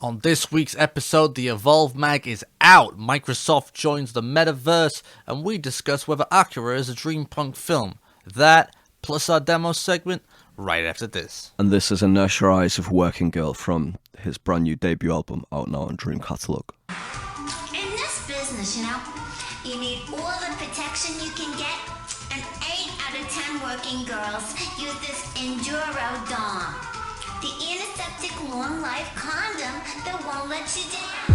On this week's episode, the Evolve Mag is out, Microsoft joins the metaverse, and we discuss whether Akira is a dreampunk film. That, plus our demo segment, right after this. And this is Inertia Eyes of Working Girl from his brand new debut album out now on Dream Catalogue. In this business, you need all the protection you can get, and 8 out of 10 working girls use this Enduro Dom. The antiseptic long-life condom that won't let you down.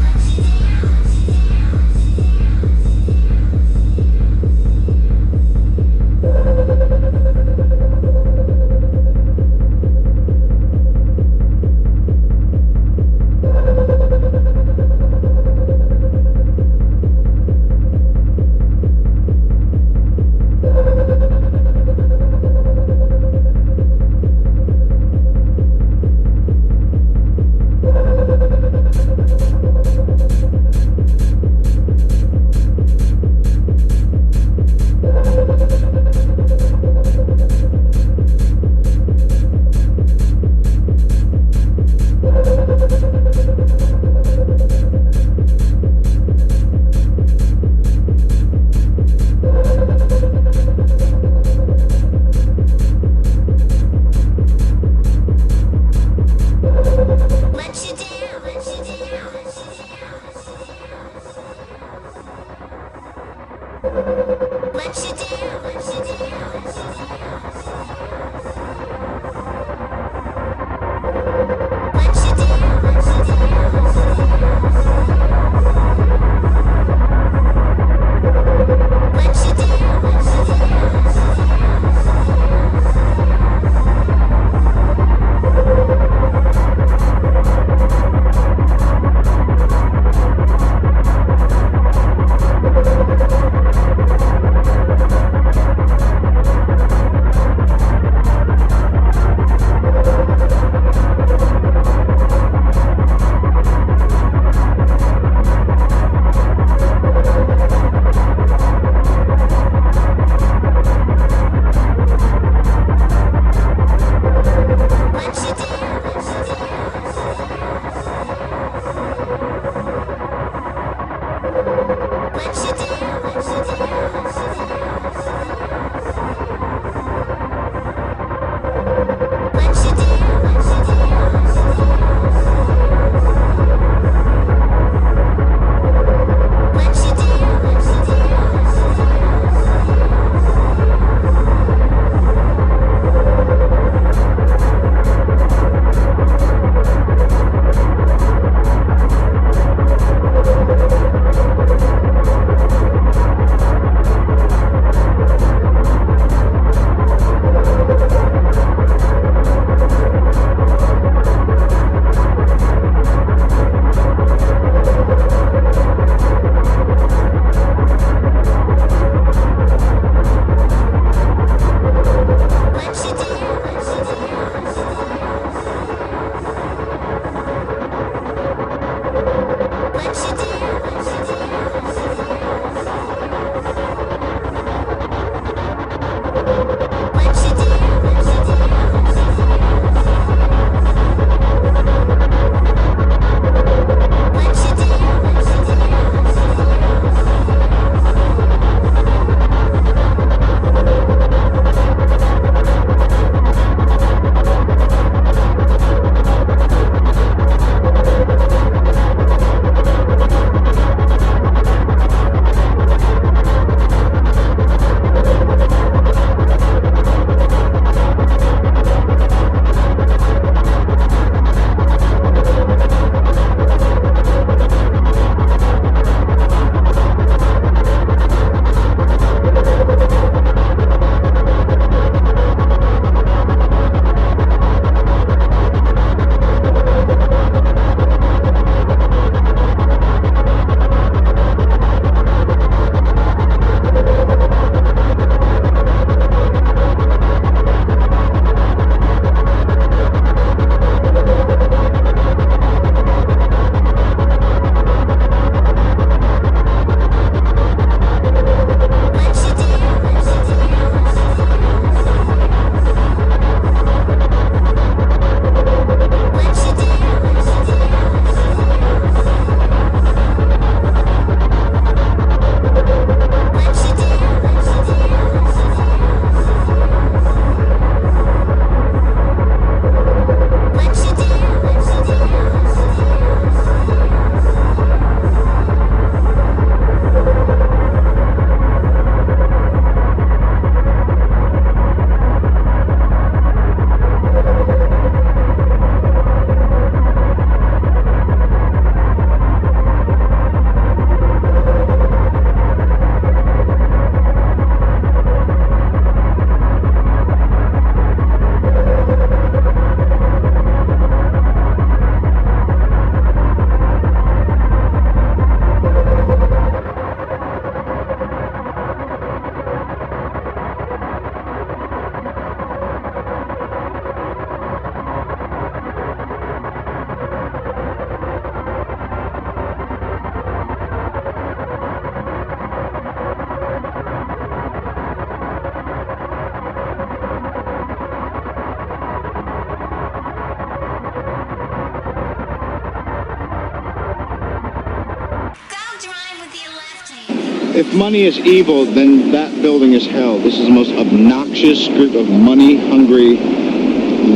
If money is evil, then that building is hell. This is the most obnoxious group of money-hungry,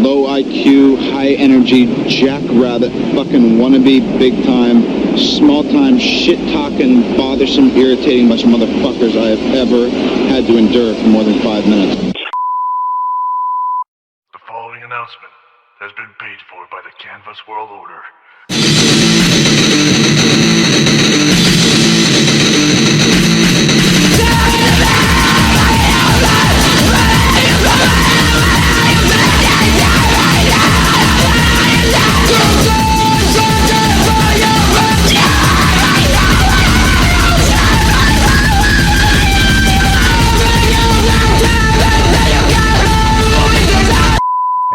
low IQ, high-energy, jackrabbit, fucking wannabe, big-time, small-time, shit-talking, bothersome, irritating bunch of motherfuckers I have ever had to endure for more than 5 minutes. The following announcement has been paid for by the Canvas World Order.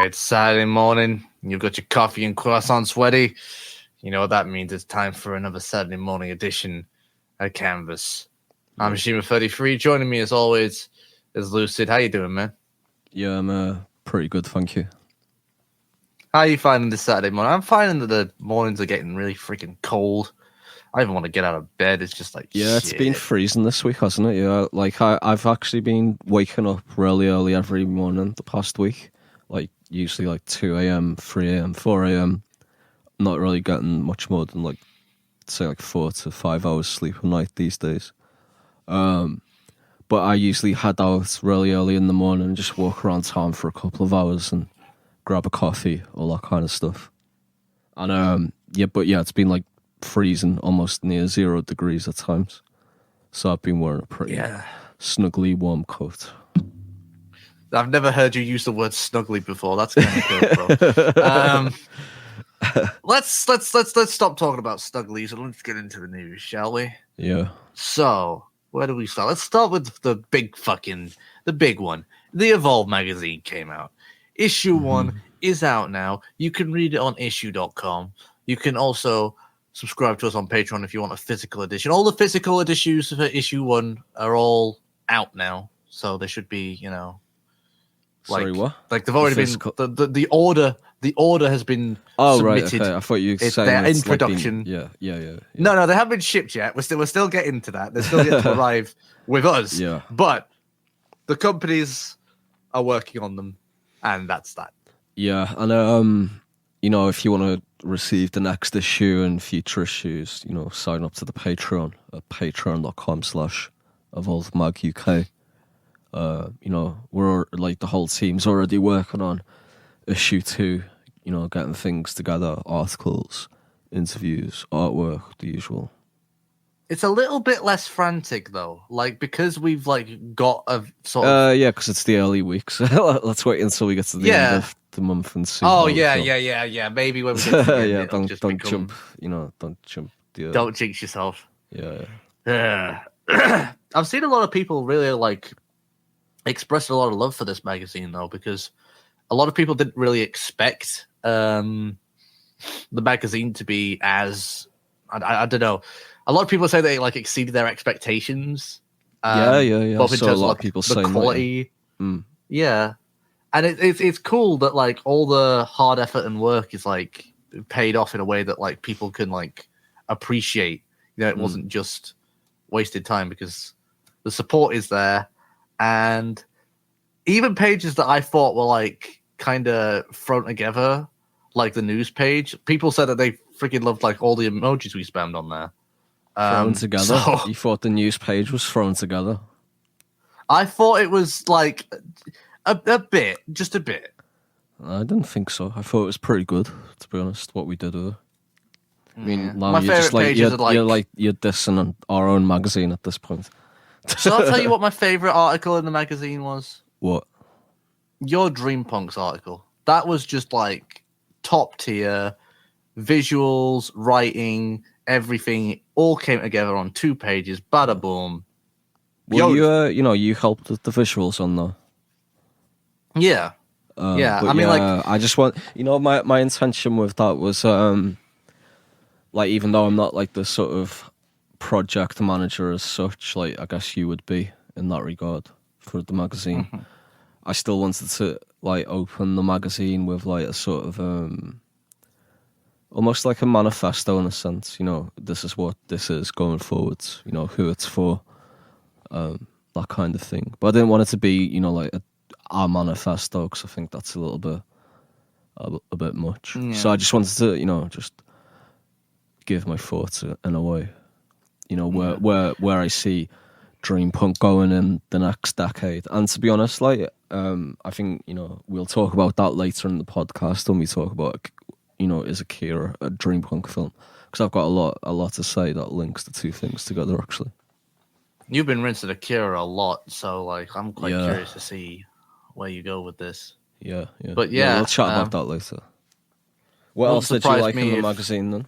It's Saturday morning, and you've got your coffee and croissant sweaty. You know what that means. It's time for another Saturday morning edition of Canvas. I'm Shima33. Joining me, as always, is Lucid. How you doing, man? Yeah, I'm pretty good, thank you. How are you finding this Saturday morning? I'm finding that the mornings are getting really freaking cold. I even want to get out of bed. It's just like, Yeah, it's been freezing this week, hasn't it? Yeah, like I've actually been waking up really early every morning the past week. Like, usually like 2 a.m., 3 a.m., 4 a.m. Not really getting much more than like, say like 4 to 5 hours sleep a night these days. But I usually head out really early in the morning and just walk around town for a couple of hours and grab a coffee, all that kind of stuff. And it's been like freezing, almost near 0 degrees at times. So I've been wearing a pretty snuggly warm coat. I've never heard you use the word snuggly before. That's kind of cool, bro. Let's stop talking about snugglies and let's get into the news, shall we? Yeah. So, where do we start? Let's start with the big one. The Evolve magazine came out. Issue 1 is out now. You can read it on issue.com. You can also subscribe to us on Patreon if you want a physical edition. All the physical editions for issue 1 are all out now. So they should be, Sorry, what? Like they've already been the order. The order has been submitted. Right. Okay. I thought you were saying they're in like production. Yeah. No, they haven't been shipped yet. We're still getting to that. They're still yet to arrive with us. Yeah. But the companies are working on them, and that's that. Yeah, and if you want to receive the next issue and future issues, sign up to the Patreon at patreon.com/EvolveMagUK. We're like the whole team's already working on issue 2, getting things together, articles, interviews, artwork, the usual. It's a little bit less frantic though, like because we've like got a sort of because it's the early weeks. Let's wait until we get to the end of the month and see. Yeah. Maybe when we get to the end, don't become... jump. Don't jump. Don't jinx yourself. Yeah. I've seen a lot of people really like expressed a lot of love for this magazine though, because a lot of people didn't really expect the magazine to be as I don't know. A lot of people say they like exceeded their expectations. Yeah. Both in so terms a lot of of people the saying quality. That, yeah, and it's cool that like all the hard effort and work is like paid off in a way that like people can like appreciate. It wasn't just wasted time because the support is there, and even pages that I thought were like kind of thrown together, like the news page, people said that they freaking loved like all the emojis we spammed on there. thrown together. So, you thought the news page was thrown together? I thought it was like a bit, just a bit. I didn't think so. I thought it was pretty good, to be honest. What we did with it. I mean, now my you're just favorite pages are you're dissing on our own magazine at this point. So I'll tell you what my favorite article in the magazine was. What? Your Dream Punks article. That was just like top tier, visuals, writing, everything all came together on 2 pages. Bada boom. Well, you helped with the visuals on that. Yeah. I mean, I just want, my intention with that was, like, even though I'm not like the sort of project manager as such, like I guess you would be in that regard for the magazine. Mm-hmm. I still wanted to like open the magazine with like a sort of almost like a manifesto in a sense. This is what this is going forwards. Who it's for, that kind of thing. But I didn't want it to be, like our manifesto, because I think that's a little bit a bit much. Yeah. So I just wanted to, just give my thoughts in a way, where I see dream punk going in the next decade. And to be honest, like, I think, we'll talk about that later in the podcast when we talk about, is Akira a dream punk film? Because I've got a lot to say that links the two things together, actually. You've been rinsing Akira a lot, so like I'm quite curious to see where you go with this. Yeah. But yeah, we'll chat about that later. What else did you like in the magazine then?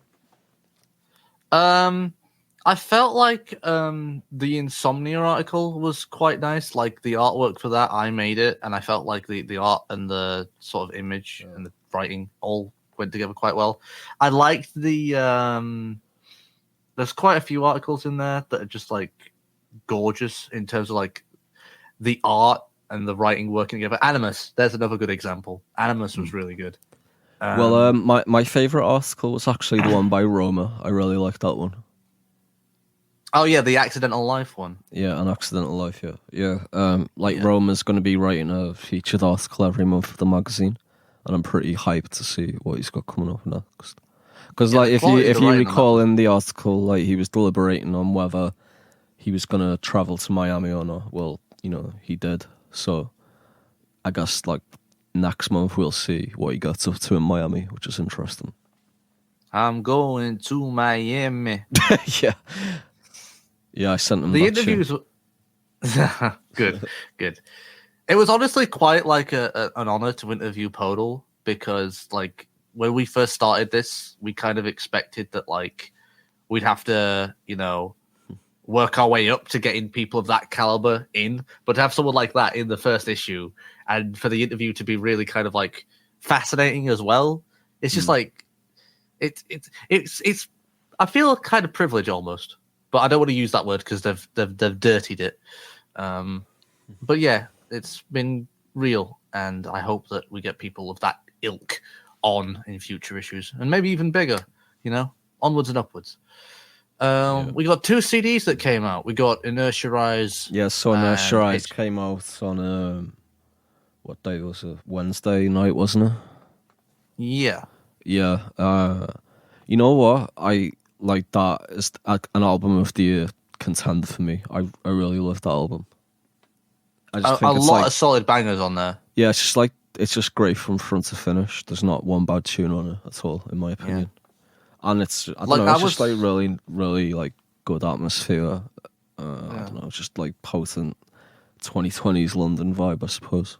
I felt like the Insomnia article was quite nice. Like the artwork for that, I made it, and I felt like the art and the sort of image and the writing all went together quite well. I liked the there's quite a few articles in there that are just like gorgeous in terms of like the art and the writing working together. Animus, there's another good example. Animus was really good. My favorite article was actually the one by Roma. I really liked that one. Oh yeah, the Accidental Life one. Yeah, An Accidental Life. Yeah. Roma's going to be writing a featured article every month for the magazine, and I'm pretty hyped to see what he's got coming up next. Because if you recall in the article, like he was deliberating on whether he was going to travel to Miami or not. Well, he did. So I guess like next month we'll see what he gets up to in Miami, which is interesting. I'm going to Miami. Yeah. Yeah, I sent him the that interviews. Good. It was honestly quite like an honor to interview Podol, because like when we first started this, we kind of expected that like we'd have to, work our way up to getting people of that caliber in, but to have someone like that in the first issue and for the interview to be really kind of like fascinating as well, it's just like it's I feel kind of privileged almost, but I don't want to use that word because they've dirtied it. But yeah, it's been real, and I hope that we get people of that ilk on in future issues, and maybe even bigger. Onwards and upwards. We got 2 CDs that came out. We got Inertia Rise. Yeah, so Inertia Rise came out on what day was it? Wednesday night, wasn't it? Yeah. Yeah. You know what? I like that as an album of the year contender for me. I really love that album. I just think a lot of solid bangers on there. Yeah, it's just great from front to finish. There's not one bad tune on it at all, in my opinion. Yeah. And it's just like really, really like good atmosphere. I don't know, just like potent 2020s London vibe, I suppose.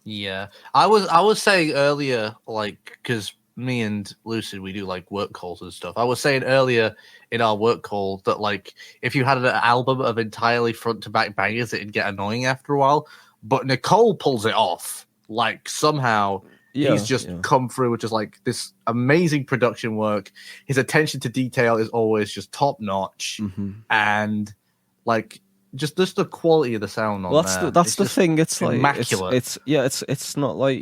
Yeah, I was saying earlier, like, because me and Lucid, we do like work calls and stuff. I was saying earlier in our work call that like if you had an album of entirely front to back bangers, it'd get annoying after a while. But Nicole pulls it off. Like somehow he's just come through with just like this amazing production work. His attention to detail is always just top notch, and like just the quality of the sound on there. That's the thing. It's like immaculate. It's not like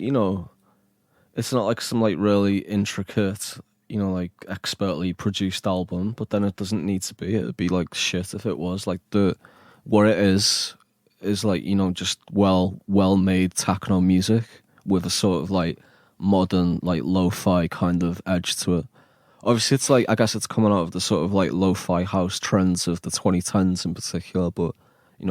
it's not like some like really intricate, like expertly produced album. But then it doesn't need to be. It'd be like shit if it was. Like what it is like just well made techno music with a sort of like modern like lo-fi kind of edge to it. Obviously, it's like I guess it's coming out of the sort of like lo-fi house trends of the 2010s in particular, but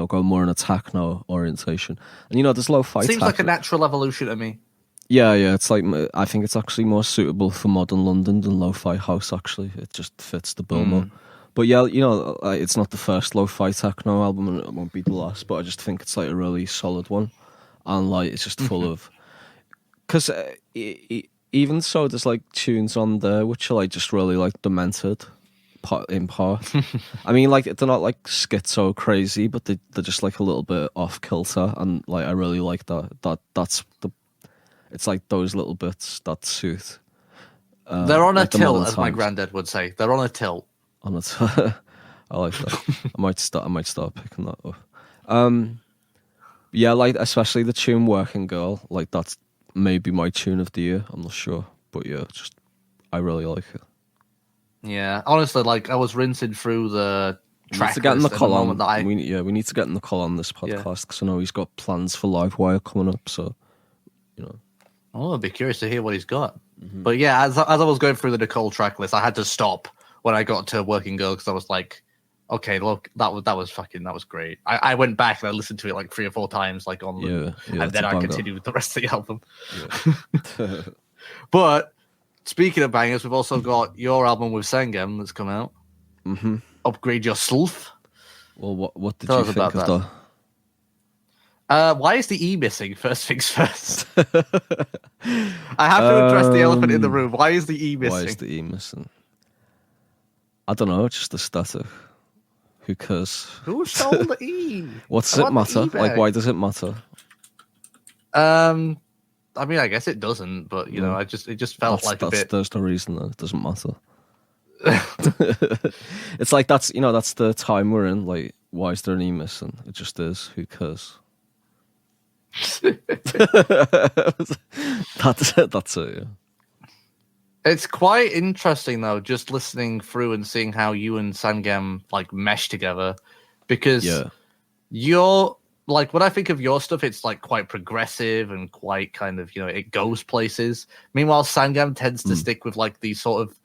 going more in a techno orientation. And there's lo-fi. Seems like a natural evolution to me. Yeah, it's like I think it's actually more suitable for modern London than lo-fi house. Actually, it just fits the bill more. But yeah, it's not the first lo-fi techno album, and it won't be the last. But I just think it's like a really solid one, and like it's just full of. Because even so, there's like tunes on there which are like just really like demented, in part. I mean, like they're not like schizo crazy, but they're just like a little bit off kilter, and like I really like that. It's like those little bits that suit. They're on a tilt, as my granddad would say. They're on a tilt. On it, I like that. I might start picking that up. Yeah, like especially the tune "Working Girl." Like that's maybe my tune of the year. I'm not sure, but yeah, I really like it. Yeah, honestly, like I was rinsing through the We need track to get list at the moment Nicole that on. We need to get Nicole on this podcast because I know he's got plans for Livewire coming up. So, Oh, I'd be curious to hear what he's got. But yeah, as I was going through the Nicole track list, I had to stop when I got to Working Girl because I was like, okay, look, that was great. I went back and I listened to it like 3 or 4 times, like on loop, and then I continued with the rest of the album. Yeah. But speaking of bangers, we've also got your album with Sangam that's come out. Mm-hmm. Upgrade Yourself. Well, what did Tell you us think about of that. Why is the E missing? First things first. I have to address the elephant in the room. Why is the E missing? Why is the E missing? I don't know. Just the static. Who cares? Who stole the E? What's it matter? Like, why does it matter? I mean, I guess it doesn't, but you know, it just felt like a bit. There's no reason that it doesn't matter. It's like that's the time we're in. Like, why is there an E missing? It just is. Who cares? That's it. Yeah. It's quite interesting though, just listening through and seeing how you and Sangam like mesh together, because you're like, when I think of your stuff, it's like quite progressive and quite kind of, it goes places. Meanwhile, Sangam tends to stick with like these sort of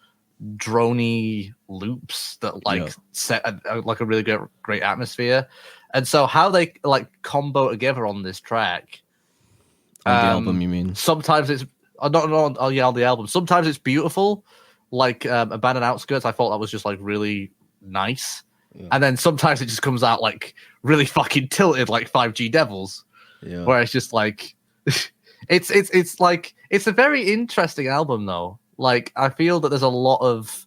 drony loops that like set like a really great atmosphere. And so how they like combo together on this track, on the album, you mean? Sometimes it's on the album. Sometimes it's beautiful, like Abandoned Outskirts. I thought that was just like really nice. And then sometimes it just comes out like really fucking tilted, like 5G Devils. Yeah. Where it's just like, it's like, it's a very interesting album though. Like, I feel that there's a lot of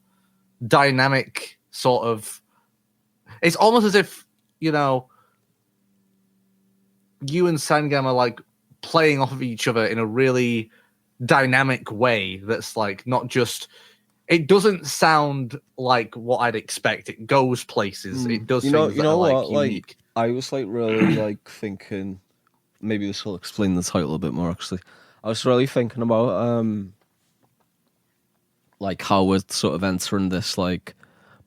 dynamic sort of, it's almost as if, you and Sangam are like playing off of each other in a really dynamic way that's like not just, it doesn't sound like what I'd expect. It goes places. It does things that are like unique. Like, I was like really like thinking, maybe this will explain the title a bit more actually. I was really thinking about like how we're sort of entering this like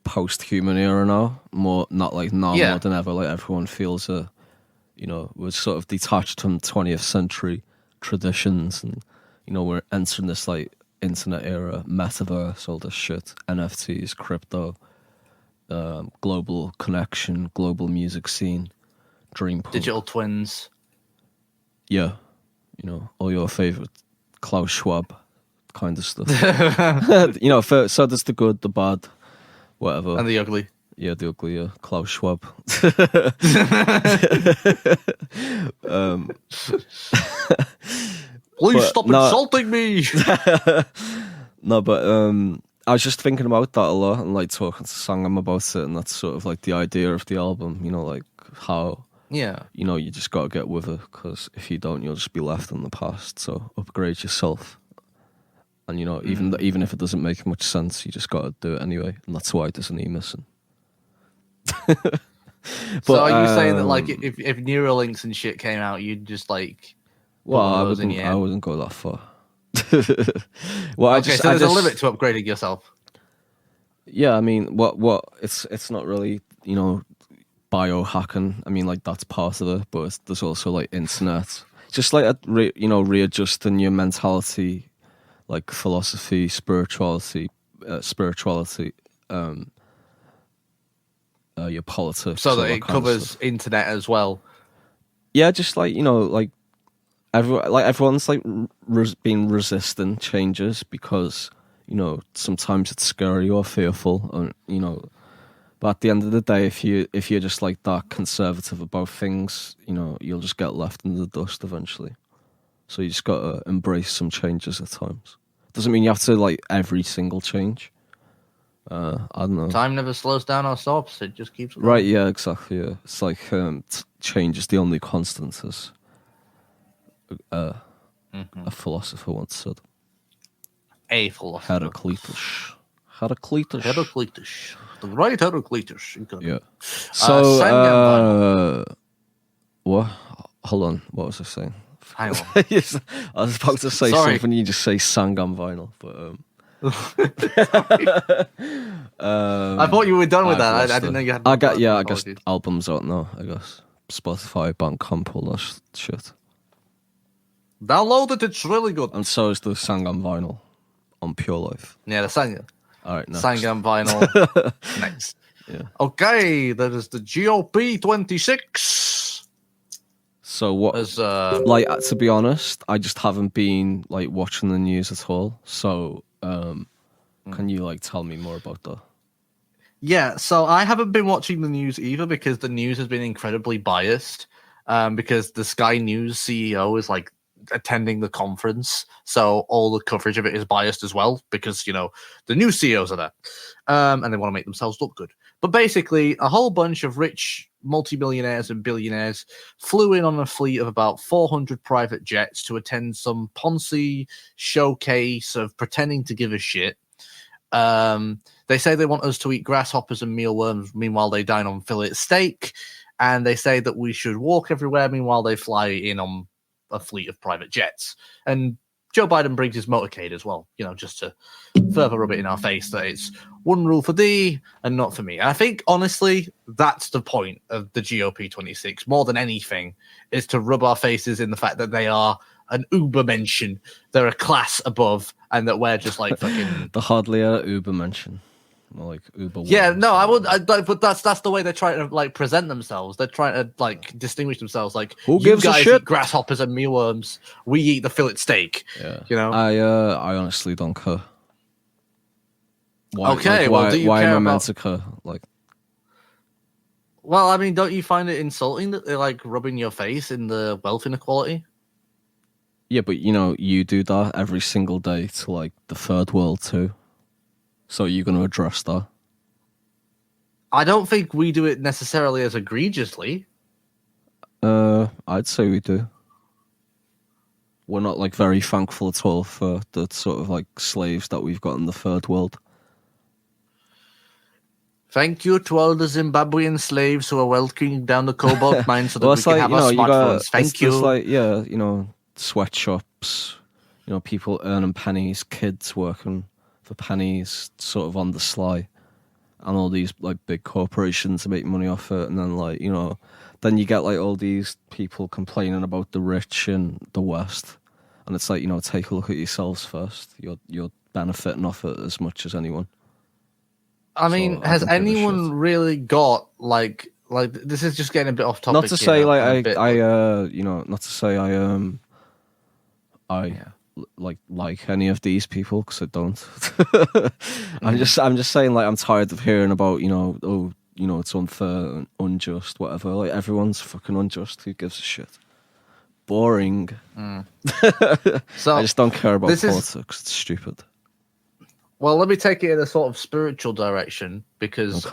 post-human era now, more than ever. Like everyone feels we're sort of detached from 20th century traditions, and we're entering this like internet era, metaverse, all this shit, NFTs, crypto, global connection, global music scene, dream punk. Digital twins. Yeah, all your favorite Klaus Schwab kind of stuff. So there's the good, the bad, whatever, and the ugly. Yeah, the ugly, yeah. Klaus Schwab. Please stop insulting me. No, but I was just thinking about that a lot and like talking to Sangam about it, and that's sort of like the idea of the album, like how you just got to get with it, because if you don't, you'll just be left in the past. So upgrade yourself, and even if it doesn't make much sense, you just got to do it anyway, and that's why there's an E missing. But, so are you saying that like if Neuralinks and shit came out, you'd just like? Well, I wouldn't go that far. So there's a limit to upgrading yourself. Yeah, I mean, what? It's not really biohacking. I mean, like that's part of it, but there's also like internet. Just like readjusting your mentality, like philosophy, spirituality, your politics, so that it covers internet as well. Yeah, just like like everyone's like being resistant changes because sometimes it's scary or fearful, and but at the end of the day, if you're just like that conservative about things, you'll just get left in the dust eventually. So you just gotta embrace some changes at times. Doesn't mean you have to like every single change. I don't know. Time never slows down or stops. It just keeps going. Right, yeah, exactly. Yeah. It's like change is the only constant, as a philosopher once said. A philosopher. Heraclitus. The right Heraclitus. Yeah. So, what? Hold on. What was I saying? Hang on. I was about to say something. You just say Sangam vinyl, but I thought you were done with that. I didn't know you had. I guess apologies. albums out now. I guess Spotify, Bandcamp, all that shit. Download it. It's really good. And so is the Sangam vinyl on Pure Life. Yeah, the Sangam. All right, next. Sangam vinyl. Next. Yeah. Okay, that is the GOP 26. So what? As Like, to be honest, I just haven't been like watching the news at all. So, can you like tell me more about that? yeah, so I haven't been watching the news either because the news has been incredibly biased. Because the Sky News CEO is like attending the conference, so all the coverage of it is biased as well because the new CEOs are there, and they want to make themselves look good. But basically, a whole bunch of rich multimillionaires and billionaires flew in on a fleet of about 400 private jets to attend some Ponzi showcase of pretending to give a shit. They say they want us to eat grasshoppers and mealworms, meanwhile they dine on fillet steak, and they say that we should walk everywhere, meanwhile they fly in on a fleet of private jets. And Joe Biden brings his motorcade as well, just to further rub it in our face that it's one rule for thee and not for me. And I think, honestly, that's the point of the GOP 26, more than anything, is to rub our faces in the fact that they are an Uber-mention. They're a class above, and that we're just like fucking... The hardly a Uber-mention. More like Uber. Yeah, no, I would, but that's the way they're trying to like present themselves. They're trying to like distinguish themselves. Like, who gives you guys a shit? eat grasshoppers and mealworms. We eat the fillet steak. Yeah, I honestly don't care. Why, okay, like, well, do you why care am I about... meant to care? Like, well, I mean, don't you find it insulting that they're like rubbing your face in the wealth inequality? yeah, but you do that every single day to like the third world too. So you're going to address that? I don't think we do it necessarily as egregiously. I'd say we do. We're not like very thankful at all for the sort of like slaves that we've got in the third world. Thank you to all the Zimbabwean slaves who are working down the cobalt mine so that we can have our smartphones. Thank you. It's like, sweatshops, people earning pennies, kids working for pennies sort of on the sly, and all these like big corporations to make money off it, and then like then you get like all these people complaining about the rich in the West, and it's like take a look at yourselves first. You're benefiting off it as much as anyone. I mean, has anyone really got like this is just getting a bit off topic. Not to say I like any of these people, because I don't. I'm just saying, like, I'm tired of hearing about it's unfair and unjust, whatever. Like, everyone's fucking unjust. Who gives a shit? Boring. So I just don't care about politics. It's stupid. Well, let me take it in a sort of spiritual direction, because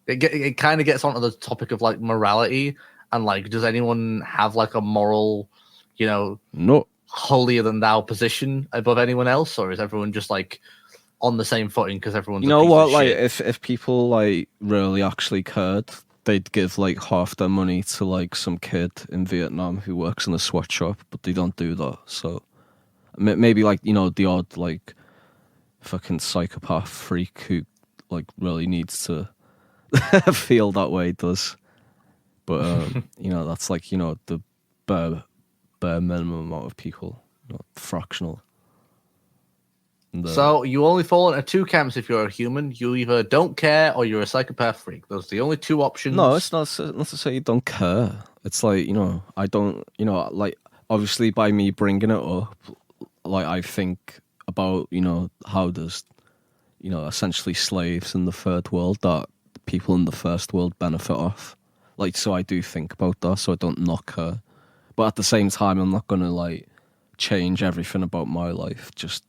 it kind of gets onto the topic of like morality and like, does anyone have like a moral, No. holier than thou position above anyone else, or is everyone just like on the same footing because everyone's like shit? if people like really actually cared, they'd give like half their money to like some kid in Vietnam who works in a sweatshop, but they don't do that. So maybe like the odd like fucking psychopath freak who like really needs to feel that way does, but that's like the bare minimum amount of people, fractional. And, so you only fall into two camps if you're a human. You either don't care or you're a psychopath freak. Those are the only two options. No, it's not to say you don't care. It's like, I don't, like, obviously by me bringing it up, like, I think about, how does, essentially slaves in the third world that people in the first world benefit off. Like, so I do think about that, so I don't not care. But at the same time, I'm not going to, like, change everything about my life just,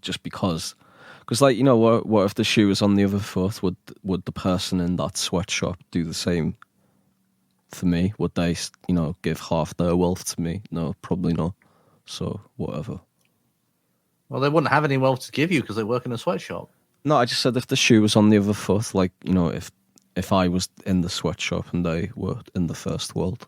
just because. Because, like, what if the shoe was on the other foot? Would the person in that sweatshop do the same for me? Would they, give half their wealth to me? No, probably not. So, whatever. Well, they wouldn't have any wealth to give you because they work in a sweatshop. No, I just said if the shoe was on the other foot, like, if I was in the sweatshop and they were in the first world.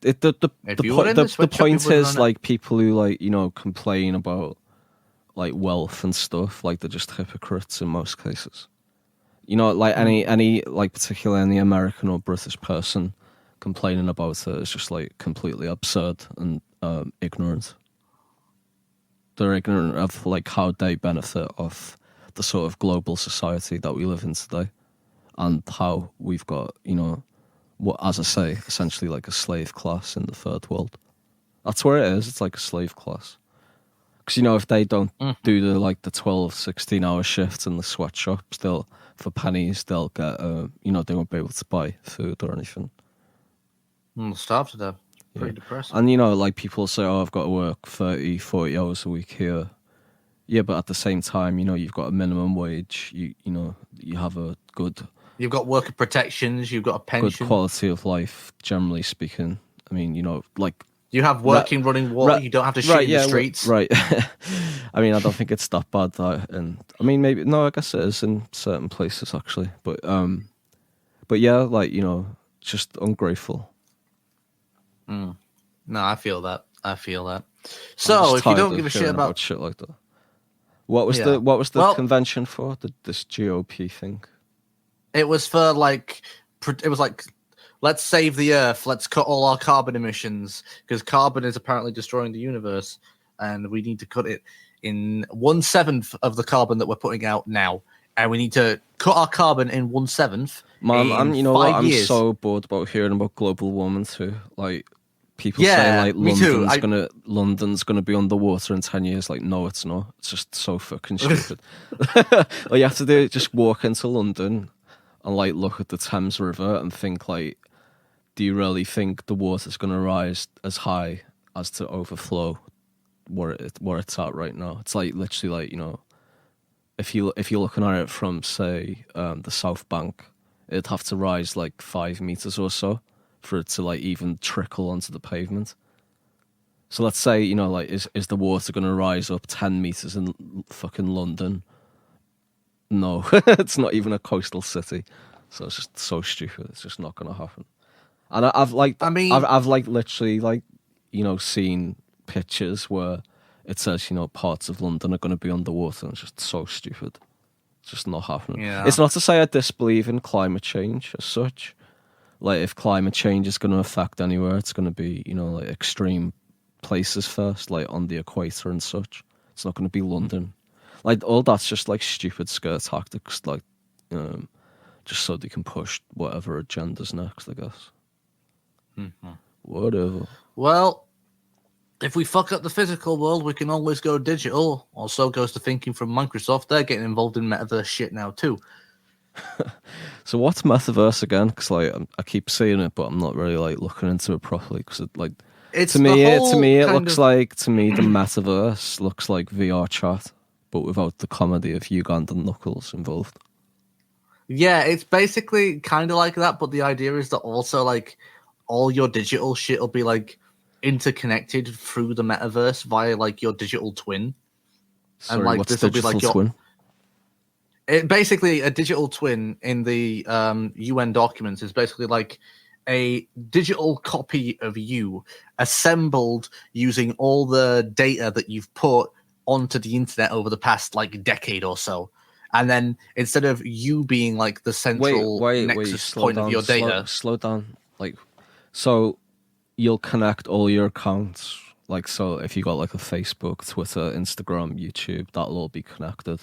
If you were in the the sweatshop, you point wouldn't is know. like people who like complain about like wealth and stuff, like they're just hypocrites in most cases. Like any like particularly any American or British person complaining about it is just like completely absurd and ignorant. They're ignorant of like how they benefit off the sort of global society that we live in today, and how we've got what, as I say, essentially like a slave class in the third world. That's where it is. It's like a slave class. Because if they don't do the 12, 16-hour shifts in the sweatshops, for pennies they'll get they won't be able to buy food or anything. Starved to death. Pretty Yeah. depressing. And like people say, oh, I've got to work 30, 40 hours a week here. Yeah, but at the same time, you've got a minimum wage. You have a good You've got worker protections. You've got a pension. good quality of life, generally speaking. I mean, like You have working running water. You don't have to shit in the streets. Right. I mean, I don't think it's that bad. And I mean, maybe no. I guess it is in certain places actually. But yeah, like just ungrateful. No, I feel that. So I'm just if you don't tired give a of shit hearing about shit like that. What was Yeah. the Well- convention for? This GOP thing. it was for it was like, let's save the earth. Let's cut all our carbon emissions because carbon is apparently destroying the universe, and we need to cut it in 1/7 of the carbon that we're putting out now, and we need to cut our carbon in 1/7. Man, I'm in what? 5 I'm years. so bored about hearing about global warming too. Like people Yeah, saying like me too. London's gonna be underwater in 10 years. Like, no, it's not. It's just so fucking stupid. All you have to do is just walk into London and like look at the Thames River and think like, do you really think the water's gonna rise as high as to overflow where it's at right now? It's like literally like if you're looking at it from say the South Bank, it'd have to rise like 5 meters or so for it to like even trickle onto the pavement. So let's say like is the water going to rise up 10 meters in fucking London? No, it's not even a coastal city, so it's just so stupid. It's just not going to happen. And I've literally like seen pictures where it says parts of London are going to be underwater, and it's just so stupid. It's just not happening. Yeah. It's not to say I disbelieve in climate change as such. Like if climate change is going to affect anywhere, it's going to be like extreme places first, like on the equator and such. It's not going to be London. Like all that's just like stupid scare tactics, like just so they can push whatever agendas next, I guess. Whatever. Well, if we fuck up the physical world, we can always go digital. Or so goes the thinking from Microsoft. They're getting involved in metaverse shit now too. So what's metaverse again? Because like I keep seeing it, but I'm not really like looking into it properly. Because It's to me, the whole it kind looks of- like the metaverse looks like VR chat, but without the comedy of Ugandan knuckles involved. Yeah, it's basically kind of like that, but the idea is that also like all your digital shit will be like interconnected through the metaverse via like your digital twin. Sorry, like, what's this will be digital like your- twin? Basically, a digital twin in the UN documents is basically like a digital copy of you assembled using all the data that you've put onto the internet over the past like decade or so. And then instead of you being like the central nexus slow point down, of your data, slow down. Like, so you'll connect all your accounts. Like, so if you got like a Facebook, Twitter, Instagram, YouTube, that'll all be connected,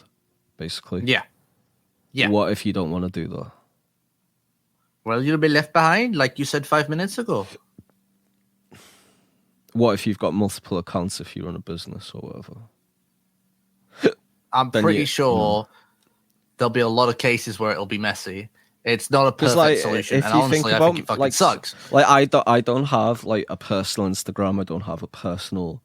basically. yeah. What if you don't want to do that? Well, you'll be left behind, like you said 5 minutes ago. What if you've got multiple accounts if you run a business or whatever? I'm Then pretty you- sure there'll be a lot of cases where it'll be messy. It's not a perfect like, solution, if and you honestly, think I about, think it fucking like, sucks. Like I don't have like a personal Instagram. I don't have a personal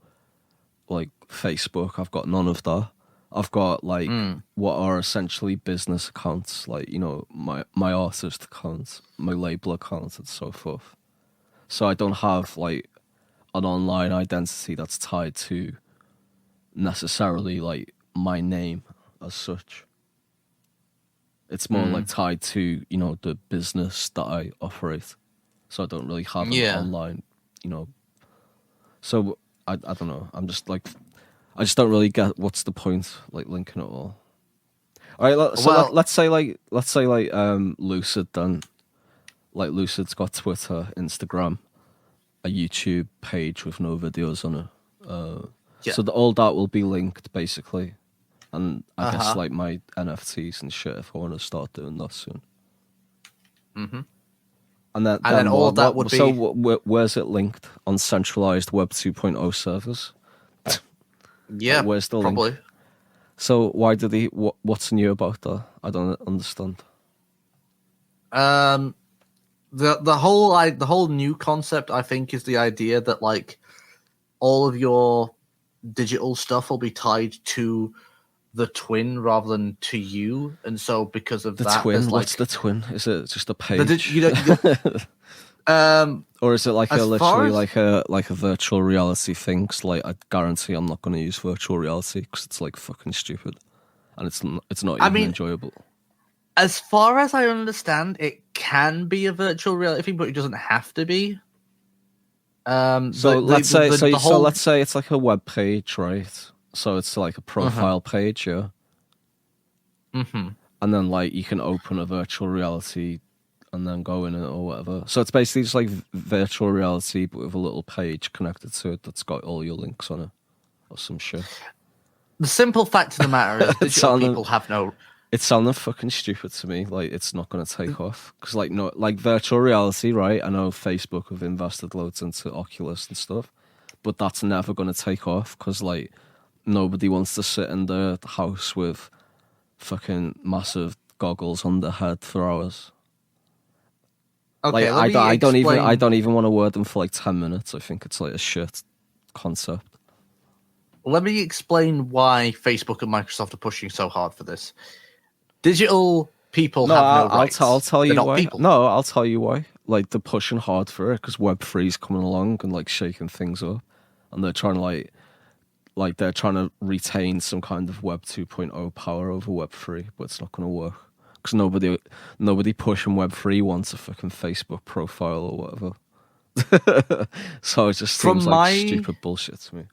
like Facebook. I've got none of that. I've got like what are essentially business accounts, like my artist account, my label account, and so forth. So I don't have like an online identity that's tied to necessarily like my name as such. It's more like tied to the business that I operate. So I don't really have an Yeah. online So I don't know. I'm just like, I just don't really get what's the point, like linking it all. All right, let's say Lucid then. Like Lucid's got Twitter, Instagram, a YouTube page with no videos on it. So all that will be linked basically, and I guess like my NFTs and shit if I want to start doing that soon. Mm-hmm. And then all of that would be. So where's it linked on centralized Web 2.0 servers? Yeah, like, where's the probably. link? So why did he? What's new about that? I don't understand. The whole new concept, I think, is the idea that like all of your digital stuff will be tied to the twin rather than to you, and so because of the that, twin. like, what's the twin? Is it just a page? Or is it like a virtual reality thing? 'Cause, like, I guarantee I'm not going to use virtual reality because it's like fucking stupid, and it's not even enjoyable. As far as I understand, it can be a virtual reality thing, but it doesn't have to be. Let's say it's like a web page, right? So it's like a profile page, yeah. Mm-hmm. And then like you can open a virtual reality and then go in it or whatever. So it's basically just like virtual reality, but with a little page connected to it that's got all your links on it or some shit. The simple fact of the matter is, digital people have no. It sounded fucking stupid to me. Like it's not going to take off because, like, no, like virtual reality, right? I know Facebook have invested loads into Oculus and stuff, but that's never going to take off because, like, nobody wants to sit in the house with fucking massive goggles on their head for hours. Okay, like, I don't even want to wear them for like 10 minutes. I think it's like a shit concept. Let me explain why Facebook and Microsoft are pushing so hard for this. Digital people have no rights. I'll tell you why. People. No, I'll tell you why. Like, they're pushing hard for it because Web3's coming along and like shaking things up, and they're trying to like they're trying to retain some kind of Web 2.0 power over Web3, but it's not going to work because nobody pushing Web3 wants a fucking Facebook profile or whatever. So it just seems like stupid bullshit to me.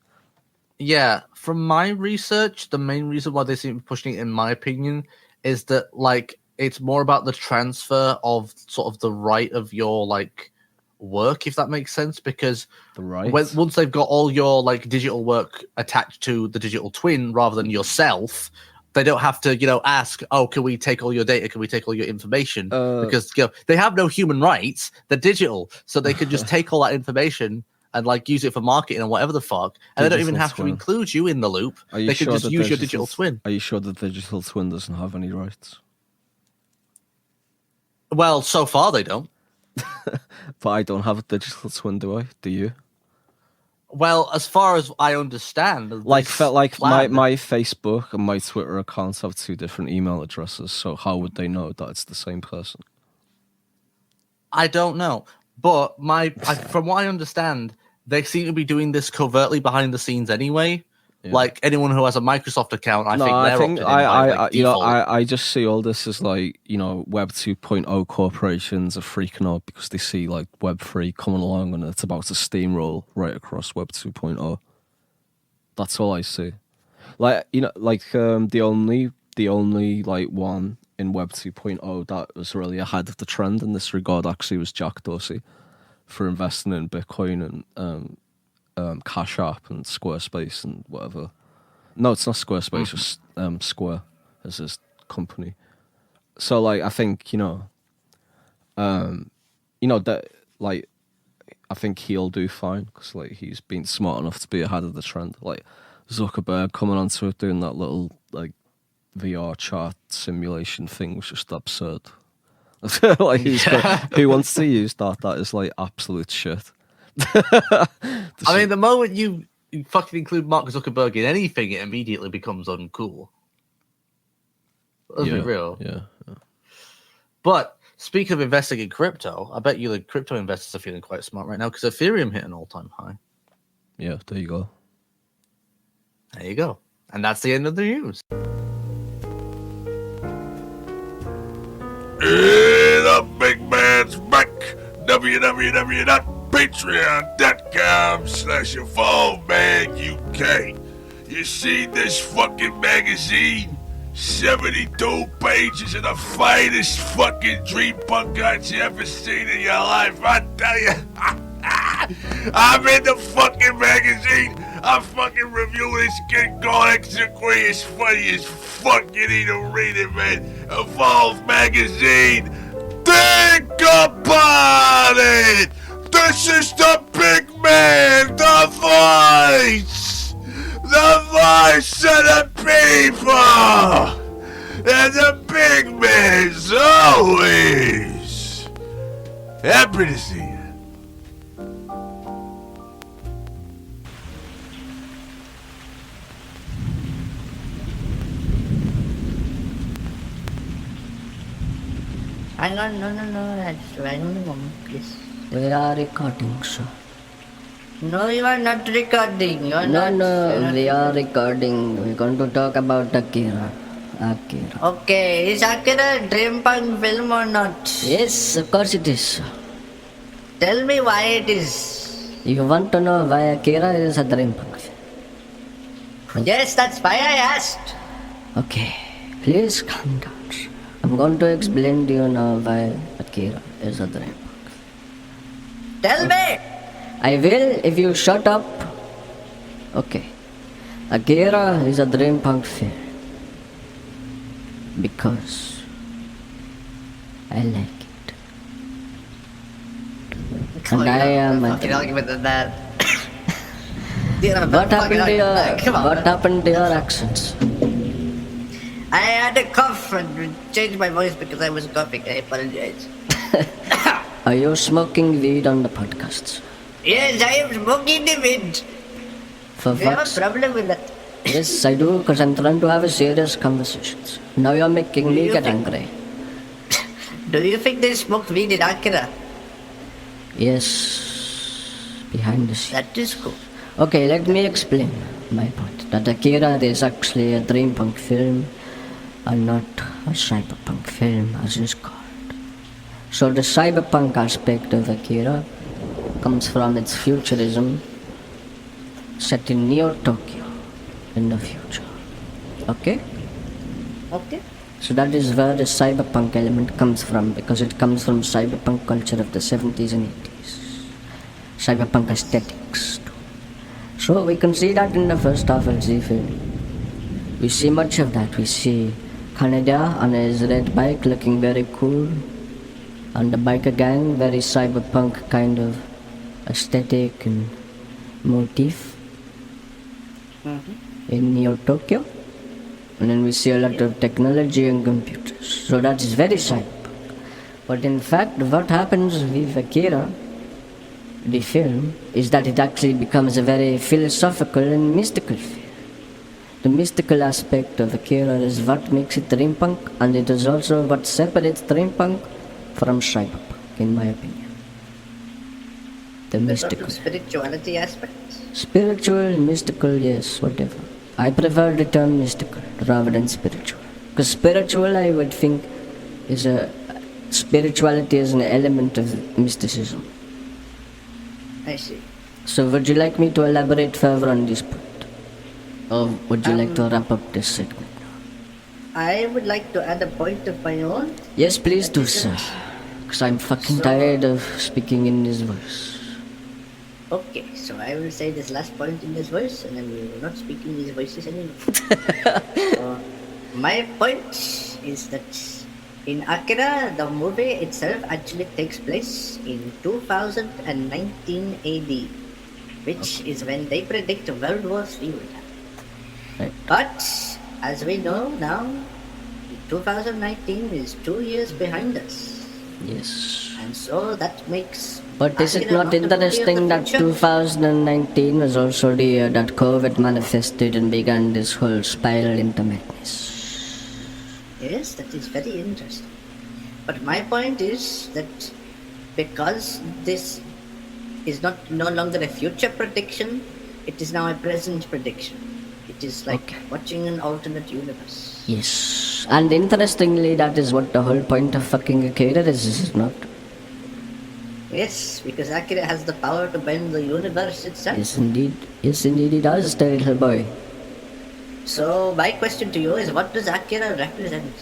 Yeah, from my research, the main reason why they seem to be pushing it, in my opinion, is that like it's more about the transfer of sort of the right of your like work, if that makes sense. Because once they've got all your like digital work attached to the digital twin rather than yourself, they don't have to ask, oh, can we take all your data? Can we take all your information? Because they have no human rights. They're digital, so they can just take all that information and like use it for marketing and whatever the fuck, and they don't even have to include you in the loop. They can just use your digital twin. Are you sure the digital twin doesn't have any rights? Well, so far they don't. But I don't have a digital twin, do I? Do you? Well, as far as I understand, my Facebook and my Twitter accounts have two different email addresses, so how would they know that it's the same person? I don't know. But from what I understand, they seem to be doing this covertly behind the scenes anyway. Yeah. Like anyone who has a Microsoft account, I just see all this as like, Web 2.0 corporations are freaking out because they see like Web 3 coming along and it's about to steamroll right across Web 2.0. That's all I see. Like, the only like one in Web 2.0 that was really ahead of the trend in this regard actually was Jack Dorsey for investing in Bitcoin and Cash App and Squarespace and whatever. No, it's not Squarespace, it's Square as his company. So like I think that like I think he'll do fine because like he's been smart enough to be ahead of the trend. Like Zuckerberg coming onto it doing that little like VR chat simulation thing was just absurd. Like who wants to use that? That is like absolute shit. I mean, the moment you fucking include Mark Zuckerberg in anything, it immediately becomes uncool. Let's be real. Yeah. But speaking of investing in crypto, I bet you the crypto investors are feeling quite smart right now because Ethereum hit an all-time high. Yeah, there you go. There you go. And that's the end of the news. The big man's back. www.bigman.com patreon.com/EvolveManUK. You see this fucking magazine? 72 pages of the finest fucking dream punk guys you ever seen in your life, I tell you. I'm in the fucking magazine. I fucking review this kid called Exequy. It's funny as fuck. You need to read it, man. Evolve magazine. Think about it. This is the big man, the voice of the people. And the big man's always happy to see you. Hang on, no, that's hang on a moment, please. We are recording, sir. No, you are not recording. You are No, not. we are recording. We're going to talk about Akira. Okay, is Akira a dream punk film or not? Yes, of course it is. Tell me why it is. You want to know why Akira is a dream punk film? Yes, that's why I asked. Okay, please calm down, sir. I'm going to explain to you now why Akira is a dream punk. Tell me. I will if you shut up. Okay. Akira is a dream punk film. Because I like it. Come And on, I am a fucking argument with that. What happened to your accents? I had a cough and changed my voice because I was coughing. I apologize. Are you smoking weed on the podcasts? Yes, I am smoking the wind. For You have what? a problem with that? Yes, I do, because I'm trying to have a serious conversations. Now you're making me You get think- angry. Do you think they smoked weed in Akira? Yes, behind the scenes. That is cool. Okay, let me explain my point. That Akira is actually a dream punk film and not a cyberpunk film as it's called. So the cyberpunk aspect of Akira comes from its futurism set in Neo Tokyo in the future. Okay? Okay. So that is where the cyberpunk element comes from, because it comes from cyberpunk culture of the 70s and 80s. Cyberpunk aesthetics too. So we can see that in the first half of the film. We see much of that. We see Kaneda on his red bike looking very cool, and the biker gang, very cyberpunk kind of aesthetic and motif in Neo Tokyo. And then we see a lot of technology and computers. So that is very cyberpunk. But in fact, what happens with Akira, the film, is that it actually becomes a very philosophical and mystical film. The mystical aspect of Akira is what makes it dream punk, and it is also what separates dream punk from cyberpunk, in my opinion. The There's mystical. also spirituality aspects. Spiritual, mystical, yes, whatever. I prefer the term mystical rather than spiritual. Because spiritual, I would think, spirituality is an element of mysticism. I see. So would you like me to elaborate further on this point? Or would you like to wrap up this segment? I would like to add a point of my own. Yes, please do, sir. Because I'm fucking tired of speaking in this voice. Okay, so I will say this last point in this voice, and then we will not speak in these voices anymore. So, my point is that in Akira, the movie itself actually takes place in 2019 AD, which is when they predict World War III will happen. Right. But, as we know now, 2019 is 2 years behind us. Yes. And so that makes... But is it Akira not the movie of the interesting that future? 2019 was also the year that COVID manifested and began this whole spiral into madness? Yes, that is very interesting. But my point is that because this is no longer a future prediction, it is now a present prediction. It is like watching an alternate universe. Yes. And interestingly, that is what the whole point of fucking Akira is it not? Yes, because Akira has the power to bend the universe itself. Yes, indeed. Yes, indeed, he does, the little boy. So my question to you is, what does Akira represent?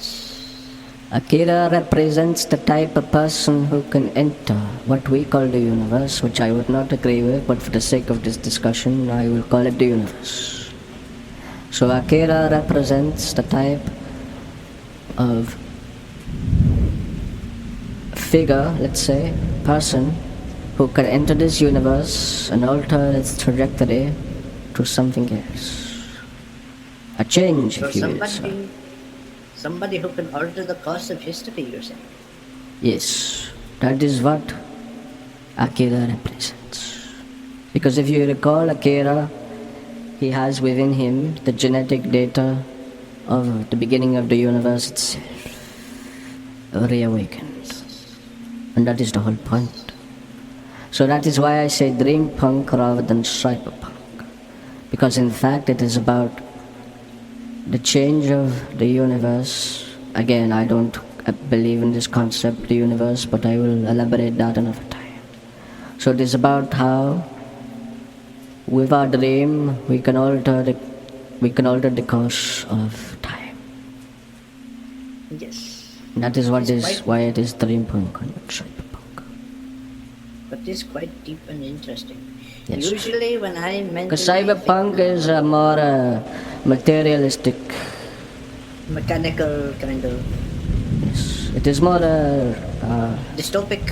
Akira represents the type of person who can enter what we call the universe, which I would not agree with, but for the sake of this discussion, I will call it the universe. So Akira represents the type of figure, let's say, person who can enter this universe and alter its trajectory to something else. A change, So if you will. sir. somebody who can alter the course of history, you're saying? Yes, that is what Akira represents. Because if you recall Akira, he has within him the genetic data of the beginning of the universe itself, reawakened. And that is the whole point. So that is why I say dream punk rather than cyberpunk. Because in fact it is about the change of the universe. Again, I don't believe in this concept, the universe, but I will elaborate that another time. So it is about how with our dream we can alter the course of time. Yes. That is what It's is quite- why it is dream punk and not cyberpunk. But it's quite deep and interesting. Yes. Usually when I mention... Because cyberpunk is a more materialistic. mechanical kind of Yes, it is more dystopic.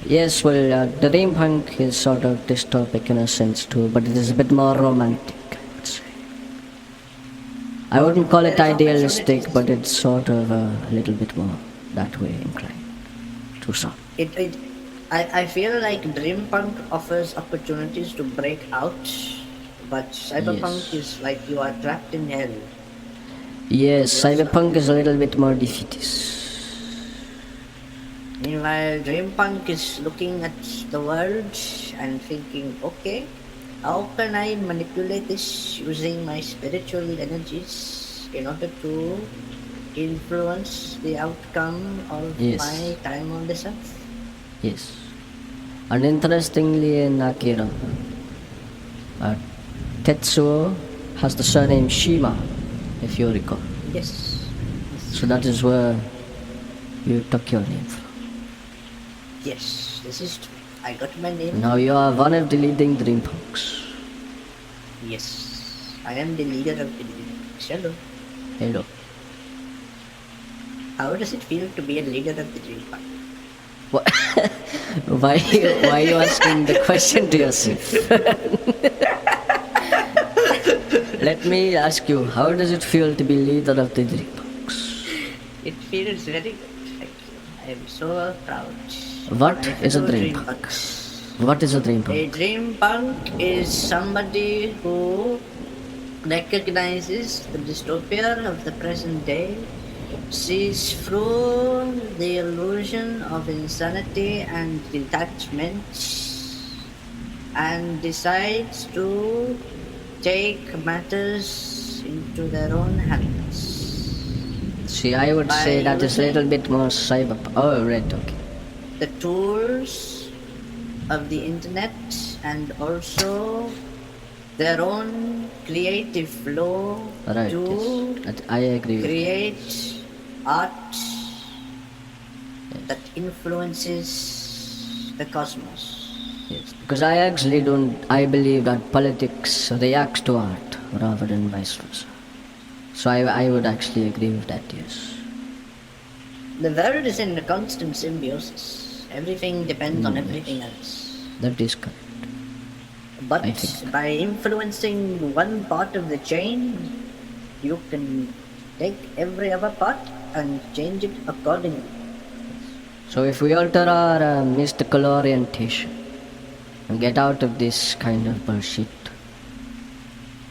yes. Well, the dream punk is sort of dystopic in a sense too, but it is a bit more romantic, I would say. I wouldn't call it idealistic, but it's sort of a little bit more that way inclined to some. I feel like dream punk offers opportunities to break out, but cyberpunk Yes. is like you are trapped in hell. Yes, cyberpunk is a little bit more defeatist. Meanwhile, dream punk is looking at the world and thinking, okay, how can I manipulate this using my spiritual energies in order to influence the outcome of Yes. my time on this earth? Yes. And interestingly in Akira, Tetsuo has the surname Shima, if you recall. Yes. So that is where you took your name from. Yes, this is true. I got my name. Now you are one of the leading dream punks. Yes, I am the leader of the dream punks. Hello. Hello. How does it feel to be a leader of the dream punk? What? why are you asking the question to yourself? Let me ask you, how does it feel to be leader of the dream punks? It feels very good. Thank you. I am so proud. What My is a fellow dream punk? punks. What is a dream A punk? dream punk is somebody who recognizes the dystopia of the present day, sees through the illusion of insanity and detachment, and decides to take matters into their own hands. See, I would say that is a little bit more cyberpunk. Oh, right, okay. The tools of the internet and also their own creative flow Right, to yes. I agree with that. create art that influences the cosmos. Yes, because I believe that politics reacts to art rather than vice versa. So I would actually agree with that, yes. The world is in a constant symbiosis. Everything depends on everything else. That is correct. But I think- by influencing one part of the chain, you can take every other part and change it accordingly. So if we alter our mystical orientation and get out of this kind of bullshit,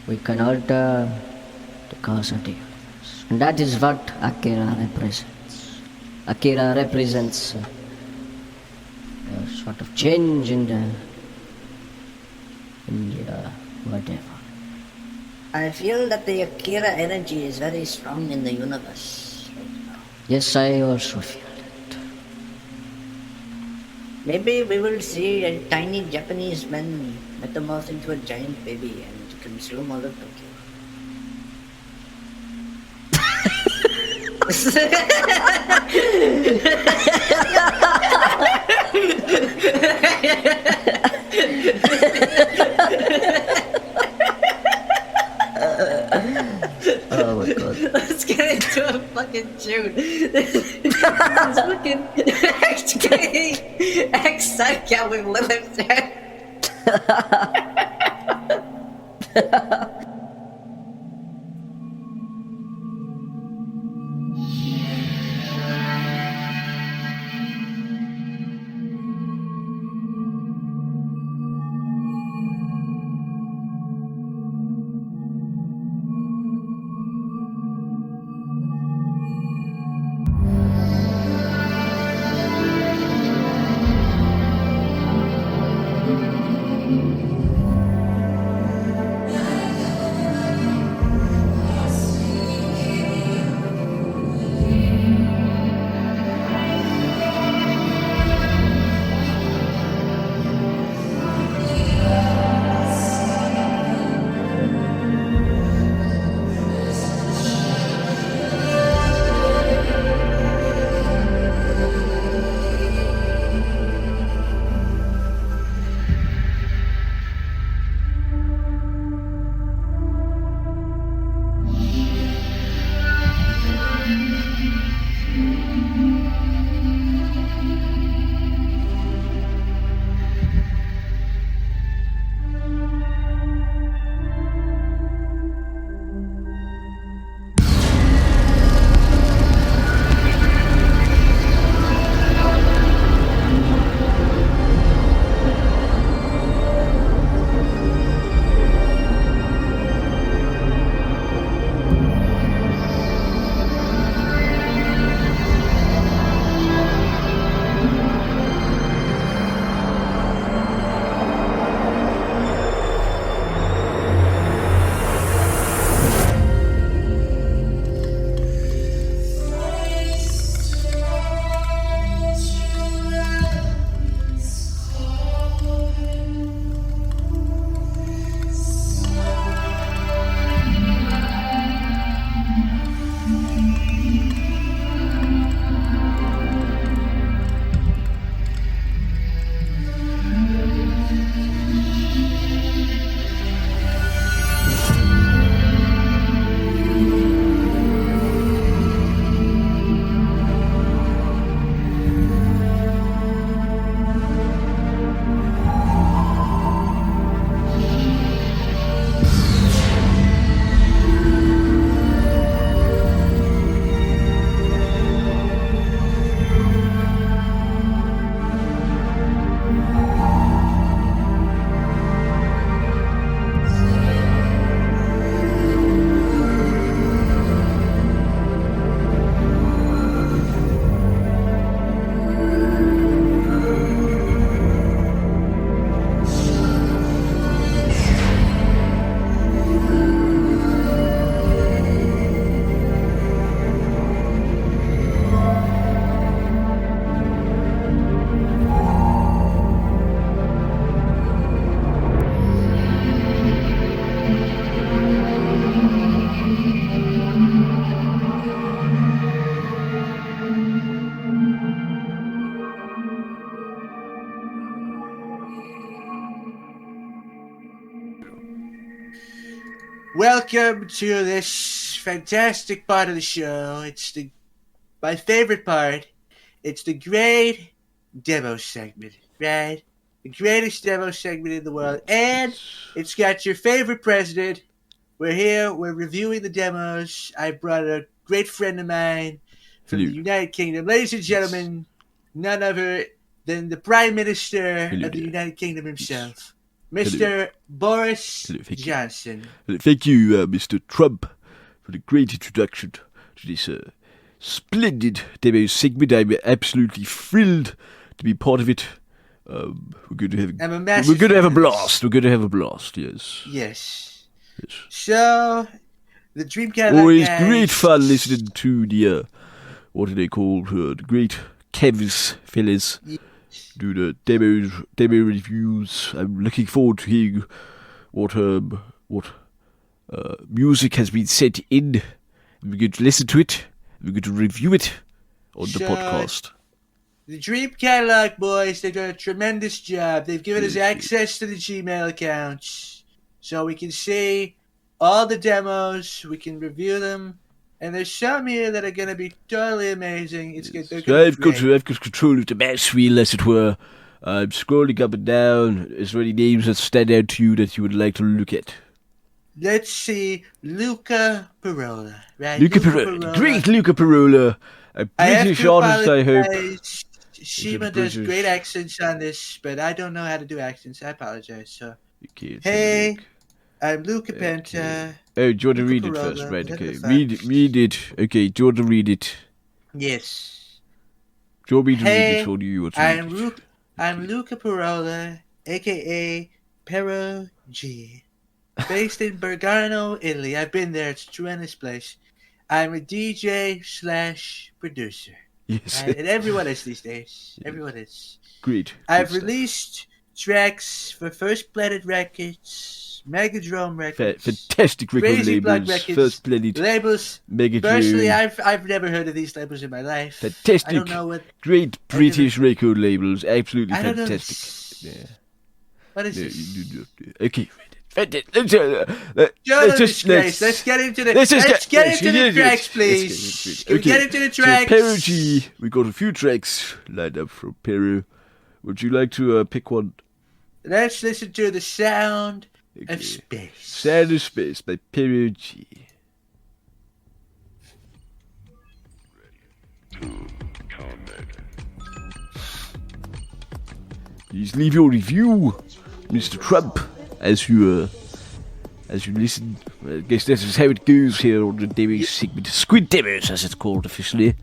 we can alter the course of the universe. And that is what Akira represents. Akira represents a sort of change in the whatever. I feel that the Akira energy is very strong in the universe right now. Yes, I also feel it. Maybe we will see a tiny Japanese man metamorph into a giant baby and consume all of Tokyo. Oh my god. Let's get into a fucking tune. It's fucking X-Psycho with Lilith. Welcome to this fantastic part of the show. It's my favorite part. It's the great demo segment, right? The greatest demo segment in the world. And it's got your favorite president. We're here, we're reviewing the demos. I brought a great friend of mine from the United Kingdom. Ladies and gentlemen, none other than the Prime Minister of the United Kingdom himself. Mr. Boris Johnson. Thank you, Mr. Trump, for the great introduction to this splendid demo segment. I'm absolutely thrilled to be part of it. We're going to have a blast. We're going to have a blast. Yes. Yes. So, the Dream Catalogue always guys, great fun listening to the what are they called? The great Kev's fellas. do the demo reviews. I'm looking forward to hearing what music has been sent in. We're going to listen to it. We're going to review it on the podcast. The Dream Catalogue boys, they've done a tremendous job. They've given us access to the Gmail accounts so we can see all the demos, we can review them, and there's some here that are going to be totally amazing. It's good. I've got control of the mouse wheel, as it were. I'm scrolling up and down. Is there any names that stand out to you that you would like to look at? Let's see, Luca Parola. Right? Luca Parola. Great Luca Parola. A British artist, I hope. Shima does great accents on this, but I don't know how to do accents. I apologize. So, okay, hey, I'm Luca Penta. Oh, do you want to read it first? Right, okay. Read it. Okay, do you want to read it? Yes. Do you want me to read it, or do you want to read it? I'm Luca Parola, a.k.a. Pero G. Based in Bergamo, Italy. I've been there. It's a tremendous place. I'm a DJ/producer. Yes. Right? And everyone is these days. Everyone is. Great. I've released tracks for First Planet Records, Megadrome Records, fantastic record Crazy labels, Blood Records, First Planet labels. Megadrome. Personally, I've never heard of these labels in my life. Fantastic. I don't know what. Great British record labels. Absolutely I don't know. fantastic. Yeah. What is this? Okay. Let's get into the tracks, please. Can we get into the tracks? So Peru G, we got a few tracks lined up from Peru. Would you like to pick one? Let's listen to The Sound of Space. Sound of Space by Peru G. Please leave your review, Mr. Trump, as you listen. I guess this is how it goes here on the demo segment. Squid Demos, as it's called officially.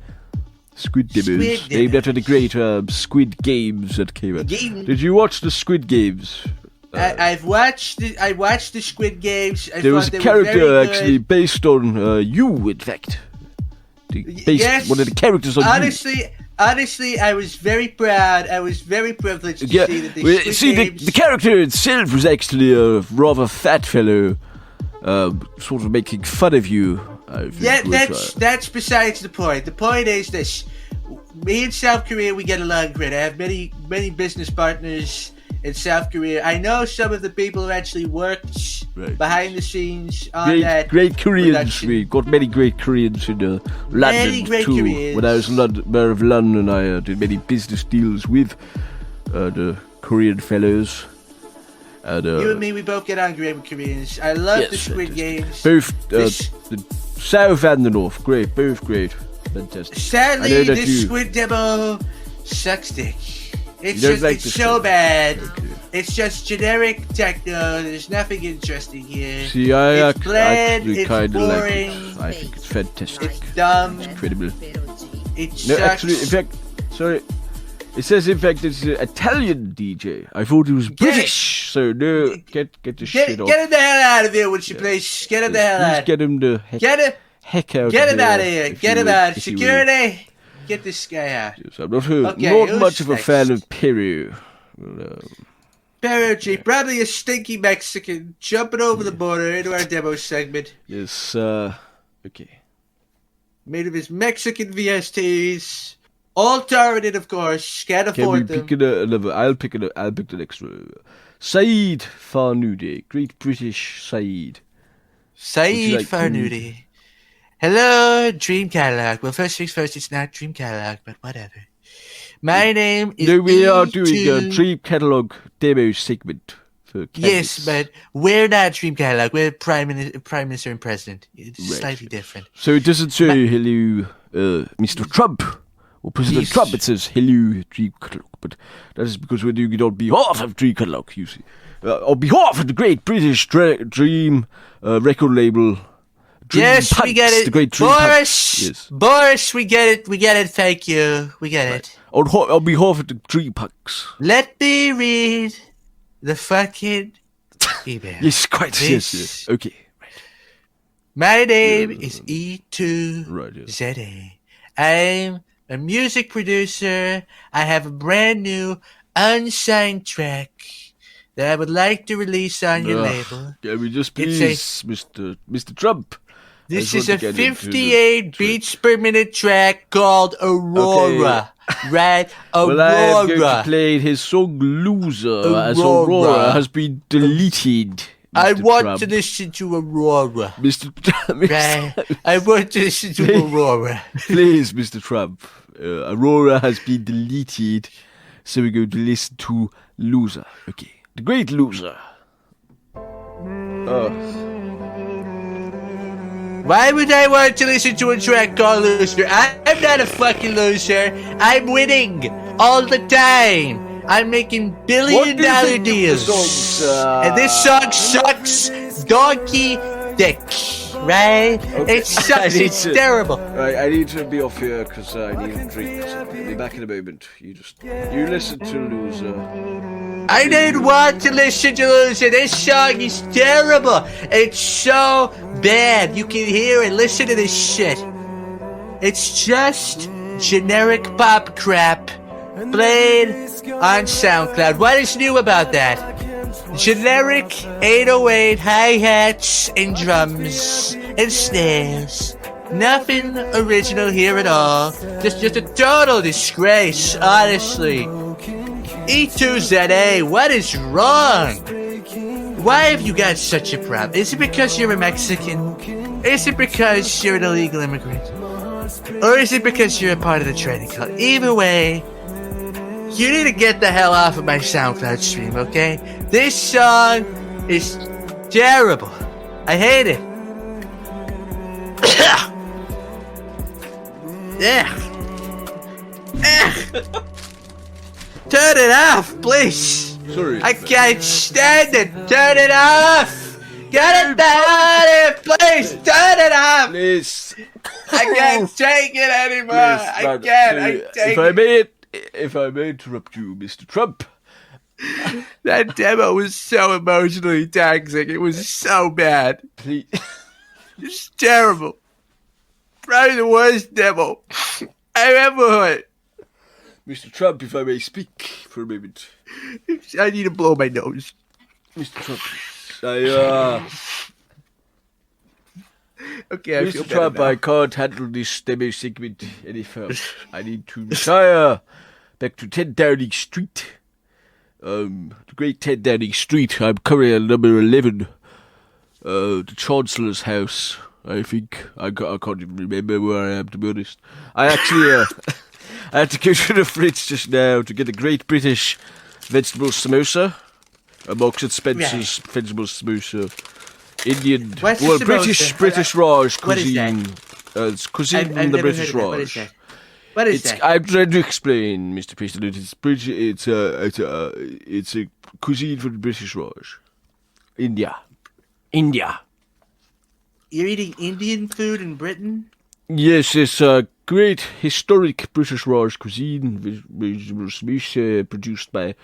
Squid Demos. Named after the great Squid Games that came out. Did you watch the Squid Games? I watched the Squid Games. There was a character actually based on you, in fact. Yes. One of the characters on you. Honestly, I was very proud. I was very privileged to see that the Squid Games... the character itself was actually a rather fat fellow, sort of making fun of you. That's besides the point. The point is this: me and South Korea, we get along great. I have many business partners in South Korea. I know some of the people who actually worked behind the scenes on that. Great Koreans. Production. We got many great Koreans in London too. Koreans. When I was mayor of London, I did many business deals with the Korean fellows. And, you and me, we both get on great with Koreans. I love the Squid Games. Both the South and the North. Great, both great. Fantastic. Sadly, this Squid demo sucks dick. It's so bad. Okay. It's just generic techno. There's nothing interesting here. See, I it's bland, it's kind of boring. Like it. I think it's fantastic. It's dumb. It's incredible. It sucks. No, actually, in fact, sorry. It says, in fact, it's an Italian DJ. I thought it was British. So, no, get the shit off. Get him the hell out of here, would you please? Get him the hell out. Get him the heck out of here. Get him out of here. Get him out. Security. Get this guy out. Yes, I'm not much of a fan of Peru. Peru G, probably a stinky Mexican jumping over the border into our demo segment. Yes, okay. Made of his Mexican VSTs. All targeted, of course. Can't afford them. I'll pick the next one. Saeed Farnudi, great British Saeed. Saeed Farnudi. Hello, Dream Catalogue. Well, first things first, it's not Dream Catalogue, but whatever. My name is. No, we are doing a Dream Catalogue demo segment for Canvas. Yes, but we're not Dream Catalogue. We're Prime Minister and President. It's slightly different. So it doesn't say hello, Mr. Trump or President Trump. It says hello, Dream Catalogue. But that is because we're doing it on behalf of Dream Catalogue, you see. On behalf of the great British Dream record label. Yes, we get it. The great Boris, yes. Boris, we get it. Thank you. We get it. On behalf of the Dream Punks. Let me read the fucking email. Yes, quite. Yes. Okay. Right. My name is E2ZA. Right, yes. I'm a music producer. I have a brand new unsigned track that I would like to release on your label. Can we just It's please, Mr. Trump? This I is just a want to get into 58 beats per minute track called Aurora. Right? Well, I am going to Aurora. play his song Loser, as Aurora. Aurora has been deleted. I Mr. want Trump. to listen to Aurora. Mr. Trump. Right? I want to listen to Aurora. Please, Mr. Trump. Aurora has been deleted, so we're going to listen to Loser. Okay. The Great Loser. Why would I want to listen to a track called Loser? I'm not a fucking loser. I'm winning all the time. I'm making billion-dollar deals. And this song sucks donkey dick. Right? Okay. It sucks. It's terrible. Right, I need to be off here because I need a drink. So I'll be back in a moment. You listen to Loser. I didn't want to listen to Loser. This song is terrible. It's so bad. You can hear it. Listen to this shit. It's just generic pop crap played on SoundCloud. What is new about that? Generic 808 hi-hats and drums and snares. Nothing original here at all. Just a total disgrace, honestly. E2ZA, what is wrong? Why have you got such a problem? Is it because you're a Mexican? Is it because you're an illegal immigrant? Or is it because you're a part of the trading club? Either way, you need to get the hell off of my SoundCloud stream, okay? This song is terrible. I hate it. Turn it off, please. Sorry. I can't stand it. Turn it off. Get it down, please. Turn it off. Please. I can't take it anymore. I Please, can't. man, I take if I may interrupt you, Mr. Trump. That demo was so emotionally taxing. It was so bad. Please. It's terrible. Probably the worst demo I've ever heard. Mr. Trump, if I may speak for a moment. I need to blow my nose. Mr. Trump, Okay, I feel Mr. better Trump, now. I can't handle this demo segment any further. I need to retire back to 10 Downing Street. The great 10 Downing Street. I'm currently at number 11. The Chancellor's house, I think. I can't even remember where I am, to be honest. I actually, I had to go to the fridge just now to get a great British vegetable samosa. A Marks and Spencer's vegetable samosa. Indian, What's the well, samosa? British Raj What is that? cuisine. It's cuisine I've from the never British heard of that. What is Raj. that? What is that? I'm trying to explain, Mr. President. It's a cuisine from the British Raj. India. You're eating Indian food in Britain? Yes, it's a great historic British Raj cuisine, which was produced by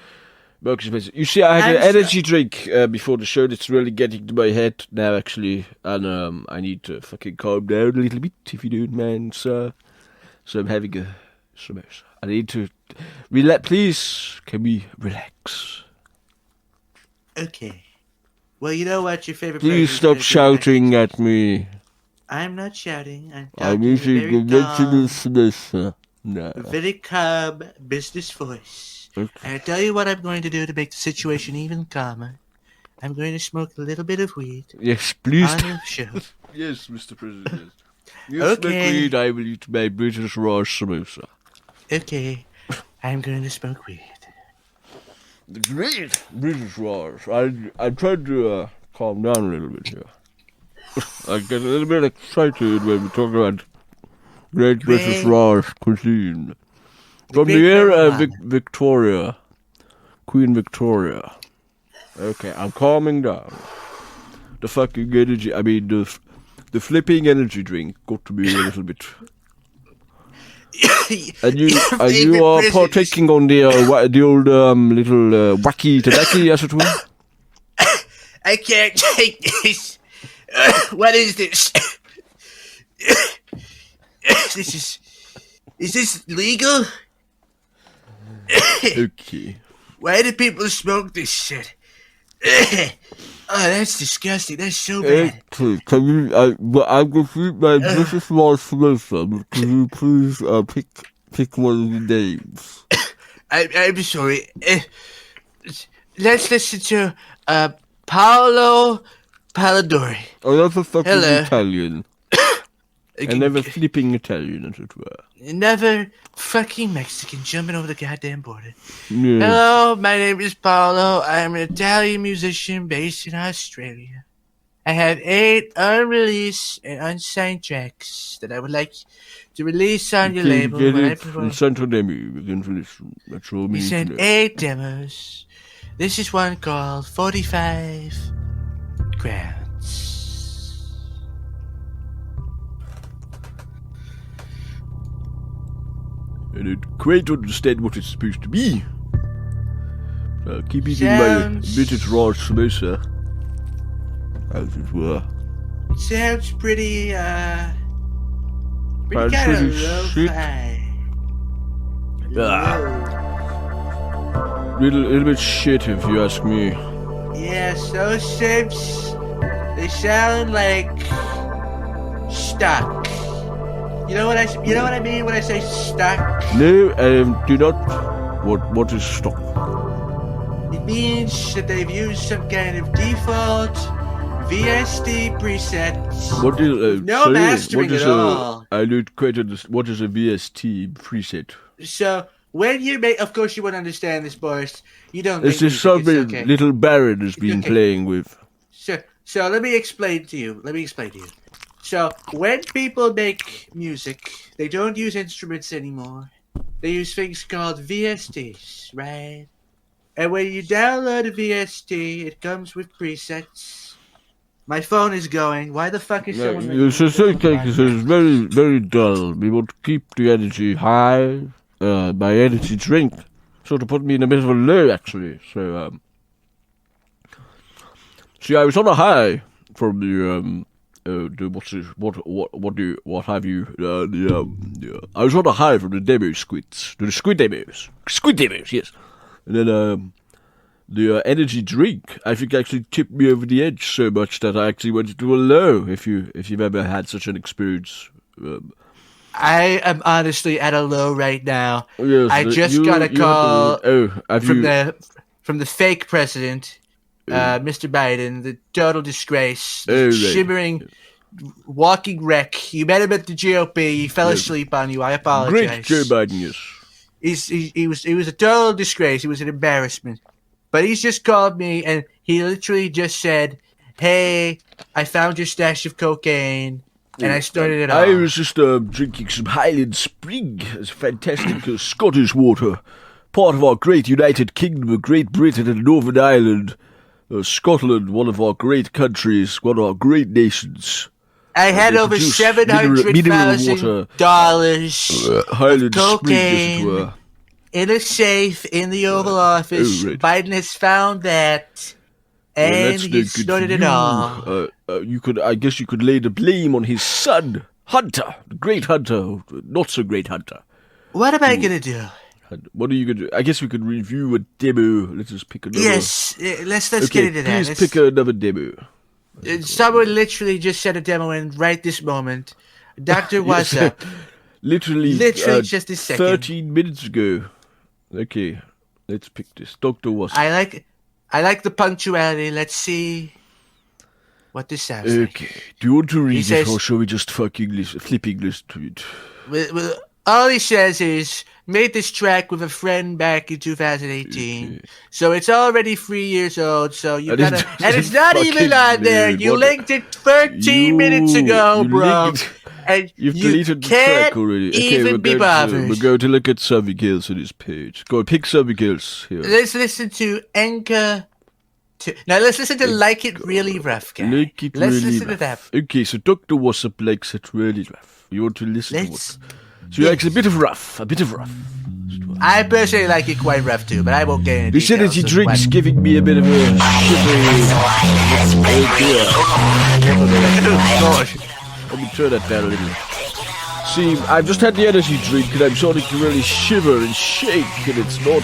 Marks and Spencer. You see, I had an energy drink before the show that's really getting to my head now, actually, and I need to fucking calm down a little bit, if you don't mind, sir. So I'm having a samosa. I need to relax. Please, can we relax? Okay. Well, you know what your favorite Please person's stop gonna do shouting next? at me. I'm not shouting. I'm I'm talking in a using very the calm, samosa. No. very calm business voice. Okay. And I tell you what I'm going to do to make the situation even calmer. I'm going to smoke a little bit of weed Yes, please. on your show. Yes, Mr. President. Yes, Okay. McQueen, I will eat my British Raj samosa. Okay, I'm going to smoke weed. The great British Raj. I'm trying to calm down a little bit here. I get a little bit excited when we talk about great British Raj cuisine. From the great era Roman. of Victoria, Queen Victoria. Okay, I'm calming down. The fucking energy, the flipping energy drink got to be a little bit. And you are partaking on the old little wacky tobacco, as it were. I can't take this. What is this? Is this legal? Okay. Why do people smoke this shit? Oh, that's disgusting. That's so bad. Okay, can you, I'm going to eat my delicious small samosa, but can you please, pick one of the names? I'm sorry. Let's listen to Paolo Palladori. Oh, that's a fucking Hello. Italian. Another flipping Italian, as it were. Another fucking Mexican jumping over the goddamn border. Yeah. Hello, my name is Paolo. I'm an Italian musician based in Australia. I have 8 unreleased and unsigned tracks that I would like to release on your label. Get when I it perform. in Santo Demi, begin to listen. That's all We me to sent know. 8 demos. This is one called 45 Crowns. I don't quite understand what it's supposed to be. I'll keep eating my Sounds- bitted raw samosa, as it were. Sounds pretty Sounds kind of pretty shit. lo-fi. Little bit shit, if you ask me. Yes, those shapes, they sound like stock. You know what I mean when I say stock? No, do not. What is stock? It means that they've used some kind of default VST presets. What is No sorry, mastering what is at all. I don't quite understand. What is a VST preset? So when you make, of course you won't understand this, Boris. You don't. Is make this music, it's something okay. little Baron has been okay. playing with? So let me explain to you. So when people make music, they don't use instruments anymore. They use things called VSTs, right? And when you download a VST, it comes with presets. My phone is going. Why the fuck is someone? This is very, very dull. We want to keep the energy high. My energy drink sort of put me in a bit of a low, actually. So, see, I was on a high from the I was on a high from the demo squids, the squid demos, yes. And then the energy drink, I think, actually tipped me over the edge so much that I actually went into a low. If you've ever had such an experience. I am honestly at a low right now. Yes, I just got a call from the fake president, Mr. Biden, the total disgrace, the right. shimmering, walking wreck. You met him at the GOP. He fell asleep on you. I apologize. Great Joe Biden, yes. He was a total disgrace. He was an embarrassment. But he's just called me and he literally just said, "Hey, I found your stash of cocaine." And I started it off. I was just drinking some Highland Spring. It's fantastic Scottish water. Part of our great United Kingdom of Great Britain and Northern Ireland. Scotland, one of our great countries, one of our great nations. I had they over produce $700,000 Highland Spring, as it cocaine were. in a safe in the Oval Office. right. Biden has found that, and that's no he good for started it you. all. I guess you could lay the blame on his son, Hunter, the great Hunter, not so great Hunter. What am I gonna do? What are you gonna do? I guess we could review a demo. Let's just pick another. Yes, let's okay, get into that. Please pick another demo. Someone literally just sent a demo in right this moment. Doctor, what's up? Literally just a second. 13 minutes ago. Okay, let's pick this. Dr. What's up? I like the punctuality. Let's see what this sounds like. Okay, do you want to read says- it or shall we just fucking flip English to it? Well, all he says is, made this track with a friend back in 2018. So it's already 3 years old, so you And gotta... it And it's not fucking even on there. dude, You what- linked it 13 minutes ago, you bro. linked- And You've you deleted the can't track already. Okay, even be bothered. we're going to look at something else on this page. Go on, pick something else here. Let's listen to Enka... Now let's listen to Like It Really Rough, guy. Like it Let's really listen rough. to that. Okay, so Dr. Wassop likes it really rough. You want to listen Let's... to what? So he likes a bit of rough, I personally like it quite rough too, but I won't get into This details energy of drink's what- giving me a bit of a Oh, Let me turn that down a little. See, I've just had the energy drink and I'm starting to really shiver and shake, and it's not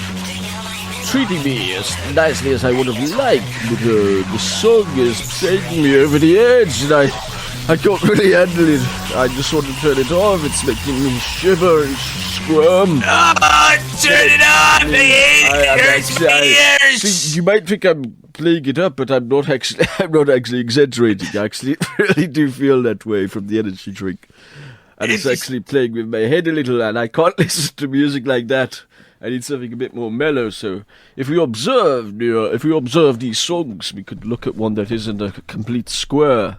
treating me as nicely as I would have liked. But the song is taking me over the edge, and I can't really handle it. I just want to turn it off. It's making me shiver and squirm. Oh, turn it off! It hurts my ears! See, you might think I'm playing it up, but I'm not actually. I'm not actually exaggerating. I actually really do feel that way from the energy drink, and it's actually playing with my head a little. And I can't listen to music like that. I need something a bit more mellow. So, if we observe these songs, we could look at one that isn't a complete square.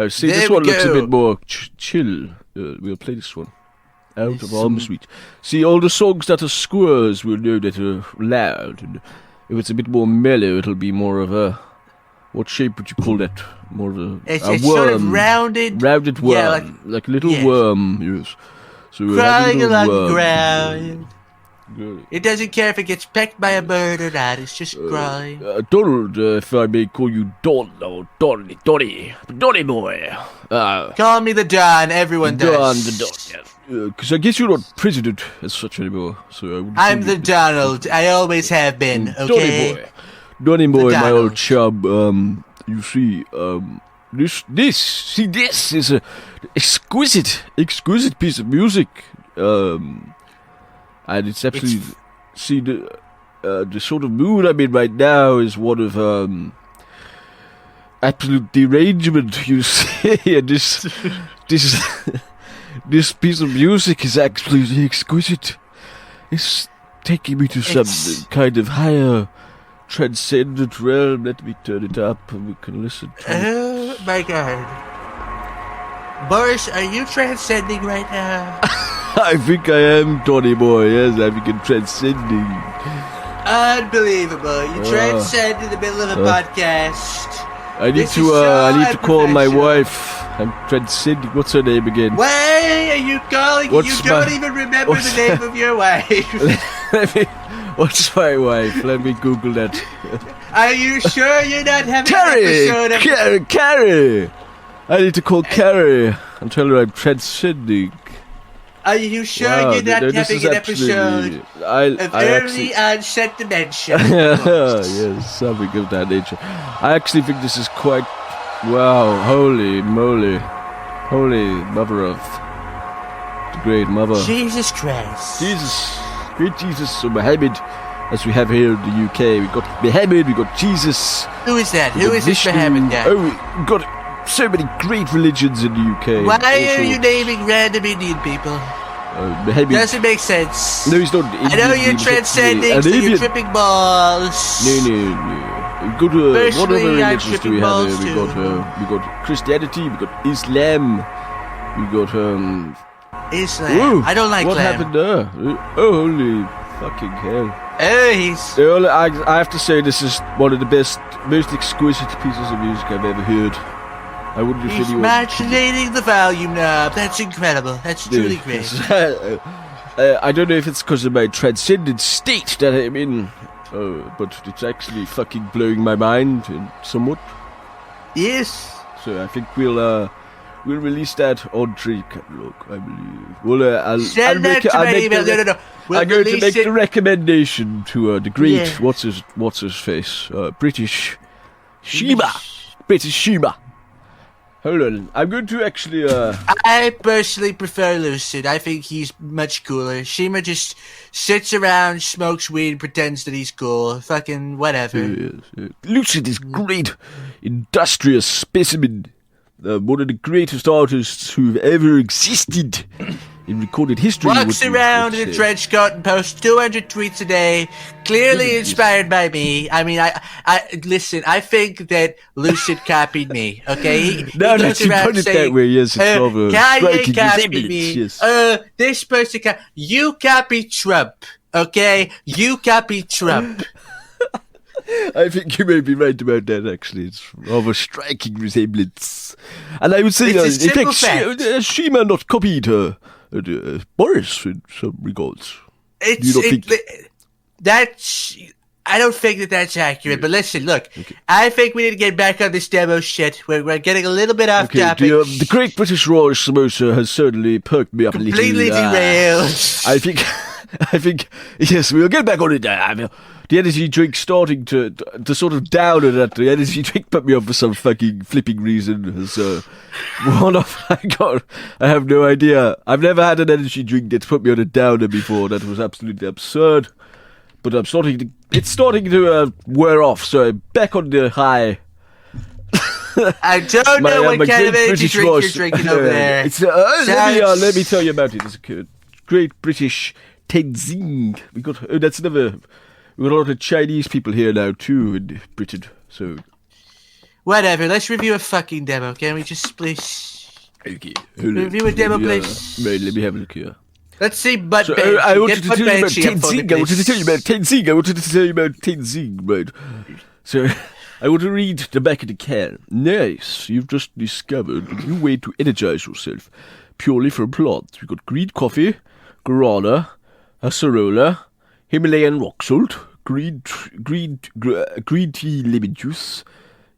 See, There this we one looks a go. bit more chill. We'll play this one. Out of arm's reach. See, all the songs that are squares will know that are loud. And if it's a bit more mellow, it'll be more of a... What shape would you call that? More of a It's worm. sort of rounded. Rounded worm. Yeah, like a little yes. worm, yes. So we'll have a Crawling little along the worm. ground. Good. It doesn't care if it gets pecked by a bird or not. It's just crawling. Donald, if I may call you Don, or Donny boy. Call me the Don. Everyone Don does. the Don, yes. Because I guess you're not president as such anymore. So I wouldn't I'm call the you Donald. I always have been. Okay. Donny boy, The my old Donald. chum. You see, this is a exquisite piece of music. And it's absolutely see the sort of mood I'm in right now is one of absolute derangement. You see, and this this piece of music is absolutely exquisite. It's taking me to some kind of higher transcendent realm. Let me turn it up and we can listen to it. Oh my God. Boris, are you transcending right now? I think I am, Donny boy. Yes, I think I'm transcending. Unbelievable. You transcend in the middle of a podcast. I need This to is so I need to call my unprofessional. wife. I'm transcending. What's her name again? Why are you calling? What's you don't my- even remember what's- the name of your wife. What's my wife? Let me Google that. Are you sure you're not having Carrie! an episode of... Carrie! I need to call Carrie and tell her I'm transcending. Are you sure Wow, you're not this having is an absolutely- episode I of actually, early onset dementia? yes, something of that nature. I actually think this is quite... Wow, holy moly. Holy mother of... The great mother. Jesus Christ. Jesus. Great Jesus. So Muhammad, as we have here in the UK. We got Muhammad, we got Jesus. Who is that? we Who got is this Vishnu. Muhammad guy? Oh, we got so many great religions in the UK. Why Also, are you naming random Indian people? Muhammad. Doesn't make sense. No, he's not I Indian. know he you're was actually transcending, an so you're Indian. tripping balls. No. Go to what Personally, other I'm religions do we tripping have balls here? We got Christianity, we got Islam, we got Islam. Ooh, I don't like what lamb. happened there? Oh, holy fucking hell! Oh, he's... I have to say this is one of the best, most exquisite pieces of music I've ever heard. I wouldn't if He's anyone. modulating the volume knob. That's incredible. That's truly great. I don't know if it's because of my transcendent state that I'm in, but it's actually fucking blowing my mind somewhat. Yes. So I think we'll release that on Tree Catalogue, I believe. I'll Send that make, to I'll my make email. the, No. We'll I'm going to release make it. the recommendation to the great Yeah. what's his face British Sheba. British Sheba. Hold on, I'm going to actually I personally prefer Lucid. I think he's much cooler. Shima just sits around, smokes weed, pretends that he's cool. Fucking whatever. Lucid is great, industrious specimen. One of the greatest artists who've ever existed in recorded history. Walks would- around would in a say. trench coat and posts 200 tweets a day. Clearly inspired by me. I mean, I listen. I think that Lucid copied me. Okay, Now goes that you around put it saying, that way, yes, it's of a Kanye striking copied resemblance, me. yes. This person, you copied Trump. Okay, you copied Trump. I think you may be right about that, actually. It's of a striking resemblance. And I would say, It's a in simple fact, fact. Shima not copied Boris in some regards. It's You don't think- that's. I don't think that that's accurate. But listen, look, I think we need to get back on this demo shit. We're getting a little bit off topic. The Great British Royal Samosa has certainly perked me up Completely a little. derailed. I think, yes, we'll get back on it. The energy drink starting to sort of down and that. The energy drink put me on for some fucking flipping reason. So, one off I have no idea. I've never had an energy drink that's put me on a downer before. That was absolutely absurd. But it's starting to wear off. So I'm back on the high. I don't know what kind of energy drink you're drinking over there. Let me tell you about it. It's a Great British Tenzing. We got a lot of Chinese people here now too in Britain. So whatever. Let's review a fucking demo. Can we just please? Okay. Review a demo, please. Right, let me have a look here. Let's see Butt So, Banshee. I wanted to Get tell Butt you about Banshee up for me, Tenzing. I wanted to please. tell you about Tenzing. Right. So, I want to read the back of the can. Nice. You've just discovered a new way to energize yourself purely from plants. We've got green coffee, guarana, acerola, Himalayan rock salt, green tea lemon juice,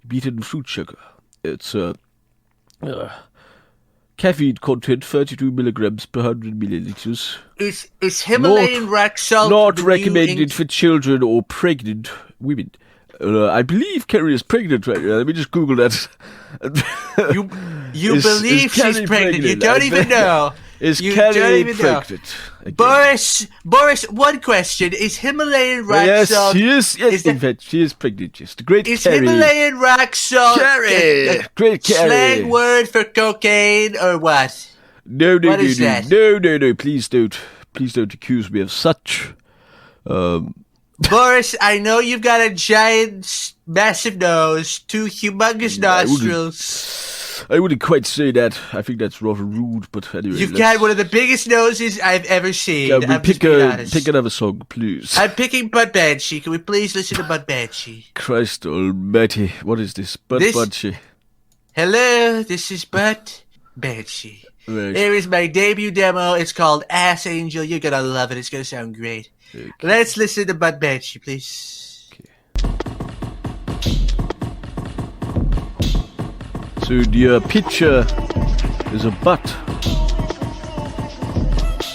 beaten fruit sugar. It's caffeine content 32 milligrams per 100 milliliters. Is Himalayan rock salt Not the new recommended for children or pregnant women. I believe Carrie is pregnant right now. Let me just Google that. You believe she's pregnant. You don't even know. Is You Carrie don't even know. pregnant? Again. Boris, one question. Is Himalayan rock Yes, salt... she is. Yes, in fact, she is pregnant. Yes, the great Is Carrie. Himalayan rock salt Carrie! Great Carrie! slang word for cocaine or what? No, What is that? No. Please don't accuse me of such. Boris, I know you've got a giant, massive nose, two humongous nostrils. I wouldn't quite say that. I think that's rather rude, but anyway. You've got one of the biggest noses I've ever seen. Can we I'm just being honest. pick another song, please? I'm picking Butt Banshee. Can we please listen to Butt Banshee? Christ almighty. What is this? Banshee. Hello, this is Butt Banshee. Right. Here is my debut demo. It's called Ass Angel. You're gonna love it. It's gonna sound great. Okay. Let's listen to Butt Banshee, please. So the picture is a butt.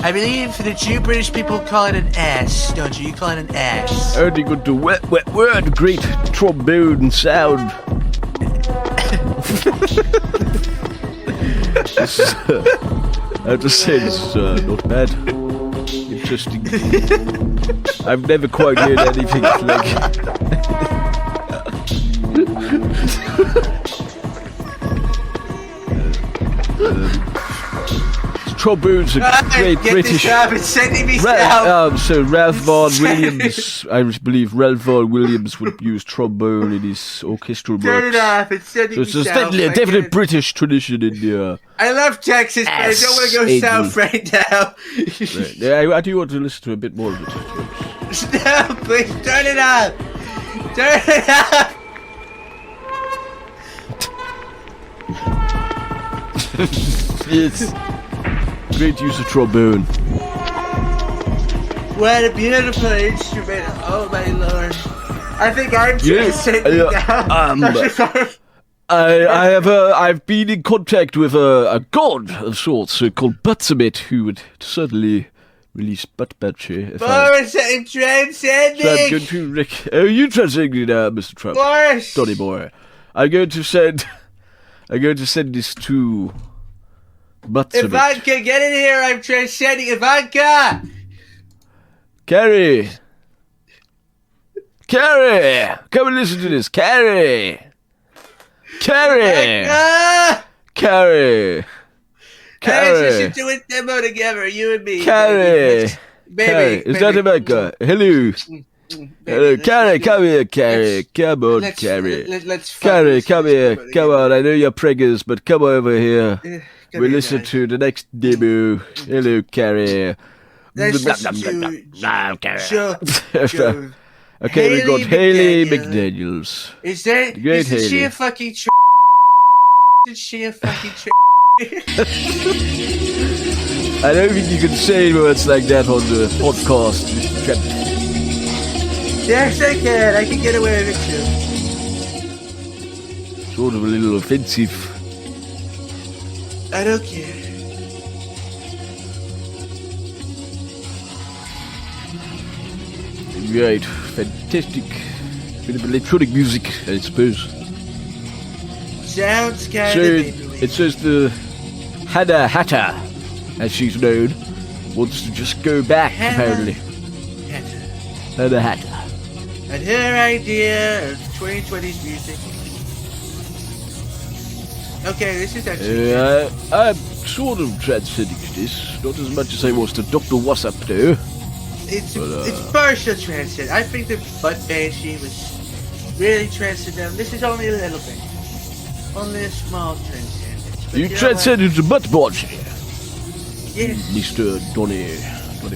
I believe that you British people call it an ass, don't you? You call it an ass. Only got the wet word, great trombone sound. I have to say, it's not bad. Interesting. I've never quite heard anything like. Trombones are great British. It's sending me south. So Ralph Vaughan Williams, I believe Ralph Vaughan Williams would use trombone in his orchestral works. Turn it off. It's sending So me it's south. definitely a I definite can't- British tradition in the. I love Texas, but I don't want to go Ass south right now. Right. Yeah, I do want to listen to a bit more of it. No, please turn it off. Turn it off. Yes. Great use of trombone. What a beautiful instrument. Oh, my lord. I think I'm transcending now. I've been in contact with a god of sorts called Butsummit, who would certainly release Butt Banshee. Boris, I'm transcending. So I'm going to you transcending now, Mr. Trump. Boris. Donny boy. I'm going to send this to Butsummit. Ivanka, get in here. I'm transcending. Ivanka. Carrie, come and listen to this, Carrie. Ivanka. Carrie. Let's listen to a demo together, you and me. Carrie. Baby. Carrie. Is that Ivanka? Hello. Hello, Carrie, come here, Carrie. Come on, Carrie. Let's Carrie, come here. Come on, I know you're preggers, but come over here. Come We'll here, listen guys. to the next demo. Hello, Carrie. Let's listen to Joe. Okay, we got Haley McDaniels. Is there? The great Isn't she Haley. a fucking Is she a fucking I don't think you can say words like that on the podcast, Mr. Trump. Yes, I can. I can get away with it too. Sort of a little offensive. I don't care. Right, fantastic. Bit of electronic music, I suppose. Sounds kind So, of it says the Hannah Hatter, as she's known, wants to just go back, apparently. Hannah Hatter. And her idea of 2020's music. Okay, this is actually... I'm sort of transcending this, not as much as I was to Dr. Wassop, though. It's partial transcend. I think the butt banshee was really transcendental. This is only a little bit. Only a small transcendence. But You know transcended the butt banshee, what? Yes. Mr. Donny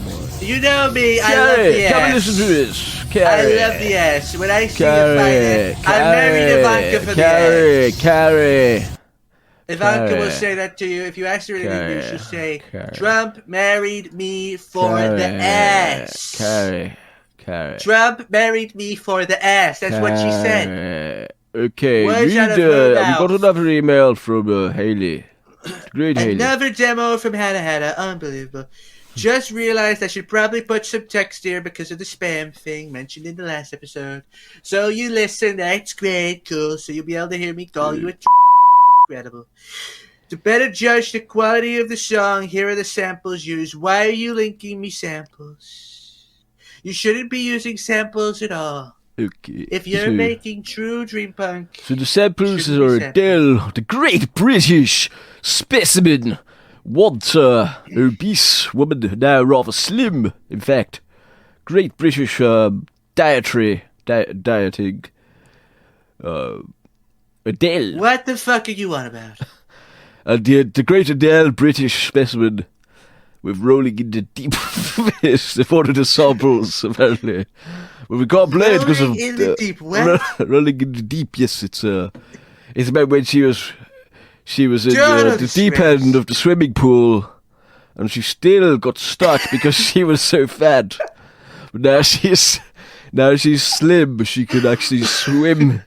Moore. You know me, I love Carrie, the come and ass. listen to this. I Carrie. love the ass. When I see a Carrie, fight, I married Ivanka for the ass. Carrie. Ivanka will Carrie. say that to you. If you ask her in Carrie. English, she'll say, Carrie. Trump married me for the ass. Carrie. Trump married me for the ass. That's what she said. Okay, Words out read, of her we mouth. got another email from Haley. Great Haley. Another demo from Hannah Hannah. Unbelievable. Just realized I should probably put some text here because of the spam thing mentioned in the last episode. So you listen, that's great, cool. So you'll be able to hear me call you a incredible. To better judge the quality of the song, here are the samples used. Why are you linking me samples? You shouldn't be using samples at all. Okay. If you're making true dream punk, So the samples shouldn't be are samples. Adele, the great British specimen, once obese woman, now rather slim, in fact. Great British dieting. Adele. What the fuck are you on about? The great Adele, British specimen, with rolling in the deep is one of the samples, apparently. But we can't play it because of Rolling in the deep, what? rolling in the deep. Yes, it's about when she was in Jonah the deep end of the swimming pool, and she still got stuck because she was so fat. But now she's slim. She can actually swim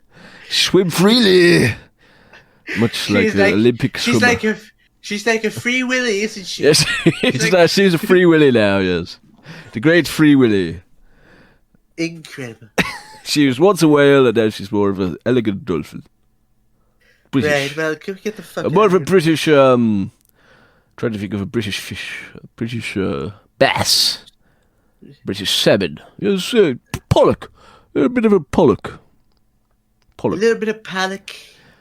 freely, much like the Olympic swimmer. She's like a free willy, isn't she? Yes, she's a free willy now. Yes, the great free willy. Incredible. She was once a whale, and now she's more of an elegant dolphin. British. Right, well, can we get the fuck More out of a here? British. Trying to think of a British fish. British bass. British salmon. Yes, pollock. A bit of a pollock. A little bit of pollock.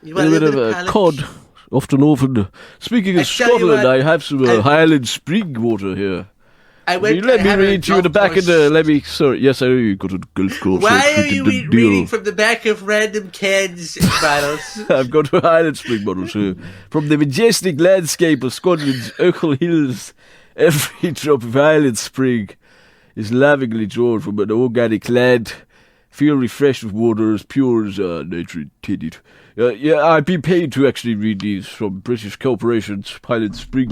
You A want little bit of pollock? cod. Often. Speaking I of tell you Scotland, what, I have some Highland spring water here. I went Let me have a read to you in the golf back of the. Sorry, yes, I know you got a golf course. Why so are you the reading from the back of random cans and bottles? I've got a Highland Spring bottle, so from the majestic landscape of Scotland's Ochil Hills, every drop of Highland Spring is lovingly drawn from an organic land. Feel refreshed with water as pure as nature intended. Yeah, I've been paid to actually read these from British corporations, Highland Spring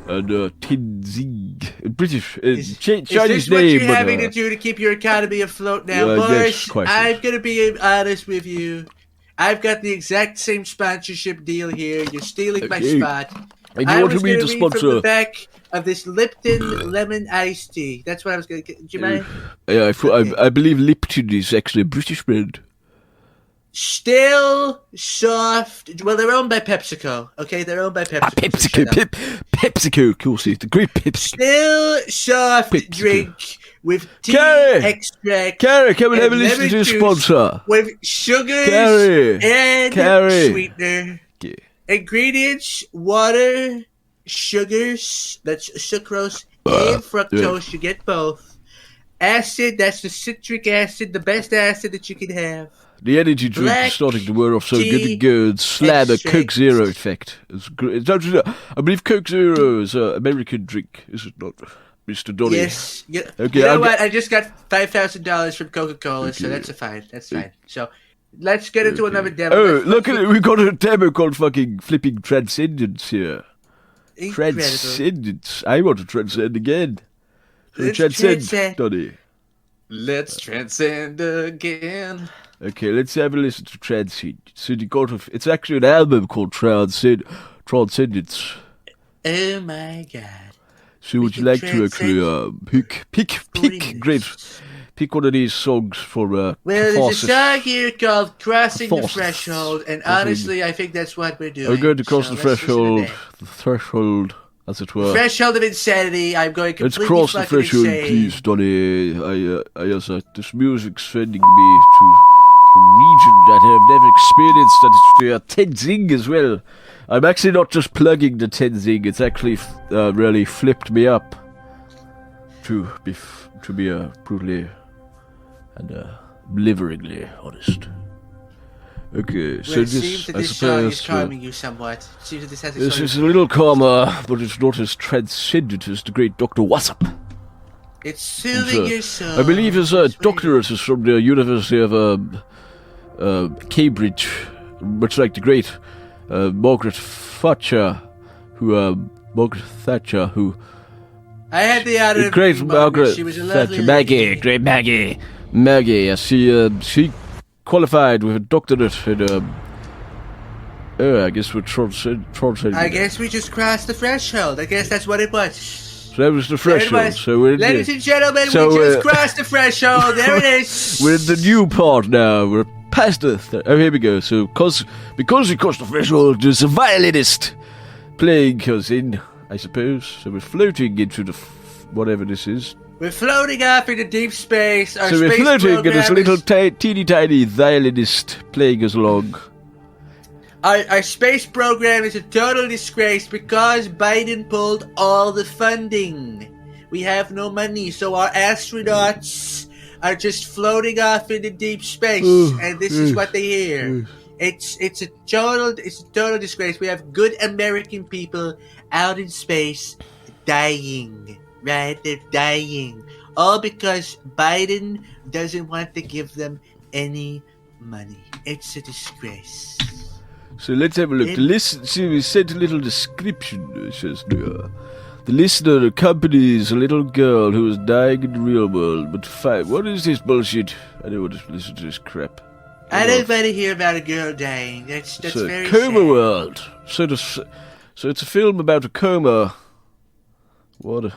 and Tinzing. British, Chinese Is this name, what you're but having to do to keep your economy afloat now, yes, Boris? quite I'm yes. going to be honest with you. I've got the exact same sponsorship deal here. You're stealing my Okay. spot. And you I wanted was me going to to read from the sponsor. back of this Lipton lemon iced tea. That's what I was going to. Do you mind? Yeah, I believe Lipton is actually a British brand. Still soft. Well, they're owned by PepsiCo. Okay, they're owned by PepsiCo. so shut up. PepsiCo, of course, it's the great PepsiCo. Still soft PepsiCo. drink with tea Carrie! extract. Carrie, come and have a and listen lemon to the juice sponsor. with sugars Carrie! and Carrie! sweetener. Yeah. Ingredients: water, sugars, that's sucrose, and fructose. You get both. Acid, that's the citric acid, the best acid that you can have. The energy drink Black is starting to wear off so good tea and good. Slam a extract. Coke Zero effect. It's great. I believe Coke Zero is an American drink, is it not, Mr. Donny? Yes. Yeah. Okay, You know I'll what? I just got $5,000 from Coca-Cola, so Okay. that's fine. That's fine. So let's get into another demo. Oh, Let's- look at it. We got a demo called fucking Flipping Transcendence here. Incredible. Transcendence. I want to transcend again. So Let's transcend, transcend. Donny. Let's transcend again. Okay, let's have a listen to Transcend. So it's actually an album called Transcendence. Oh my god. So We would you can like to actually pick one of these songs for Well, there's a catharsis? song here called Crossing the Catharsis. Threshold, and honestly, I think that's what we're doing. I'm going to cross so the let's listen to threshold, as it that. were. Threshold of insanity. I'm going Let's completely cross the fucking threshold, insane. please, Donny. This music's sending me to a region that I've never experienced, and it's the Tenzing as well. I'm actually not just plugging the Tenzing; it's actually really flipped me up. To be brutally and bliveringly honest. Okay, Well, so it seems that I this song is suppose calming you somewhat. It seems that this has this is a little calmer, but it's not as transcendent as the great Dr. Wassop. It's soothing your soul. I believe his doctorate is from the University of Cambridge, much like the great Margaret Thatcher, who I had the honor of great meeting Margaret She was a lovely Thatcher, lady. great Maggie. Yes, she qualified with a doctorate in I guess with transcendent. I guess we just crossed the threshold. I guess that's what it was. So that was the threshold. So we're in Ladies the, and gentlemen, so, we just crossed the threshold. There it is. we're in the new part now. We're past the. Here we go. So because we crossed the threshold, there's a violinist playing us in, I suppose. So we're floating into the whatever this is. We're floating off into deep space. Our So we're space floating, and this program little is- teeny tiny violinist playing us along. Our space program is a total disgrace because Biden pulled all the funding. We have no money, so our astronauts are just floating off into deep space, and this is what they hear. It's a total disgrace. We have good American people out in space dying, right? They're dying, all because Biden doesn't want to give them any money. It's a disgrace. So let's have a look. We sent a little description. It says, the listener accompanies a little girl who is dying in the real world, but what is this bullshit? I don't want to listen to this crap. I don't want to hear about a girl dying. That's So very coma sad. world. So it's a film about a coma. What a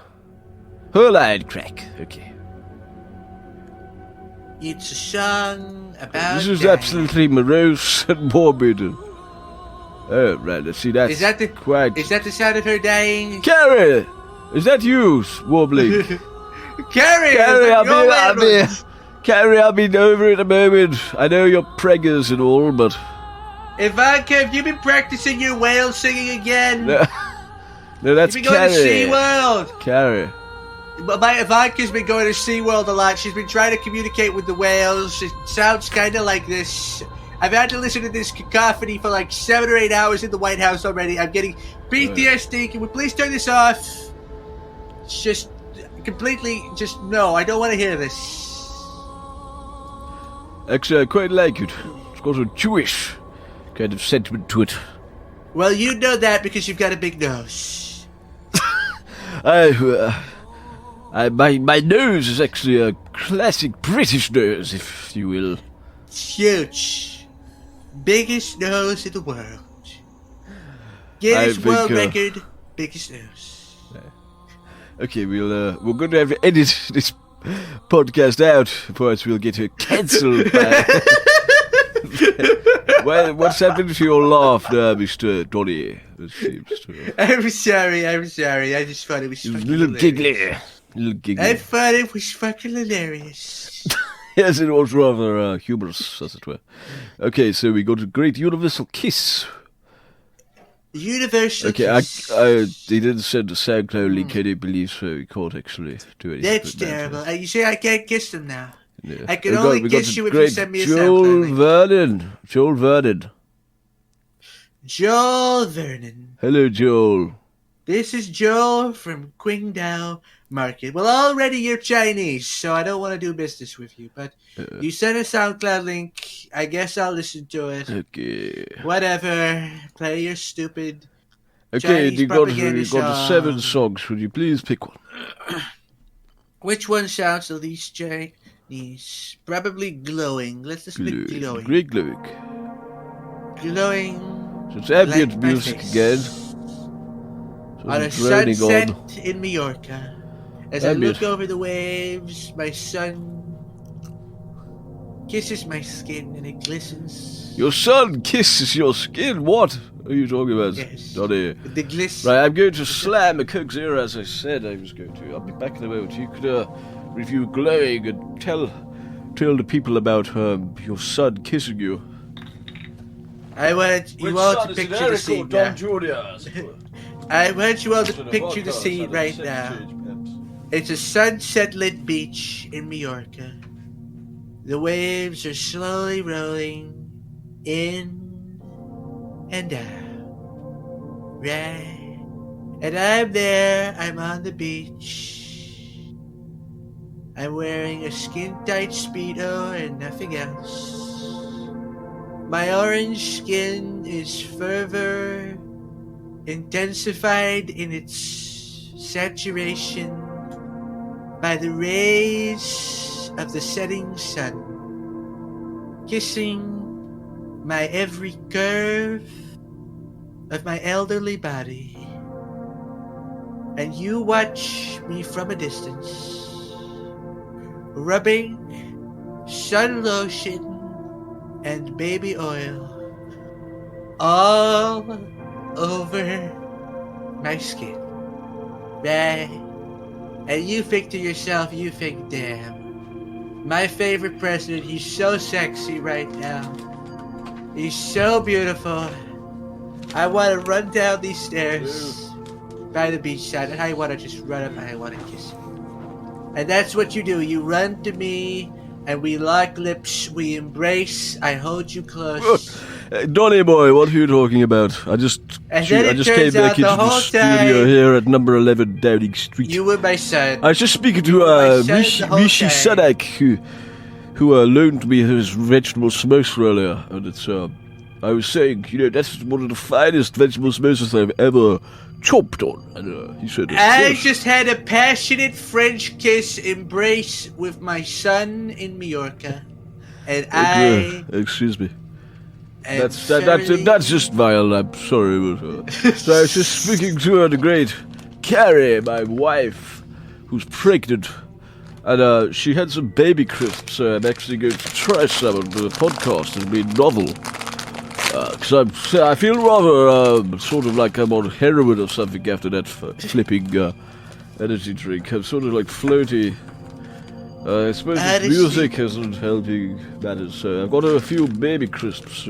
her-eyed crack. Okay. It's a song about. This is dying. absolutely morose and morbid. Oh, right, let's see, that's Is that the quite... Is that the sound of her dying? Carrie! Is that you, warbling? Carrie, Carrie, I'll be over in a moment. I know you're preggers and all, but... Ivanka, have you been practicing your whale singing again? No, that's You've been going to Carrie. SeaWorld. Carrie. My Ivanka's been going to SeaWorld a lot. She's been trying to communicate with the whales. It sounds kind of like this. I've had to listen to this cacophony for like 7 or 8 hours in the White House already. I'm getting PTSD. Can we please turn this off? It's just completely, no, I don't want to hear this. Actually, I quite like it. It's got a Jewish kind of sentiment to it. Well, you know that because you've got a big nose. My nose is actually a classic British nose, if you will. It's huge. Biggest nose in the world. Guinness World Record, biggest nose. Okay, we're going to have to edit this podcast out, otherwise we'll get cancelled. Well, what's happened to your laugh there, Mr. Donny? I'm sorry. I just thought it was fucking Little hilarious. giggly. I thought it was fucking hilarious. Yes, it was rather humorous, as it were. Okay, so we got a great universal kiss. Universal Okay, kiss. they didn't send a SoundCloud link, I don't believe, so we can't actually do anything. That's with that. terrible. You say I can't kiss them now. Yeah. I can We only got kiss the you if you great send me a Joel SoundCloud link. Vernon. Joel Vernon. Hello, Joel. This is Joel from Qingdao Market. Well, already you're Chinese, so I don't want to do business with you. But you sent a SoundCloud link. I guess I'll listen to it. Okay. Whatever. Play your stupid. Okay, Chinese you got propaganda the 7 song. songs. Would you please pick one? Which one sounds the least Chinese? He's probably glowing. Let's just make glowing. Great glowing. Glowing. So it's ambient like my music face. again. So On a it's droning sunset on. in Mallorca. As Ambient. I look over the waves, my sun kisses my skin and it glistens. Your sun kisses your skin. What are you talking about, Yes. Donny? The glisten. Right, I'm going to slam a Coke Zero as I said I was going to. I'll be back in a moment. You could review glowing and tell the people about your son kissing you. I want you all to picture the scene now. Jr. I want you all to picture the scene right now. It's a sunset-lit beach in Mallorca. The waves are slowly rolling in and out. Right. And I'm there, I'm on the beach. I'm wearing a skin-tight Speedo and nothing else. My orange skin is further intensified in its saturation by the rays of the setting sun, kissing my every curve of my elderly body. And you watch me from a distance, rubbing sun lotion and baby oil all over my skin. Right? And you think to yourself, damn, my favorite president, he's so sexy right now. He's so beautiful. I want to run down these stairs by the beachside, and I want to just run up and I want to kiss him. And that's what you do. You run to me, and we lock lips, we embrace, I hold you close. Donny boy, what are you talking about? I just came back into the studio here at number 11 Downing Street. You were my son. I was just speaking to Rishi Sunak, who loaned me his vegetable smokes earlier, and it's I was saying, that's one of the finest vegetable smokes I've ever chopped on, and he said, I just had a passionate French kiss embrace with my son in Mallorca, and excuse me. That's just vile. I'm sorry, but so I was just speaking to the great Carrie, my wife, who's pregnant, and she had some baby crisps. So I'm actually going to try some on the podcast. It'll be novel, because I feel rather sort of like I'm on heroin or something after that flipping energy drink. I'm sort of like floaty. I suppose the music isn't helping matters, so I've got a few baby crisps.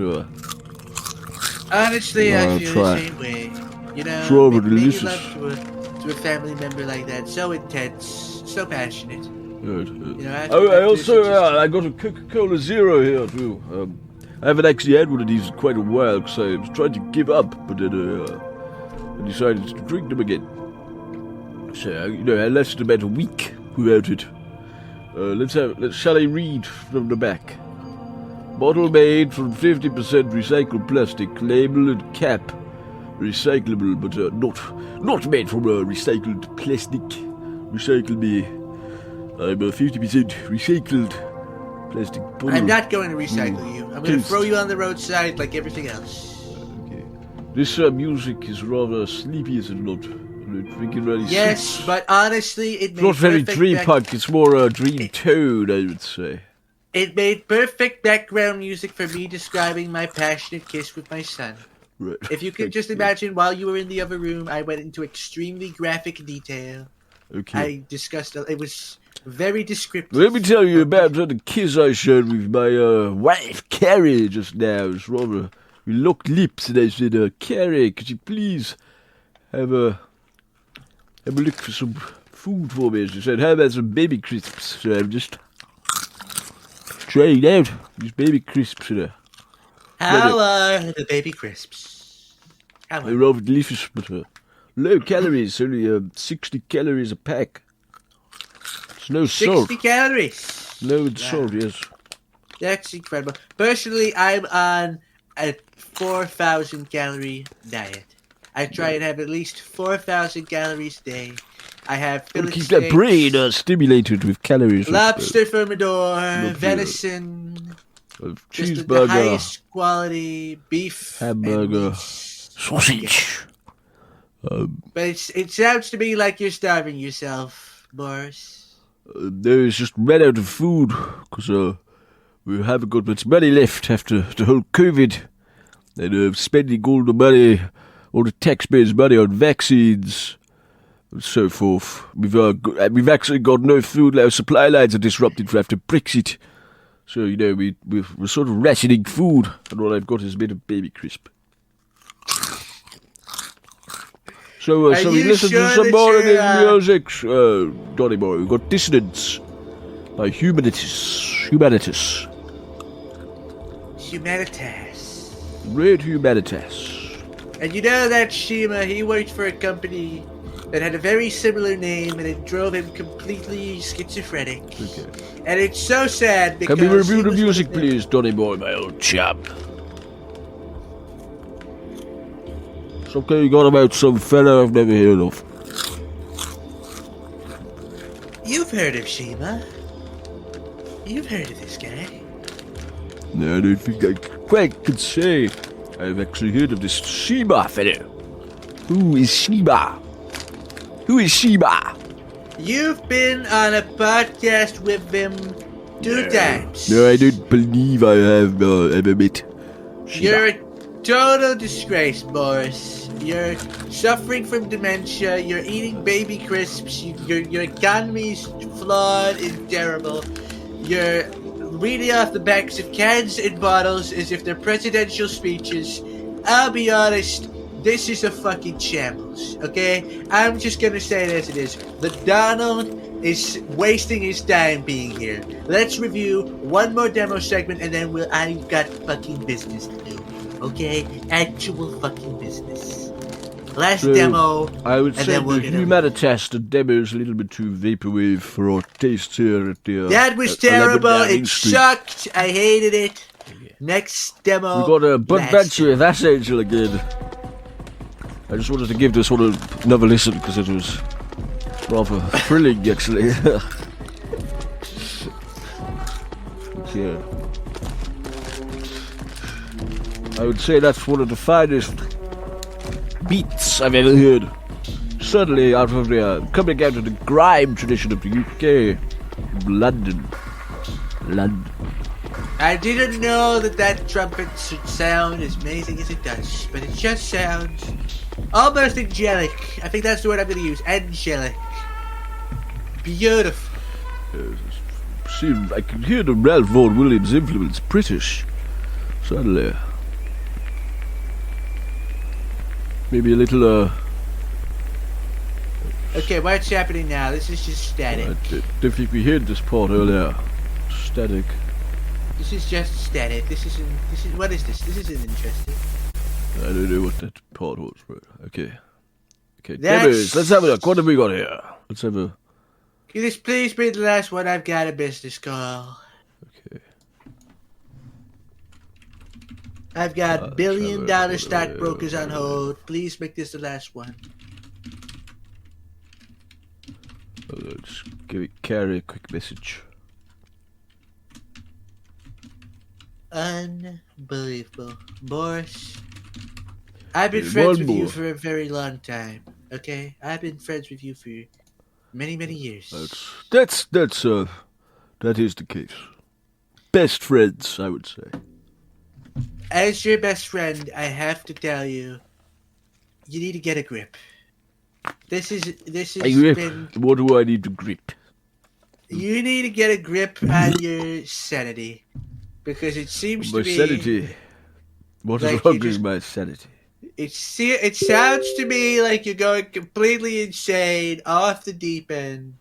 Honestly, I feel the same way. Delicious. Love to a family member like that, so intense, so passionate. I got a Coca-Cola Zero here too. I haven't actually had one of these in quite a while because I was trying to give up, but then I decided to drink them again. So I lasted about a week without it. Shall I read from the back? Bottle made from 50% recycled plastic, label and cap recyclable, but not made from recycled plastic. Recycle me. I'm a 50% recycled plastic bottle. I'm not going to recycle you. I'm going to throw you on the roadside like everything else. Okay. This music is rather sleepy, is it not? Yes, but honestly, it's not very dream punk. It's more dream tone, I would say. It made perfect background music for me describing my passionate kiss with my son. Right. If you could just imagine, while you were in the other room, I went into extremely graphic detail. Okay. I discussed it was very descriptive. Let me tell you about the kiss I shared with my wife, Carrie, just now. It's rather we locked lips, and I said, Carrie, could you please have a look for some food for me? She said, how about some baby crisps? So I'm just trying out these baby crisps. How are the baby crisps? They're rather delicious, but low calories, only 60 calories a pack. It's no salt. 60 calories? No salt, yes. That's incredible. Personally, I'm on a 4,000 calorie diet. I try and have at least 4,000 calories a day. I have Gotta fillet keep that steaks, brain stimulated with calories. lobster thermidor, Look venison, just the cheeseburger, highest quality beef, hamburger, and meat. sausage. But it sounds to me like you're starving yourself, Boris. No, it's just ran out of food because we haven't got much money left after the whole COVID. And spending all the money, all the taxpayers' money on vaccines and so forth. We've actually got no food. Our supply lines are disrupted after Brexit. So, we're sort of rationing food. And all I've got is a bit of baby crisp. So we listen to some more of the music. Donny boy, we've got Dissonance by Humanitas. Great Humanitas. And you know that Shima, he worked for a company that had a very similar name, and it drove him completely schizophrenic. Okay. And it's so sad because... Can we review the music, please, Donny boy, my old chap? Something you got about some fella I've never heard of. You've heard of Shima. You've heard of this guy. No, I don't think I quite could say I've actually heard of this Shima fellow. Who is Shima? You've been on a podcast with him two times. No, I don't believe I have ever met Shima. You're a total disgrace, Boris. You're suffering from dementia. You're eating baby crisps. Your economy's flawed and terrible. You're reading off the backs of cans and bottles as if they're presidential speeches. I'll be honest, this is a fucking shambles, okay? I'm just gonna say it as it is. The Donald is wasting his time being here. Let's review one more demo segment and then I've got fucking business to do, okay? Actual fucking business. Last demo, I would and say then we'll the get Humanitas, the demo is a little bit too vaporwave for our taste here at the... That was at 11 terrible. Downing It Street. sucked. I hated it. Next demo. We got a Bud last Banter with Ass Angel again. I just wanted to give this one another listen because it was rather thrilling, actually. Yeah. I would say that's one of the finest beats I've ever heard. Certainly out of the coming out of the grime tradition of the UK, London. I didn't know that trumpet should sound as amazing as it does, but it just sounds almost angelic. I think that's the word I'm going to use. Angelic. Beautiful. See, I can hear the Ralph Vaughan Williams influence, British. Certainly. Maybe a little, Okay, what's happening now? This is just static. I don't think we heard this part earlier. Static. This is just static. What is this? This isn't interesting. I don't know what that part was, but okay. Okay, That's- demos. Let's have a look. What have we got here? Let's have a... Can this please be the last one? I've got a business call. Okay. I've got Trevor, billion-dollar stockbrokers on hold. Please make this the last one. Let's give it Carrie a quick message. Unbelievable. Boris, I've been Hey, friends one with you more. for a very long time, okay? I've been friends with you for many, many years. That is the case. Best friends, I would say. As your best friend, I have to tell you, you need to get a grip. This is A grip. been... What do I need to grip? You need to get a grip on your sanity. Because it seems My to be... sanity. What is like wrong you with just- my sanity? It sounds to me like you're going completely insane, off the deep end.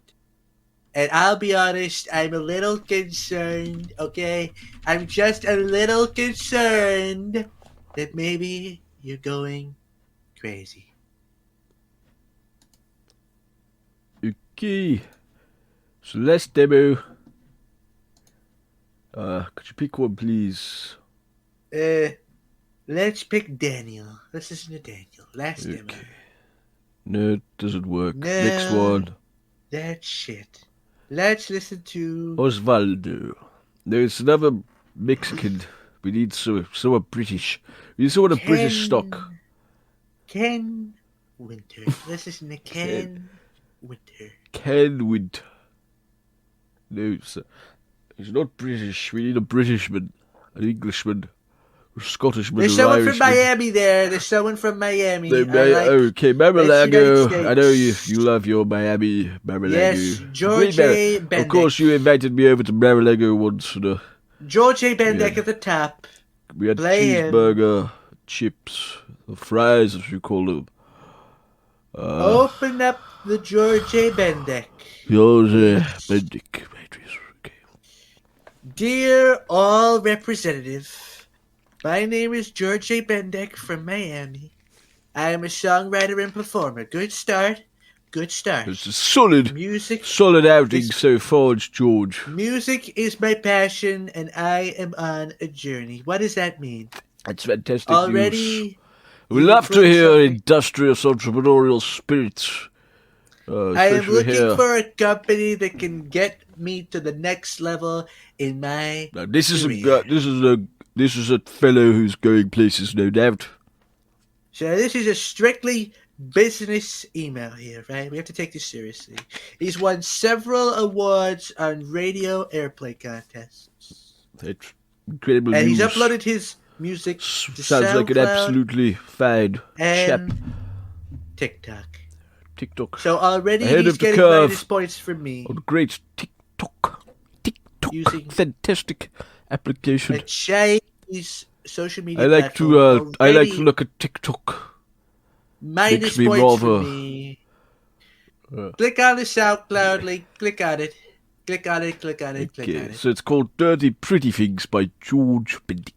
And I'll be honest, I'm a little concerned, okay? I'm just a little concerned that maybe you're going crazy. Okay. So last demo. Could you pick one, please? Let's pick Daniel. Let's listen to Daniel. Last demo. Okay. No, it doesn't work. No. Next one. That's shit. Let's listen to... Osvaldo. There's another Mexican. We need someone British. We need someone of British stock. Ken Winter. Let's listen to Ken Winter. Ken Winter. No, sir. He's not British. We need a Britishman, an Englishman, a Scottishman, There's an someone Irishman. from Miami there. There's someone from Miami. Okay, Mar-a-Lago. United I know you love your Miami, Mar-a-Lago. Yes, George A. Bendick. Of course, you invited me over to Mar-a-Lago once. George A. Bendick at the top. We had Play him. cheeseburger, chips, the fries, as you call them. Open up the George A. Bendick. George A. Bendick. Okay. Dear all representative, my name is George A. Bendick from Miami. I am a songwriter and performer. Good start. Good start. It's a solid outing so far, George. Music is my passion, and I am on a journey. What does that mean? That's fantastic Already, news. We love to hear industrious entrepreneurial spirits. I am looking for a company that can get me to the next level in my Now, this is career. this is a fellow who's going places, no doubt. So this is a strictly business email here, right? We have to take this seriously. He's won several awards on radio airplay contests. It's incredible And news. he's uploaded his music to Sounds like an SoundCloud absolutely fine chap. and TikTok. TikTok. So already Ahead he's of the getting curve. minus points from me. Oh, great TikTok. Using Fantastic application. a Chinese social media I like platform. to Already look at TikTok. minus makes me points rather- from me. Click on the SoundCloud link. Click on it. Click on it. Click on it. Click on Okay, it. so it's called Dirty Pretty Things by George Bendick.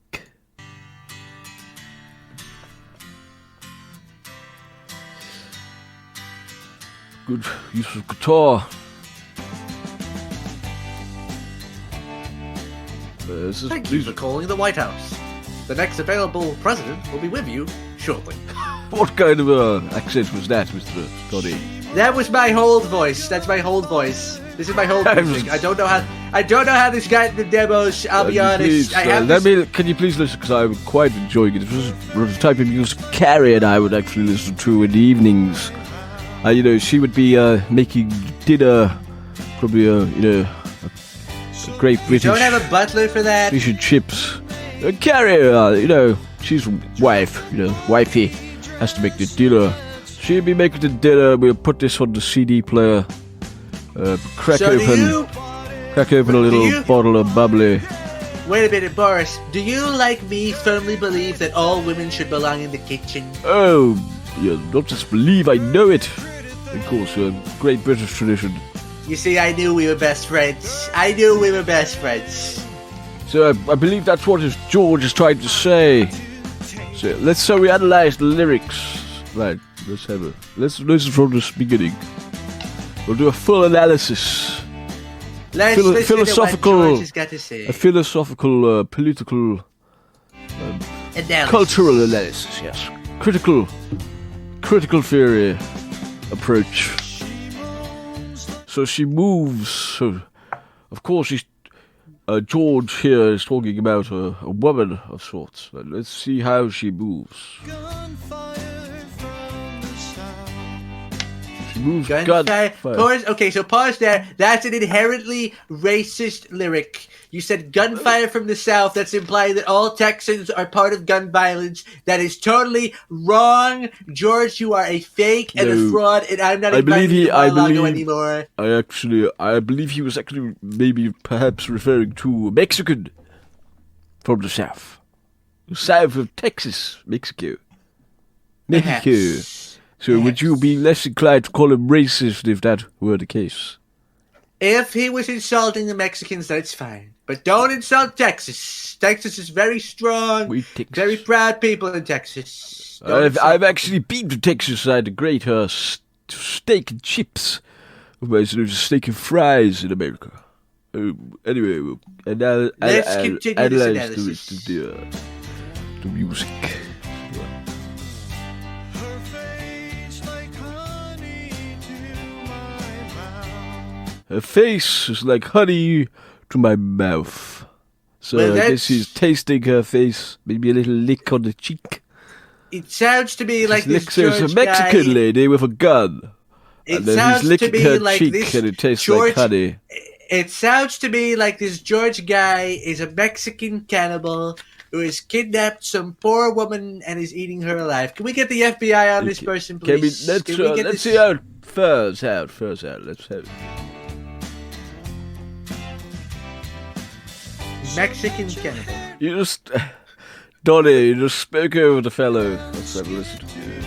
Good use of guitar. Thank you for calling the White House. The next available president will be with you shortly. What kind of accent was that, Mr. Scotty? That was my hold voice. That's my hold voice. This is my hold music. I don't know how this got in the demos. I'll be honest. Please, I have can you please listen, because I'm quite enjoying it. It was the type of music Carrie and I would actually listen to in the evenings. She would be making dinner, probably a great British. You don't have a butler for that? Fish and chips. Carrie, she's wife, wifey, has to make the dinner. She'll be making the dinner. We'll put this on the CD player. Crack open a little bottle of bubbly. Wait a minute, Boris. Do you, like me, firmly believe that all women should belong in the kitchen? Oh, you not just believe, I know it. Of course, great British tradition. You see, I knew we were best friends. So I believe that's what George is trying to say. So we analyze the lyrics. Right, let's listen from the beginning. We'll do a full analysis. Let's listen to what George has got to say. A philosophical, political, Analysis. cultural analysis. Yes, critical theory approach. So she moves. So, of course, George here is talking about a woman of sorts. But let's see how she moves. She moves gunfire. Okay, so pause there. That's an inherently racist lyric. You said gunfire from the South. That's implying that all Texans are part of gun violence. That is totally wrong. George, you are a fake and a fraud, and I'm not inviting you to Mar-a-Lago anymore. I believe he was actually maybe perhaps referring to a Mexican from the South. The South of Texas, Mexico. So would you be less inclined to call him racist if that were the case? If he was insulting the Mexicans, that's fine. But don't insult Texas. Texas is very strong. Very proud people in Texas. I've actually been to Texas. I had a great steak and chips. Steak and fries in America. Anyway, let's continue this analysis. The music. Her face is like honey to my mouth. So Well, I guess he's tasting her face. Maybe a little lick on the cheek. It sounds to me like this So it's a George Mexican guy. lady with a gun. It And then sounds he's to licking me her like cheek this and it tastes George. like honey. It sounds to me like this George guy is a Mexican cannibal who has kidnapped some poor woman and is eating her alive. Can we get the FBI on this person, Can we, please? let's Can we get let's this- see how it furs out. Let's have it. Mexican cannibal. You just, Donnie, you just spoke over the fellow. Let's have a listen to you.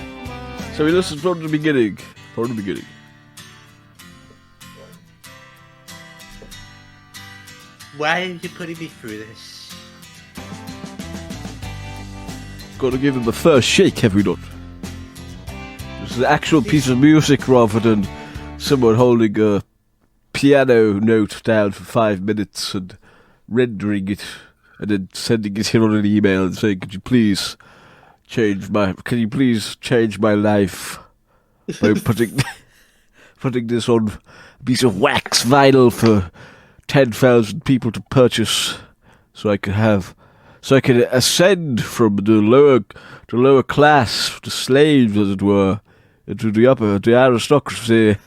So we listened from the beginning. Why are you putting me through this? Got to give him the first shake, have we not? This is an actual piece of music rather than someone holding a piano note down for 5 minutes and rendering it and then sending it in on an email and saying, can you please change my life by putting this on a piece of wax vinyl for 10,000 people to purchase so I can ascend from the lower class, the slaves as it were, into the aristocracy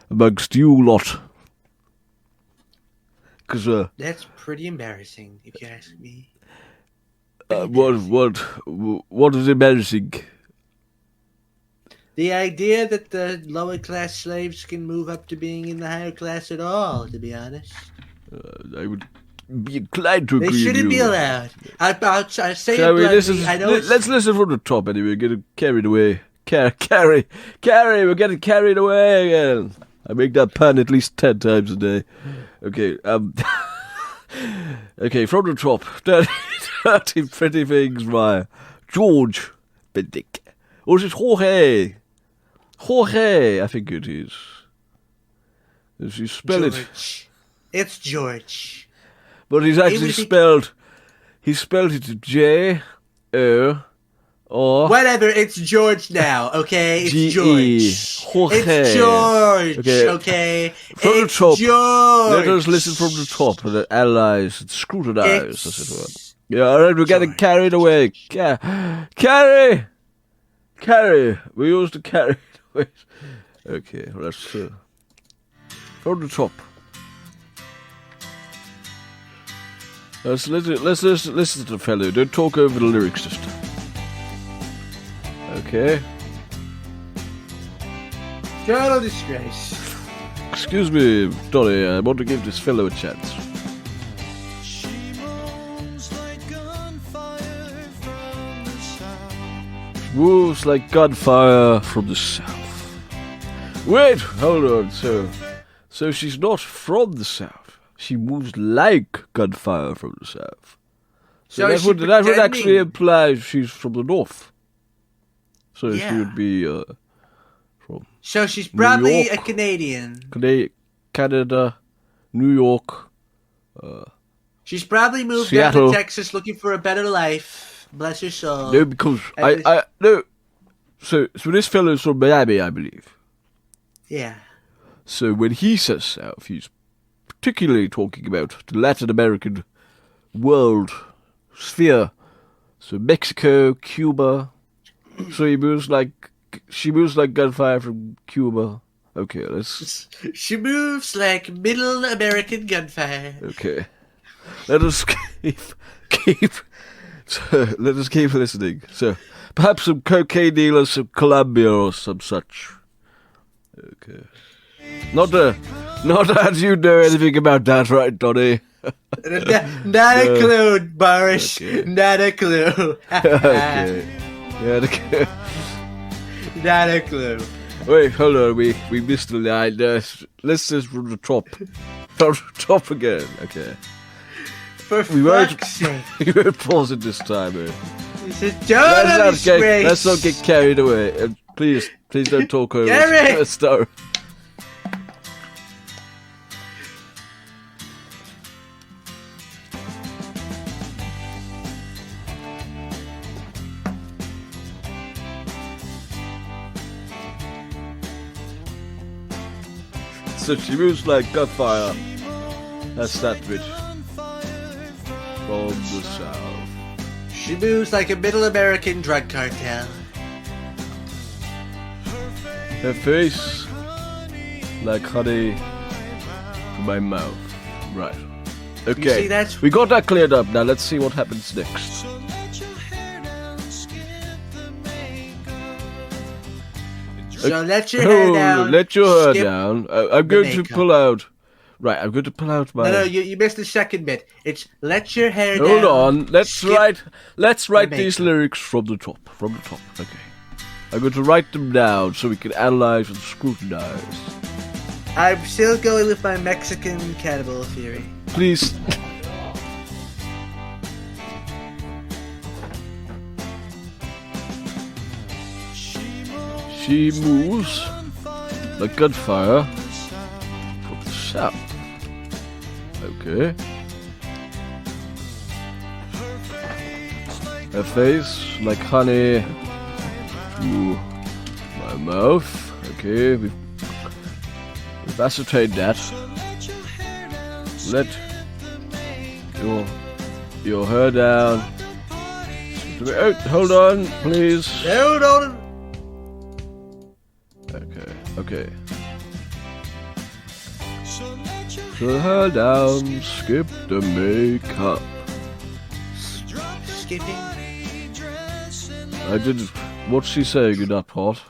amongst you lot. Because That's pretty embarrassing, if you ask me. what is embarrassing? The idea that the lower class slaves can move up to being in the higher class at all, to be honest. I would be inclined to agree. They shouldn't with be you. allowed. I say Shall it we bluntly, listen? I know Let's listen from the top anyway. We're getting carried away. Carry. We're getting carried away again. I make that pun at least 10 times a day. Okay. Okay. From the top. Dirty pretty things by George Bendick. Or is it Jorge? Jorge, I think it is. As you spell it. George. It's George. But he's actually he spelled it J-O or Whatever, it's George now, okay? It's G-E. George. Jorge. It's George, Okay. okay? From the It's top. George. Let us listen from the top and analyze and scrutinize, It's as it were. Yeah, alright, we're getting carried away. Carry! We used to carry it away. Okay, let's from the top. Let's listen to the fellow. Don't talk over the lyrics this time. Okay. Total disgrace. Excuse me, Donnie. I want to give this fellow a chance. Moves like gunfire from the south. Wait, hold on. So she's not from the south. She moves like gunfire from the south. So is that she would actually pretending? imply she's from the north. So she Yeah. would be from So she's probably York. a Canadian. Canada, New York. She's probably moved Seattle. down to Texas looking for a better life. Bless her soul. No, because And I no. So this fellow's from Miami, I believe. Yeah. So when he says south, he's particularly talking about the Latin American world sphere. So Mexico, Cuba. So she moves like gunfire from Cuba. Okay, let's. She moves like middle American gunfire. Okay, let us let us keep listening. So perhaps some cocaine dealers from Colombia or some such. Okay, not that you know anything about that, right, Donnie? Not a clue, Boris. Okay. Not a clue. Okay. Yeah, Not a clue. wait, hold on. We missed the line. Let's listen from the top. From the top again. Okay. For We won't- fuck's sake. We won't pause it this time. It's a total disgrace. Let's not get carried away. And please don't talk over Gary! the story. So she moves like gunfire. That's that bit. From the south. She moves like a middle American drug cartel. Her face like honey to my mouth. Right. Okay. see, that's- We got that cleared up. Now let's see what happens next. So let your hair down. Let your hair skip- down. I'm going to makeup. pull out. Right, I'm going to pull out my. No, you missed the second bit. It's let your hair down. Hold on. Let's skip write the these makeup. lyrics from the top. From the top. Okay. I'm going to write them down so we can analyze and scrutinize. I'm still going with my Mexican cannibal theory. Please. She moves like gunfire from the south. Okay. Her face like honey to my mouth. Okay, we've ascertained that. Let your hair down. Oh, hold on, please. Hold on. Okay. So her down, skip the makeup. Skipping. I didn't. What's she saying in that part?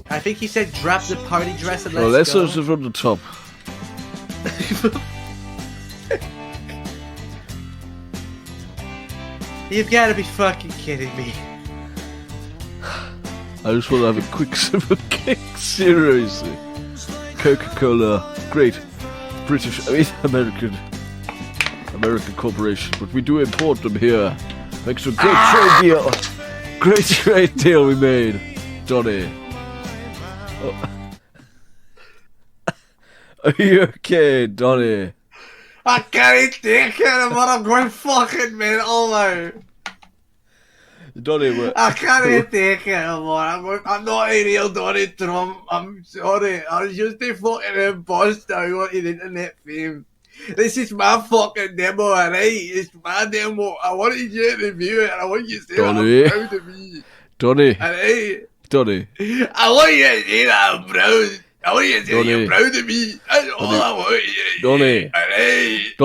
I think he said drop the party dress and let's Oh, let's go. listen from the top. You've got to be fucking kidding me. I just want to have a quick sip of cake. Seriously. Coca-Cola, great British, American corporation, but we do import them here. Thanks to a great trade deal. Great trade deal we made, Donny. Oh. Are you okay, Donny? I can't take it, but I'm going fucking mental now. Donny, what? I can't take it anymore. I'm not a real Donald Trump. I'm sorry. I was just a fucking imposter. I wanted internet fame. This is my fucking demo, alright? It's my demo. I wanted you to review it, and I want you to say that Donny. I'm proud of me. Donny, Alright? Donny. I want you to say that I'm proud. I want you to say Donny. you're proud of me. That's all Donny. I want you to Donny. Alright?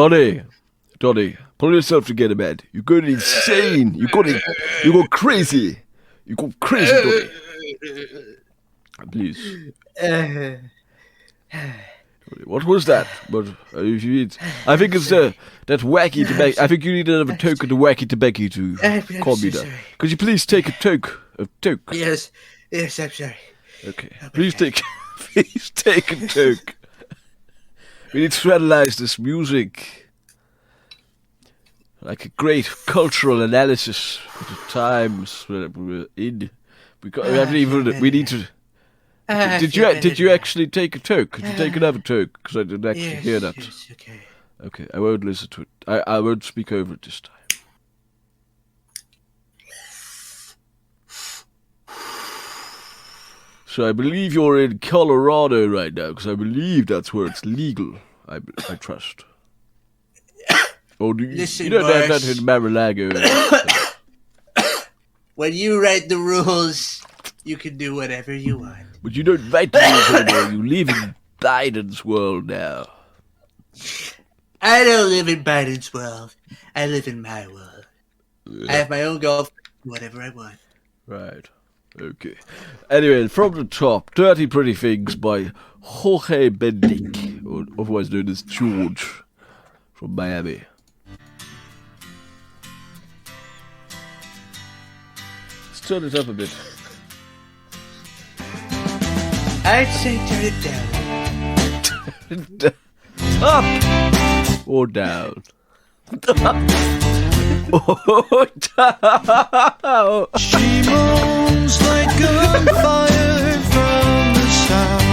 Donny, pull yourself together, man. You're going insane. You go crazy. You go crazy, Donny. Please. What was that? But I think it's that wacky tobacco. I think you need another toke of the wacky tobacco to calm me down. Could you please take a toke? Yes, I'm sorry. Okay. Please take a toke. We need to analyze this music. Like a great cultural analysis of the times that we're in. We need to. Did you actually take a toke? Could you take another toke? Because I didn't actually hear that. Yes, okay. Okay, I won't listen to it. I won't speak over it this time. So I believe you're in Colorado right now, because I believe that's where it's legal. I trust. Or do you? Listen, You don't have Boris. that in Mar-a-Lago. When you write the rules, you can do whatever you want. But you don't write the rules anymore. You live in Biden's world now. I don't live in Biden's world. I live in my world. I have my own golf, whatever I want. Right. Okay. Anyway, from the top, Dirty Pretty Things by Jorge Bendick, or otherwise known as George, from Miami. Let's turn it up a bit. I'd say turn it down. Up or down? Or down? She moans like gunfire from the south.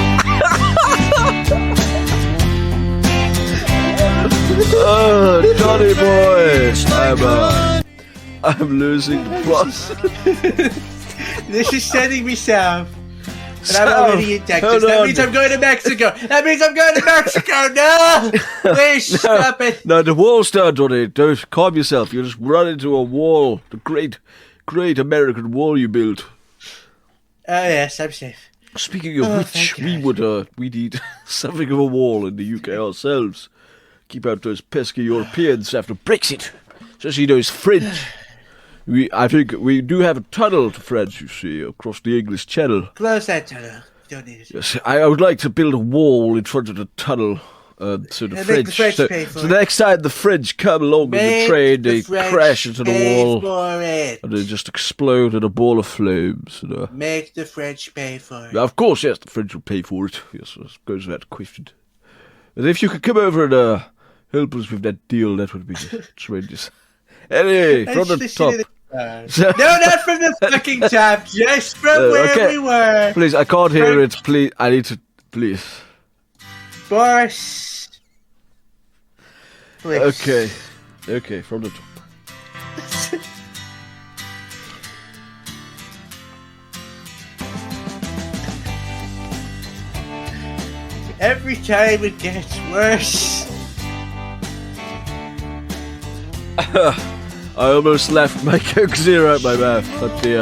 Oh, Johnny boy! I'm losing the plot. This is setting me south. And I'm already in Texas. That means I'm going to Mexico. No! Please, stop it. No, the wall's down, Johnny. Don't calm yourself. You just run into a wall. The great American wall you built. Oh, yes, I'm safe. Speaking of which, we need something of a wall in the UK ourselves. Keep out those pesky Europeans after Brexit. Especially those French. I think we do have a tunnel to France, you see, across the English Channel. Close that tunnel. Don't need it. Yes, I would like to build a wall in front of the tunnel. So the French pay for it. Next time the French come along with the train, they crash into the wall, and they just explode in a ball of flames. Make the French pay for it. Of course, yes, the French will pay for it. Yes, that goes without question. And if you could come over and help us with that deal, that would be tremendous. Anyway, from the top. No, not from the fucking top, just from where we were. Please, I can't hear it. Please, I need to. Please. Boris. Please. Okay, from the top. Every time it gets worse. I almost left my Coke Zero out my mouth, but the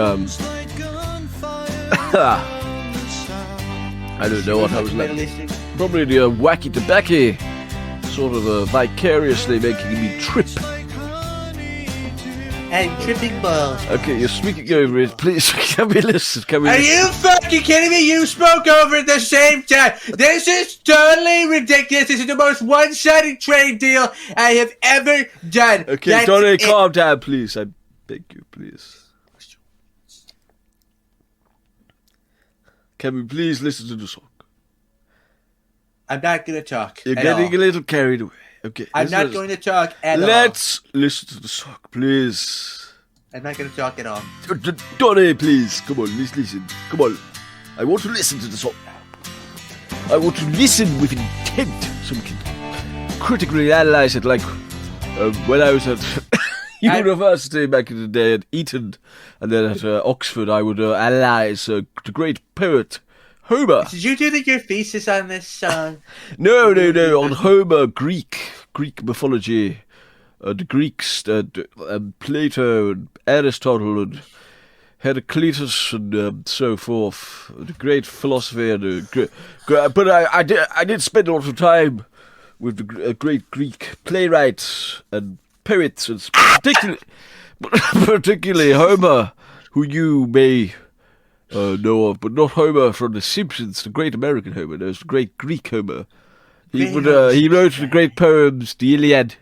I don't know what I was like. Probably the wacky tobacco, sort of vicariously making me trip. And tripping balls. Okay, you're speaking over it. Please, can we listen? Are you fucking kidding me? You spoke over at the same time. This is totally ridiculous. This is the most one-sided trade deal I have ever done. Okay, Donnie, calm down, please. I beg you, please. Can we please listen to the song? I'm not going to talk. You're getting a little carried away. Okay. I'm not going to talk at all. Let's listen to the song, please. I'm not going to talk at all. Donnie, please. Come on, let's listen. Come on. I want to listen to the song now. I want to listen with intent so we can critically analyze it like when I was at university back in the day at Eton and then at Oxford. I would analyze the great poet Homer. Did you do your thesis on this song? No, on Homer, Greek mythology. The Greeks, Plato and Aristotle and Heraclitus and so forth. The great philosophy and but I did spend a lot of time with the great Greek playwrights and poets, and particularly Homer, who you may know of, but not Homer from The Simpsons, the great American Homer. There's the great Greek Homer. He wrote the great poems, the Iliad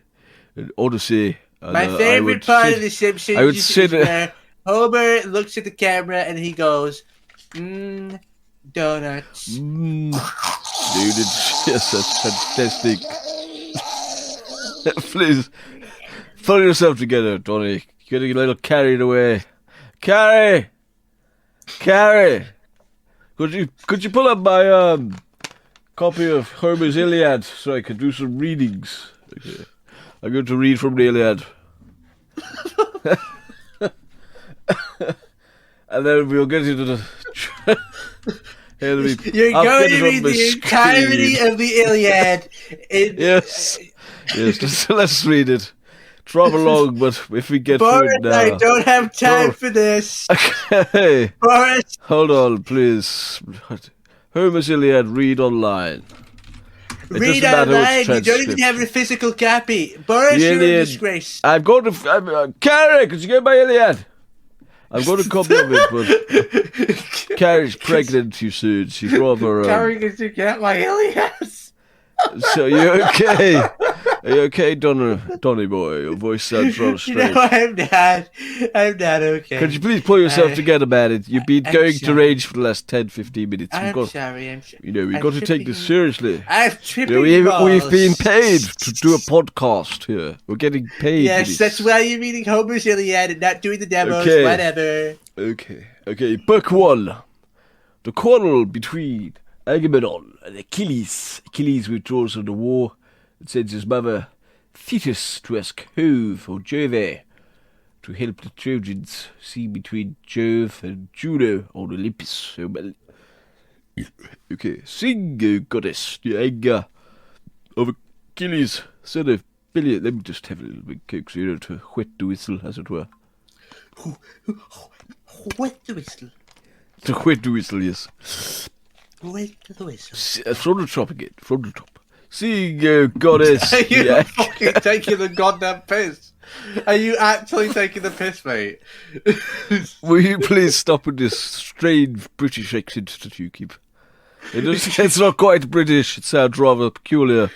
and Odyssey. And, my favorite part of The Simpsons is where Homer looks at the camera and he goes, donuts. Dude, yes, that's fantastic. Please, pull yourself together, Donnie. You're getting a little carried away. Carrie! Could you pull up my copy of Homer's Iliad so I can do some readings? Okay. I'm going to read from the Iliad. And then we'll get into the... You're going to read the entirety of the Iliad. Yes, let's read it. Drop along, but if we get through it now... I don't have time for this. Okay. Boris. Hold on, please. Homer's Iliad, read online. Read online. You don't even have a physical copy. Boris, you're a disgrace. I'm going to... Carrie, could you get my Iliad? I'm going to copy of it, but... Carrie's pregnant, you said. She's rather... Carrie, could you get my Iliad? So, you okay? Are you okay, Donny boy? Your voice sounds rather strange. No, I'm not okay. Could you please pull yourself together, man? You've been going to rage for the last 10-15 minutes. I'm sorry. We've got to take this seriously. I'm tripping We've been paid to do a podcast here. We're getting paid. Yes, that's why you're reading Homer's Iliad and not doing the demos. Okay. Whatever. Okay. Book 1. The quarrel between Agamemnon and Achilles. Achilles withdraws from the war and sends his mother Thetis to ask Jove or Jove to help the Trojans, seen between Jove and Juno on Olympus. So, Okay, sing, goddess, the anger of Achilles, son of Billy. Let me just have a little bit coax here to wet the whistle, as it were. Wet the whistle. To wet the whistle, yes. Wet the whistle. From the top again, from the top. Sing, goddess. Are you the fucking taking the goddamn piss? Are you actually taking the piss, mate? Will you please stop with this strange British accent that you keep? It's not quite British, it sounds rather peculiar.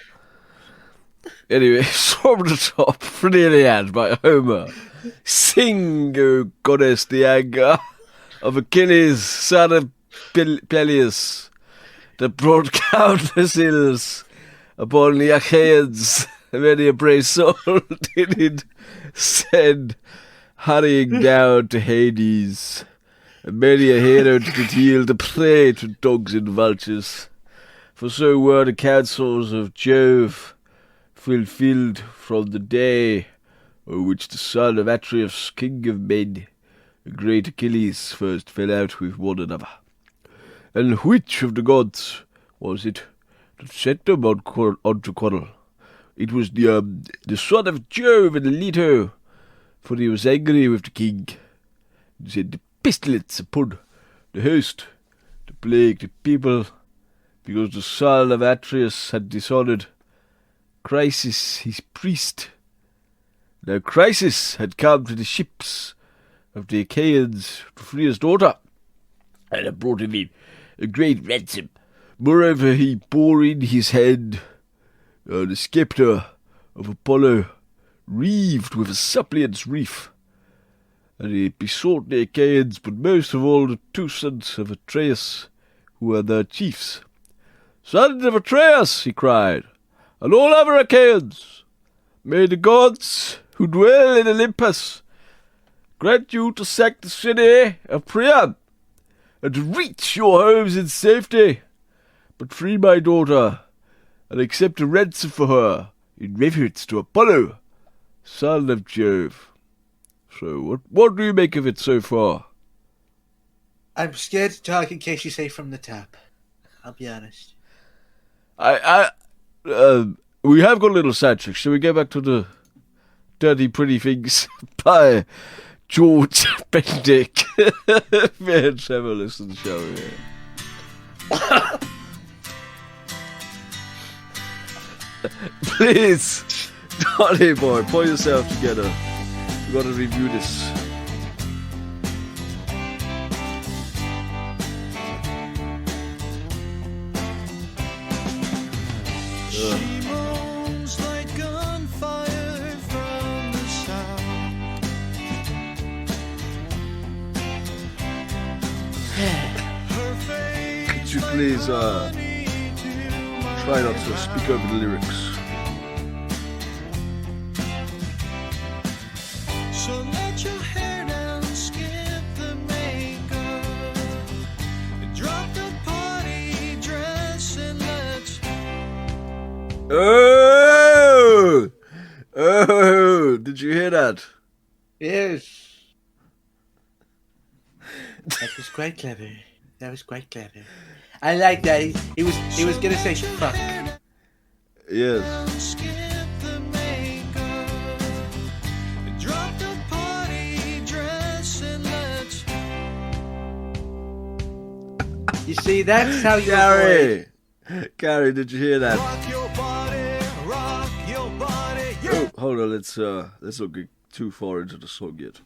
Anyway, from the top, from the Iliad by Homer. Sing, O goddess, the anger of Achilles, son of Peleus, that brought countless ills upon the Achaeans. Many a brave soul did it send hurrying down to Hades. And many a hero did yield a prey to dogs and vultures. For so were the counsels of Jove fulfilled from the day on which the son of Atreus, king of men, and great Achilles, first fell out with one another. And which of the gods was it that set them on to quarrel? It was the son of Jove and Leto, for he was angry with the king, and sent the pestilence upon the host to plague the people, because the son of Atreus had dishonoured Chrysis, his priest. Now Chrysis had come to the ships of the Achaeans to free his daughter, and had brought him in a great ransom. Moreover, he bore in his hand the sceptre of Apollo, wreathed with a suppliant's wreath. And he besought the Achaeans, but most of all the two sons of Atreus, who were their chiefs. Sons of Atreus, he cried, and all other Achaeans, may the gods who dwell in Olympus grant you to sack the city of Priam, and to reach your homes in safety, but free my daughter, and accept a ransom for her in reverence to Apollo, son of Jove. So, what do you make of it so far? I'm scared to talk in case you say from the top. I'll be honest. We have got a little sidetrack. Shall we go back to the Dirty Pretty Things by George Bendick? Let's have a listen, shall we? Please, Donny boy, pull yourself together. We gotta review this. She moans like gunfire from the south. Her face Could you please try not to speak over the lyrics? So let your hair down, skip the makeup, drop the party dress, and let's. Oh! Did you hear that? Yes. That was quite clever. That was quite clever. I like that. He was gonna say fuck. Yes. Skip the makeup, drop the party dress, and let's. You see, that's how you Gary! Gary, did you hear that? Rock your body, rock your body. Oh, hold on, let's not get too far into the song yet.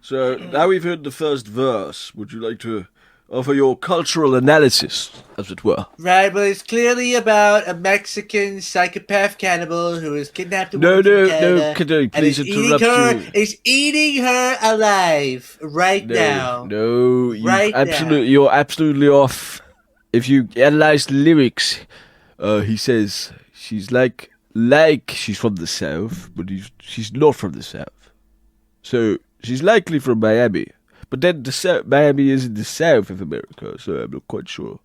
So, now we've heard the first verse, would you like to offer your cultural analysis, as it were? Right, well, it's clearly about a Mexican psychopath cannibal who has kidnapped a No, woman no, from Canada, no, can I and please is interrupt eating you? Is eating her alive right now. No, Right you're absolutely off. If you analyze the lyrics, he says she's like she's from the South, but she's not from the South. So she's likely from Miami, but then Miami is in the South of America, so I'm not quite sure.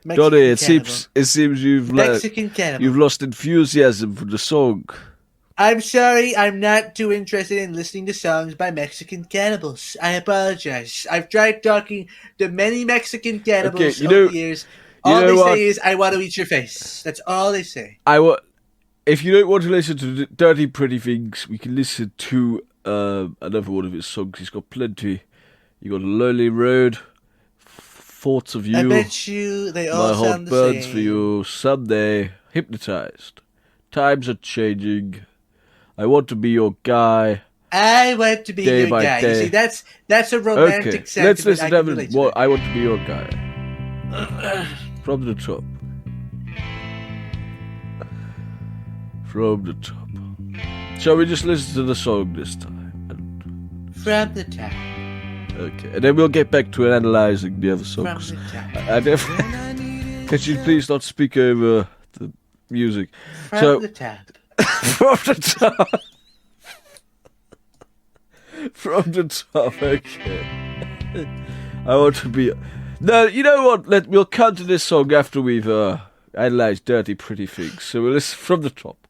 Mexican Donny, cannibal. it seems you've Mexican cannibal. you've lost enthusiasm for the song. I'm sorry, I'm not too interested in listening to songs by Mexican cannibals. I apologize. I've tried talking to many Mexican cannibals over the years. All they say is, I want to eat your face. That's all they say. If you don't want to listen to Dirty Pretty Things, we can listen to another one of his songs. He's got plenty. You got Lonely Road, Thoughts of You. I bet you they all My Heart sound the Burns same. for You, Someday, Hypnotized, Times Are Changing, I Want to Be Your Guy. I want to be Day your by guy. Day. You see, that's a romantic sentiment. Let's listen I to can them. relate to. I Want to Be Your Guy. From the top. From the top. Shall we just listen to the song this time? From the top. Okay, and then we'll get back to analysing the other From songs. the top. Could you please not speak over the music? From the top. From the top. From the top, okay. I want to be... No, you know what? We'll come to this song after we've analysed Dirty Pretty Things. So we'll listen from the top.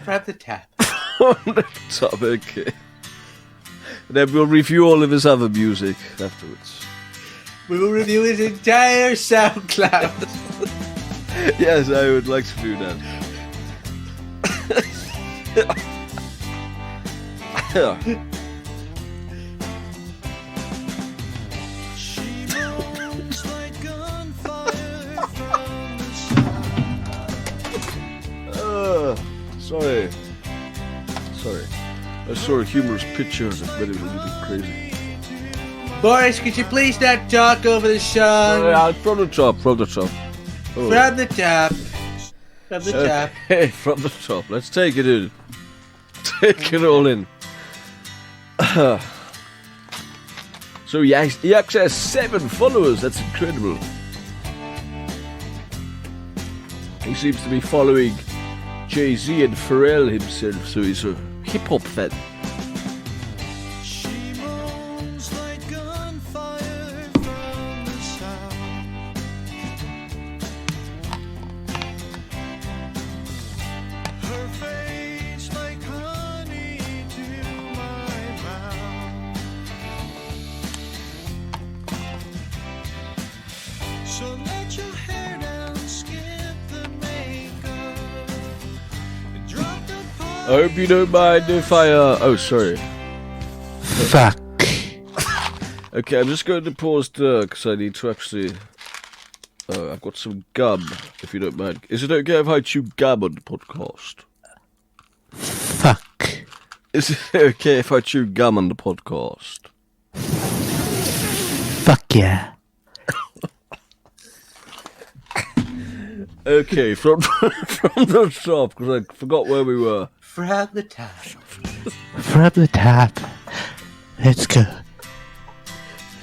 From the top. From the top, okay. And then we'll review all of his other music afterwards. We will review his entire SoundCloud. Yes, I would like to do that. Sorry. I saw a humorous picture and it made it a little bit crazy. Boris, could you please not talk over the song? From the top. Oh. From the top. From the top. Hey, from the top. Let's take it in. Take it all in. So he actually has 7 followers. That's incredible. He seems to be following Jay-Z and Pharrell himself, so he's a hip-hop fan. I hope you don't mind if I, oh, sorry. Fuck. Okay, I'm just going to pause there, because I need to actually... I've got some gum, if you don't mind. Is it okay if I chew gum on the podcast? Fuck. Is it okay if I chew gum on the podcast? Fuck yeah. Okay, from the top, because I forgot where we were. From the top. From the top. Let's go.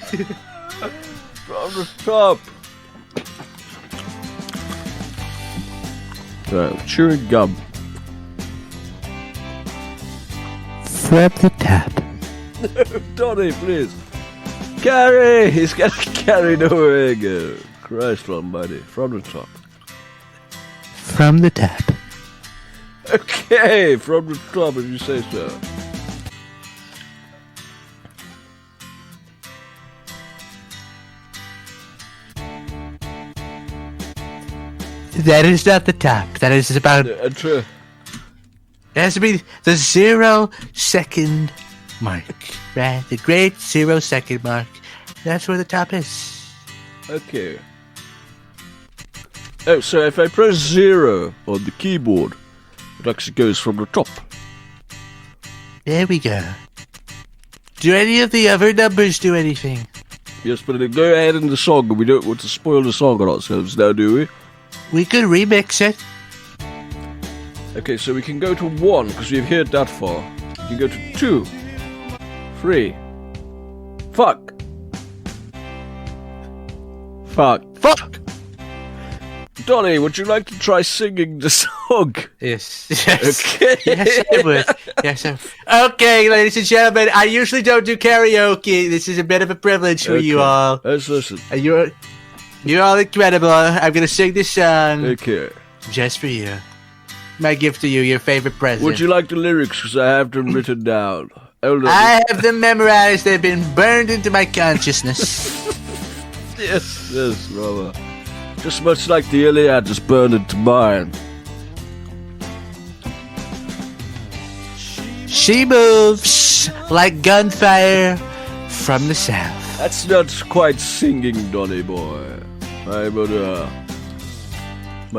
From the top. Right, chewing gum. From the top. Donny, please. Carry! He's getting carried away. Go. Christ almighty. From the top. From the top. Okay, from the top, if you say so. That is not the top. That is about... True. It has to be the 0 second mark. Right? The great 0 second mark. That's where the top is. Okay. Oh, so if I press 0 on the keyboard, it actually goes from the top. There we go. Do any of the other numbers do anything? Yes, but then go ahead in the song, and we don't want to spoil the song on ourselves now, do we? We could remix it. Okay, so we can go to 1, because we've heard that far. We can go to 2, 3. Fuck. Fuck. Donny, would you like to try singing the song? Yes. Okay. Yes, I would. Yes, I would. Okay, ladies and gentlemen, I usually don't do karaoke. This is a bit of a privilege for you all. Let's listen. You're all incredible. I'm gonna sing this song Okay. just for you. my gift to you, your favorite present. Would you like the lyrics? Because I have them written down. Hold on. I have them memorized. They've been burned into my consciousness. Yes, brother. Just much like the Iliad just burned into mine. She moves like gunfire from the south. That's not quite singing, Donny boy. My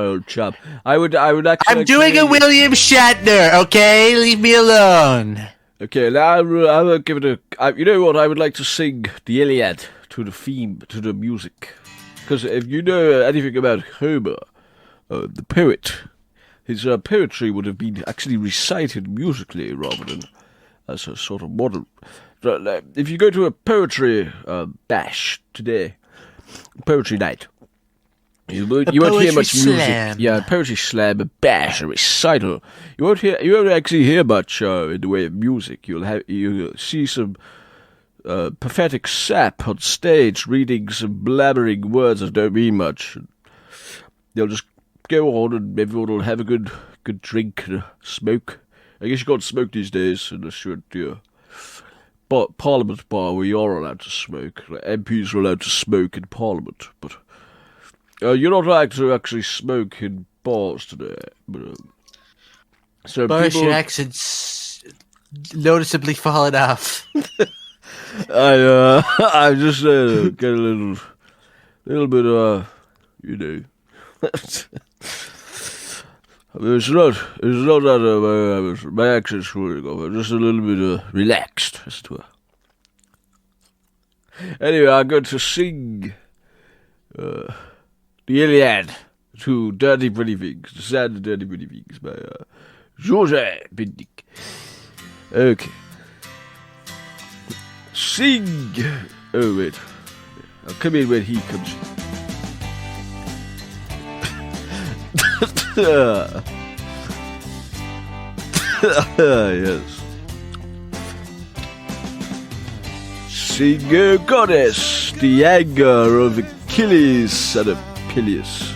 old chap. I would actually. I'm doing a William Shatner, okay? Leave me alone. Okay, now I will give it you know what? I would like to sing the Iliad to the theme, to the music. Because if you know anything about Homer, the poet, his poetry would have been actually recited musically rather than as a sort of model. If you go to a poetry bash today, poetry night, you won't hear much music. Yeah, a poetry slam, a bash, a recital. You won't actually hear much in the way of music. You'll see some pathetic sap on stage reading some blabbering words that don't mean much. They'll just go on and everyone will have a good drink and smoke. I guess you can't smoke these days unless you're at the Parliament bar where you're allowed to smoke. Like, MPs are allowed to smoke in Parliament, but you're not allowed to actually smoke in bars today. But so Boris, your accent's noticeably fallen off. I just get a little bit you know. It's not that my accent's falling off. I'm just a little bit relaxed, as it were. Anyway, I'm going to sing the Iliad to Dirty Pretty Things, The Sad and Dirty Pretty Things by Georges Bendick. Okay. Sing! Oh, wait. I'll come in when he comes yes. Sing, O goddess, the anger of Achilles and of Peleus,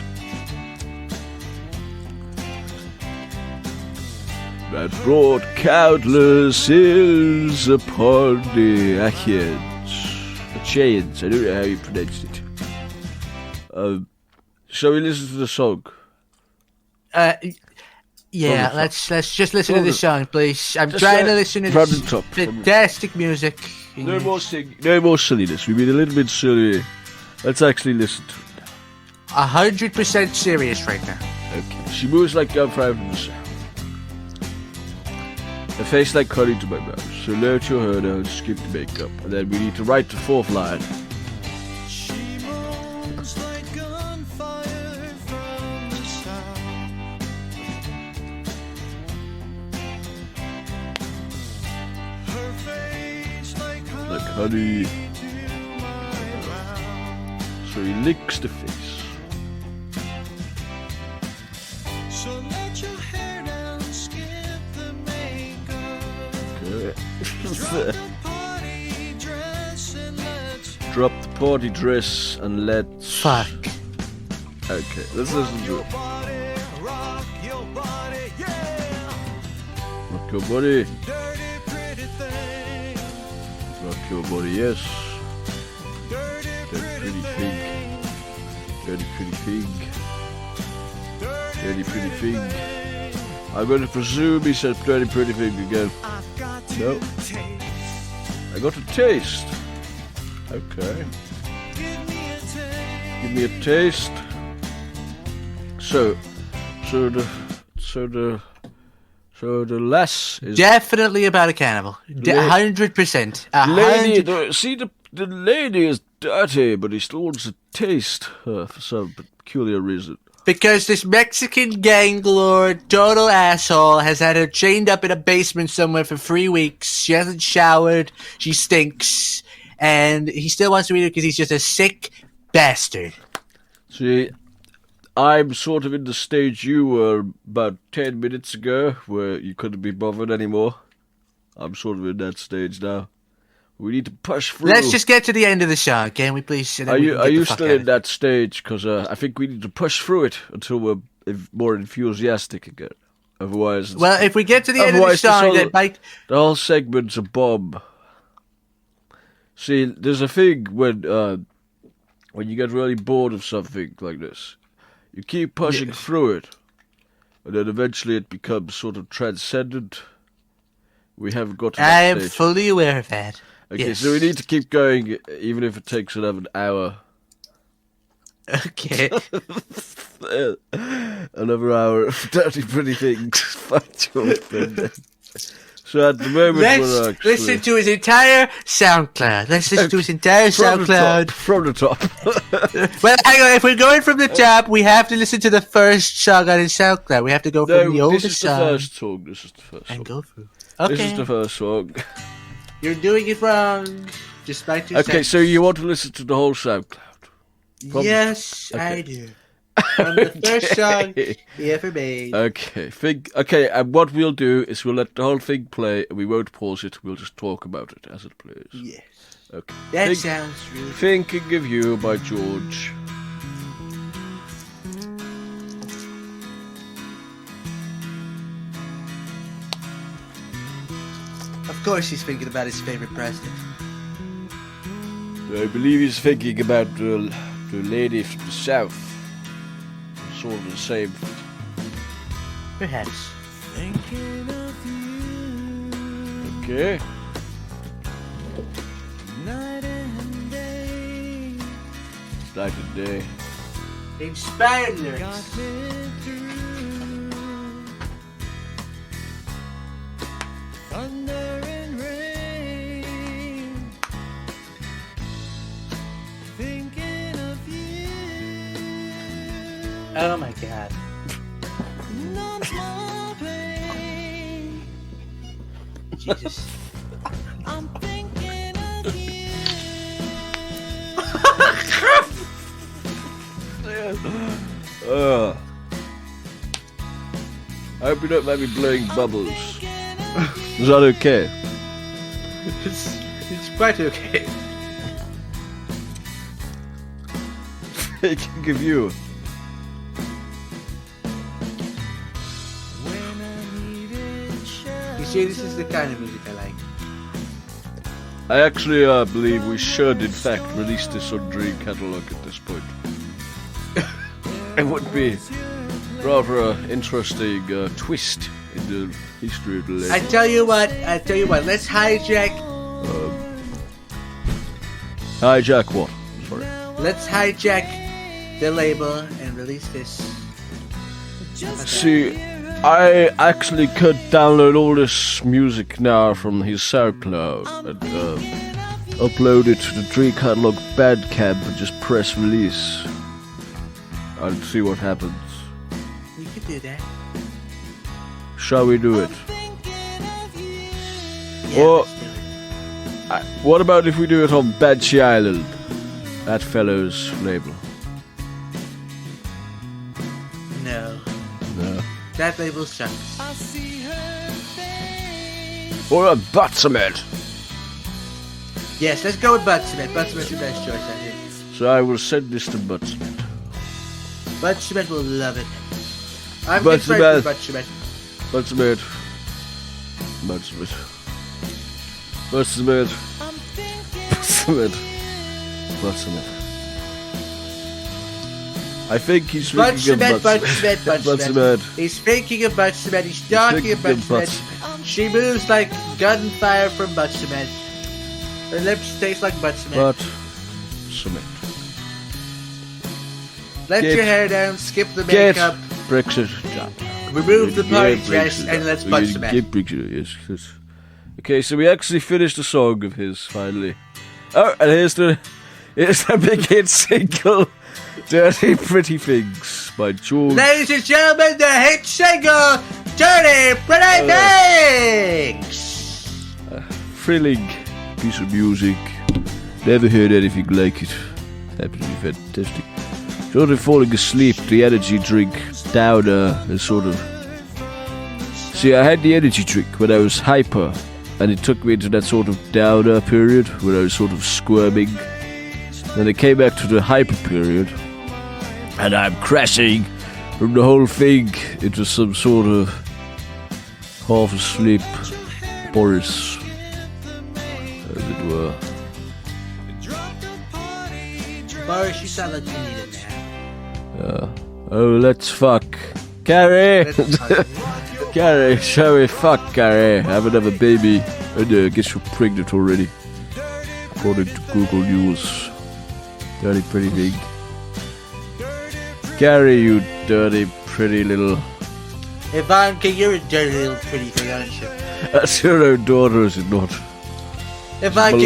that brought countless ills upon the Achaeans. I don't know how you pronounced it. Shall we listen to the song? Yeah, let's just listen to the song, please. I'm trying to listen to this fantastic music. No more silliness. We've been a little bit silly. Let's actually listen to it now. 100% serious right now. Okay. She moves like gunfire from the south. Her face like honey to my mouth. So lower to her now and skip the makeup. And then we need to write the fourth line. She moves like gunfire from the south. Her face like honey. So he licks the face. So let your hair down, skip the makeup. Okay. Drop the party dress and let's Drop the party dress and let's... Fuck. Okay, let's listen to it. rock your body, yeah. Rock your body. Dirty pretty thing. Rock your body, yes. Dirty Dirty pretty thing. Dirty pretty thing. Dirty pretty thing. I'm going to presume he said dirty pretty thing again. No. I got a taste. Okay. Give me a taste. So the less is Definitely about a cannibal. 100%. the lady is dirty, but he still wants a taste for some peculiar reason. Because this Mexican gang lord, total asshole, has had her chained up in a basement somewhere for 3 weeks. She hasn't showered. She stinks. And he still wants to eat her because he's just a sick bastard. See, I'm sort of in the stage you were about 10 minutes ago, where you couldn't be bothered anymore. I'm sort of in that stage now. We need to push through. Let's just get to the end of the song, can we please? Are you still in that stage? Because I think we need to push through it until we're more enthusiastic again. Otherwise, Well, if we get to the end of the otherwise song, that might. the whole segment's a bomb. See, there's a thing when you get really bored of something like this, you keep pushing through it, and then eventually it becomes sort of transcendent. We haven't got to that I am stage. fully aware of that. Okay, Yes. so we need to keep going, even if it takes another hour. Okay. Another hour of dirty pretty things. Fight your offender. So at the moment we're Let's actually listen to his entire SoundCloud. Let's listen to his entire from SoundCloud. the top. Well, hang on. If we're going from the top, we have to listen to the first song on his SoundCloud. We have to go from the No, this oldest is the song first song. This is the first and song. go through. Okay. This is the first song. You're doing it wrong. Just by 2 Okay, seconds. so you want to listen to the whole SoundCloud? From- Yes, I Okay. do. From the first song he ever made. Okay, and what we'll do is we'll let the whole thing play, and we won't pause it. We'll just talk about it as it plays. Yes. Okay. That sounds really Thinking of You by George. Of course he's thinking about his favorite president. I believe he's thinking about the lady from the south. Sort of the same. Perhaps. Thinking of you, Okay. night and day. It's night and day. Inspired lyrics. Got me through thunder and rain. Thinking of you. Oh my god. Numbs my pain. Jesus. I'm thinking of you. I hope you don't mind me blowing bubbles. Is that okay? It's quite okay. Thinking of You. You see, this is the kind of music I like. I actually believe we should, in fact, release this on Dream Catalogue at this point. It would be rather an interesting twist in the history of the label. I tell you what, let's hijack Hijack what? Sorry. let's hijack the label and release this. See, I actually could download all this music now from his SoundCloud and upload it to the Dream Catalogue Bandcamp and just press release. And see what happens. We could do that. Shall we do it? Yeah, Or- let's do it. What about if we do it on Banshee Island? That fellow's label. No. No. That label sucks. I see her face. Or a Buttermint. Yes, let's go with Buttsmith. Buttsmith's the best choice, I think. So I will send this to Buttermint. Buttsmith will love it. I'm Buttsmith. good friends with Buttsmith. Buttermint. Buttermint. Buttermint. I'm thinking Buttermint. Buttermint. I think he's thinking of Buttsmith. Buttermint. He's thinking of Buttsmith. He's talking of thinking of Buttsmith. She moves like gunfire from Buttsmith. Her lips taste like Buttsmith. Buttermint. Let Get- your hair down, skip the Get makeup, Brexit done. remove the party Get dress, Brexit and done. let's We Buttsmith. Get Brexit, yes. Okay, so we actually finished a song of his finally. Oh, and here's the big hit single, "Dirty Pretty Things" by George. Ladies and gentlemen, the hit single, Dirty Pretty Things! Thrilling piece of music. Never heard anything like it. Absolutely fantastic. Sort of falling asleep, the energy drink downer is sort of. See, I had the energy drink when I was hyper, and it took me into that sort of downer period where I was sort of squirming. Then I came back to the hyper period, and I'm crashing from the whole thing into some sort of half asleep Boris, as it were. Boris, you sound like you need a nap. Oh, let's fuck. Carrie! Carrie, shall we fuck, Carrie? Have another baby. And I guess you're pregnant already. According to Google News. Dirty pretty big. Carrie, you dirty pretty little... Ivanka, you're a dirty little pretty thing, aren't you? That's your own daughter, is it not? Ivanka,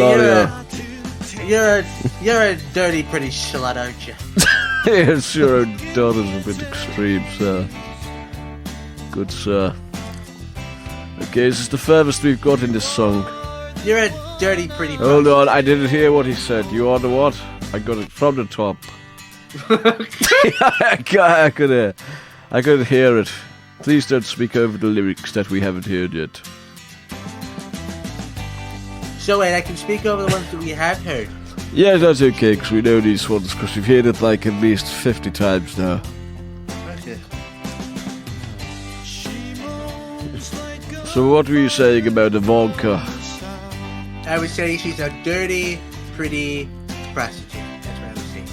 you're a dirty pretty slut, aren't you? Yes, your own daughter's a bit extreme, sir. Good, sir. Okay, this is the furthest we've got in this song. You're a dirty pretty... Hold on, I didn't hear what he said. You are the what? I got it from the top. I could hear it. Please don't speak over the lyrics that we haven't heard yet. So wait, I can speak over the ones that we have heard. Yeah, that's okay, because we know these ones, because we've heard it like at least 50 times now. Okay. So what were you saying about Ivanka? I was saying she's a dirty, pretty prostitute. That's what I was saying.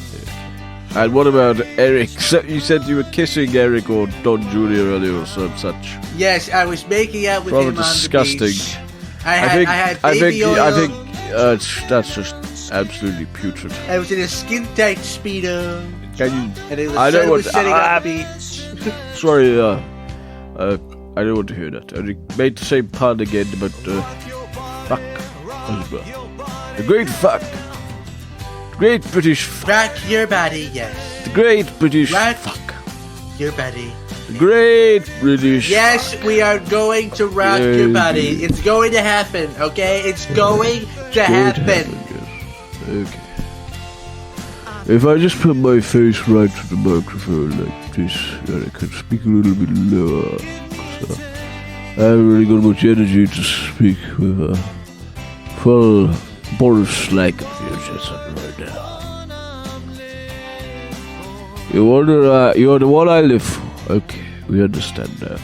And what about Eric? So you said you were kissing Eric or Don Jr. earlier or some such. Yes, I was making out with Rather him disgusting. on the beach. I had baby oil. I think that's just absolutely putrid. I was in a skin-tight Speedo. Can And it was I don't want setting up the beach. Sorry, I don't want to hear that. I made the same pun again, but fuck. The great fuck. The great British fuck. Rock your body, yes. The great British Rock fuck. your body. The great British Yes, we are going to rock your body. It's going to happen, okay? It's going to happen. Okay. If I just put my face right to the microphone like this, then I can speak a little bit lower. So I haven't really got much energy to speak with a full Boris like musician right now. You're the one I live for. Okay, we understand now.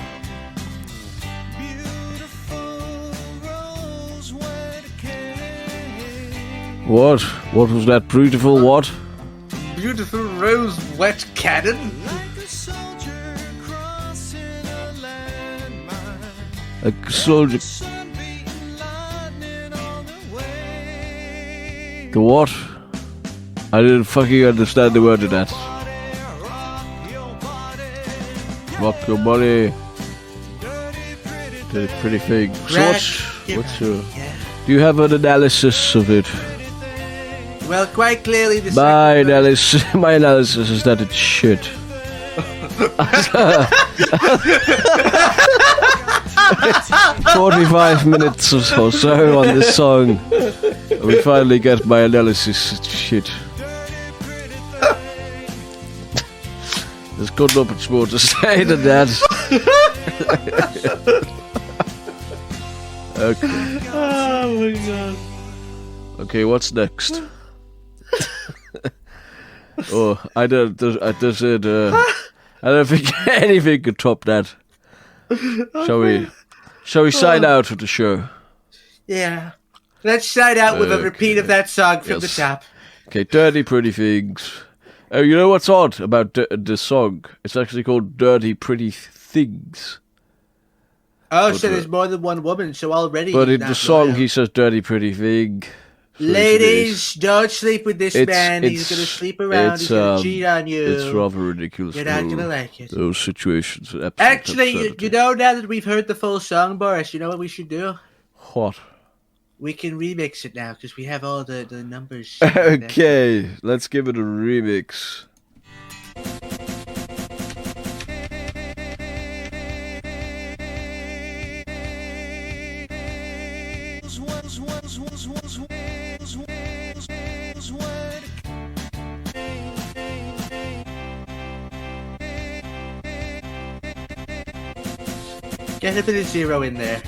What? What was that beautiful what? Beautiful rose wet cannon? A soldier. The what? I didn't fucking understand the word of that. Rock your body. Did a pretty thing. So what's your... Do you have an analysis of it? Well, quite clearly the My analysis is that it's shit. 45 minutes or so on this song. We finally get my analysis. It's shit. There's got not much more to say than that. Okay. Oh my god. Okay, what's next? Oh, I don't think anything could top that. Shall we sign out of the show? Yeah. Let's sign out with a repeat of that song from the top. Okay, Dirty Pretty Things. Oh, you know what's odd about this song? It's actually called Dirty Pretty Things. Oh, so there's more than one woman, so already... But in the song he says Dirty Pretty Thing. So ladies, don't sleep with this man. He's going to sleep around. He's going to cheat on you. It's rather ridiculous. You're not going to like it. Those situations. Actually, you know, now that we've heard the full song, Boris, you know what we should do? What? We can remix it now, because we have all the numbers. Okay, let's give it a remix. Get a bit of zero in there.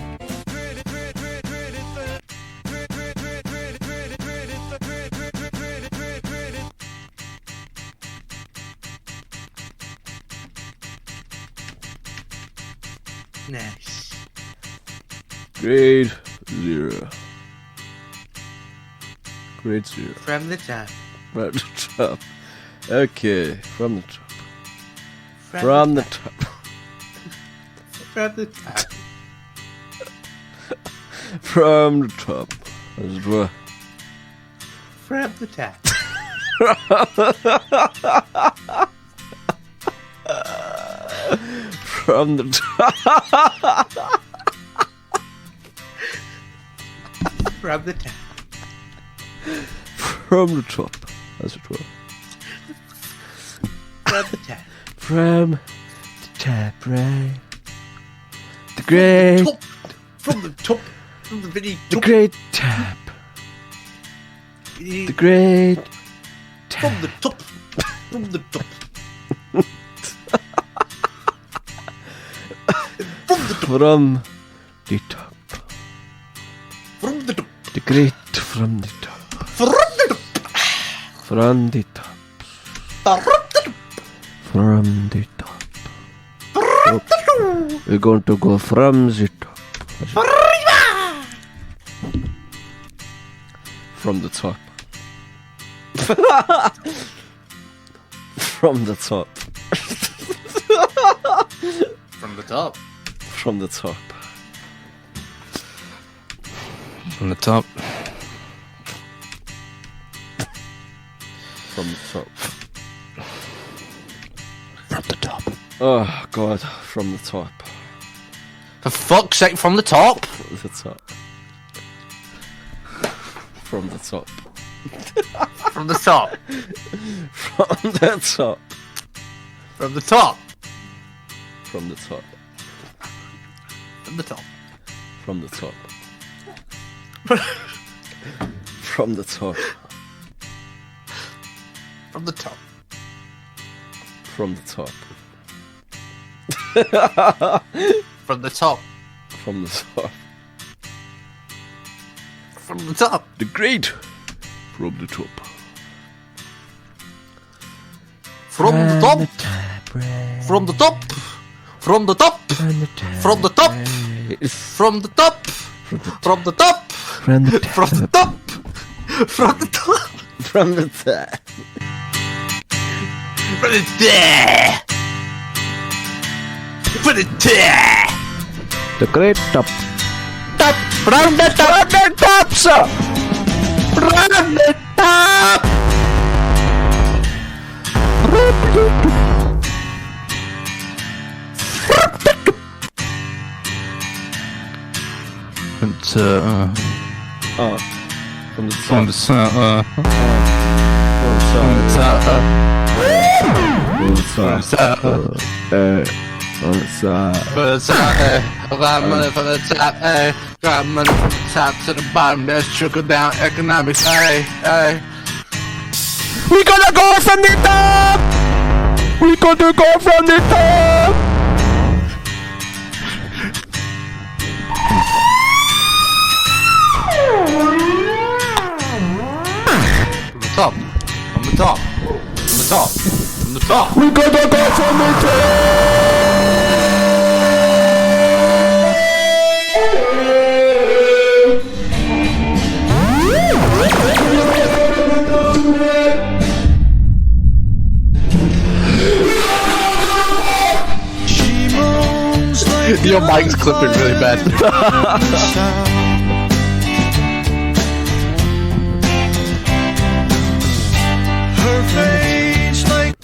Nice. Grade 0. Grade 0. From the top. From the top. Okay, from the top. From the top. From the top. From the top. As it were. From the top. From the top. From the top. From the top, as it were. From the top. From the top, right? The great, From the top. From the very the top. great tap. The great tap. From the top. From the top. From the top. From the top. The great from the top. From the top. From the top. From the top. We're going to go from the top. From the top. From the top. From the top. From the top. From the top. From the top. From the top. Oh God! From the top. For fuck's sake, from the top. From the top. From the top. From the top. From the top. From the top. From the top. From the top. From the top. From the top. From the top. From the top. From the top. From the top. From the top. The great. From the top. From the top. From the top. From the top. From the top. From the top. From the top. From the top. From the top. From the top. From the top. From the top. From the top. The great top. Top. From the top. From the top, sir. From the top. It's Oh. From the top. from the top. From the top. From the top. From the top. On the side. From the top, got money from the top, ayy. Got money from the top to the bottom, that's trickle down economics, ayy, ayy. We gonna go from the top. We gonna go from the top. From the top, from the top, from the top, from the top. We gonna go from the top. She moans like Your mic's clipping really bad. her face like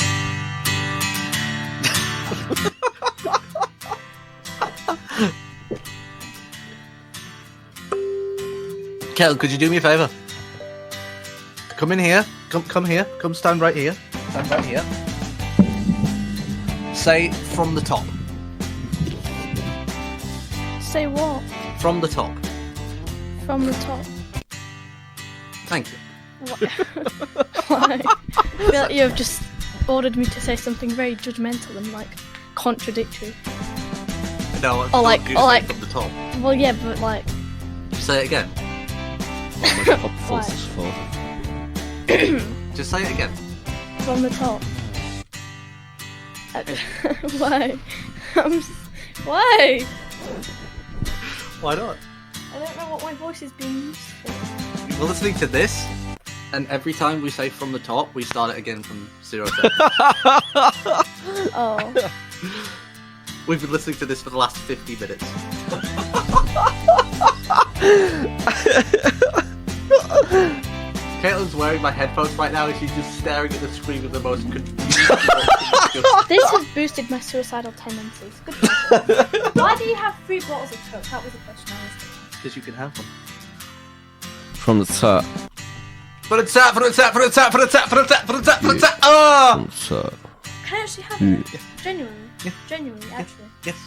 Kel, could you do me a favour? Come in here. Come here. Come stand right here. Stand right here. Say from the top. Say what? From the top. From the top. Thank you. Why? I feel like you have just ordered me to say something very judgmental and like contradictory. No, Or like- you or say like- from the top. Well, yeah, but like, Say it again. why? Just say it again. From the top. Why? Why? Why not? I don't know what my voice is being used for. We're listening to this, and every time we say from the top, we start it again from 0 to. Oh. We've been listening to this for the last 50 minutes. Caitlin's wearing my headphones right now, and she's just staring at the screen with the most confused look. This has boosted my suicidal tendencies. Good question. Why do you have 3 bottles of Coke? That was the question I was thinking. Because you can have one. From the top. For the tap, for the tap, for the tap, for the tap, for the tap, for the tap, for the tap. Oh! From the top. Can I actually have it? Genuinely. Genuinely, actually. Yes.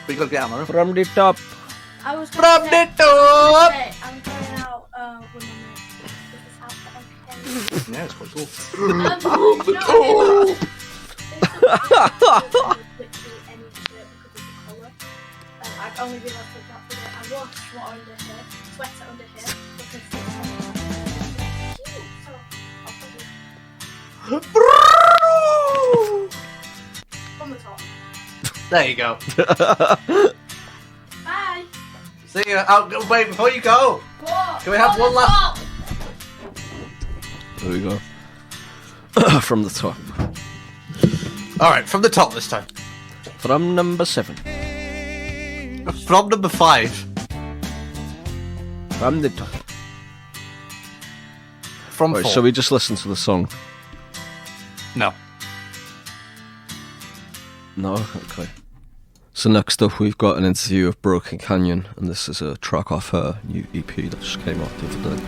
We gotta get out, Mara. From the top. I was From going to the top! say, I'm going out with my mate. Is this outfit okay? Yeah, it's quite cool. Literally any shirt because of the colour. I only realised that today. I washed what under here, sweater under here, because it's cute. So I'll probably from the top. There you go. Bye. See ya. Oh, wait, before you go. What? Can we have one last? There we go. From the top. Alright, from the top this time. From number 7. From number 5. From the top. From Right, 4. so we just listen to the song. No. No? Okay. So next up we've got an interview of Broken Canyon, and this is a track off her new EP that just came out the other day.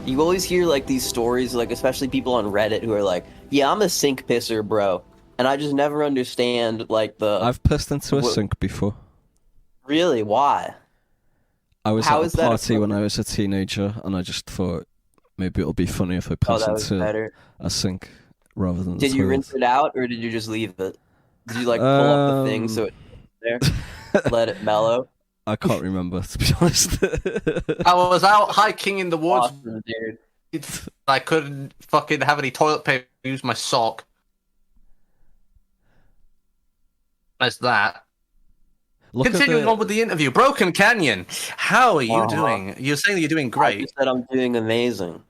You always hear like these stories, like especially people on Reddit who are like, "Yeah, I'm a sink pisser, bro," and I just never understand like the. I've pissed into a sink before. Really? Why? I was How at is a that a party when fun- I was a teenager, and I just thought maybe it'll be funny if I Oh, piss that was into better. a sink rather than. Did the you toilet. rinse it out, or did you just leave it? Did you like pull up the thing so it there, let it mellow? I can't remember, to be honest. I was out hiking in the woods. Awesome, dude. I couldn't fucking have any toilet paper. Use my sock. That's that. Look at Continuing the- on with the interview, Broken Canyon. How are you Uh-huh. doing? You're saying that you're doing I great. just said I'm doing amazing.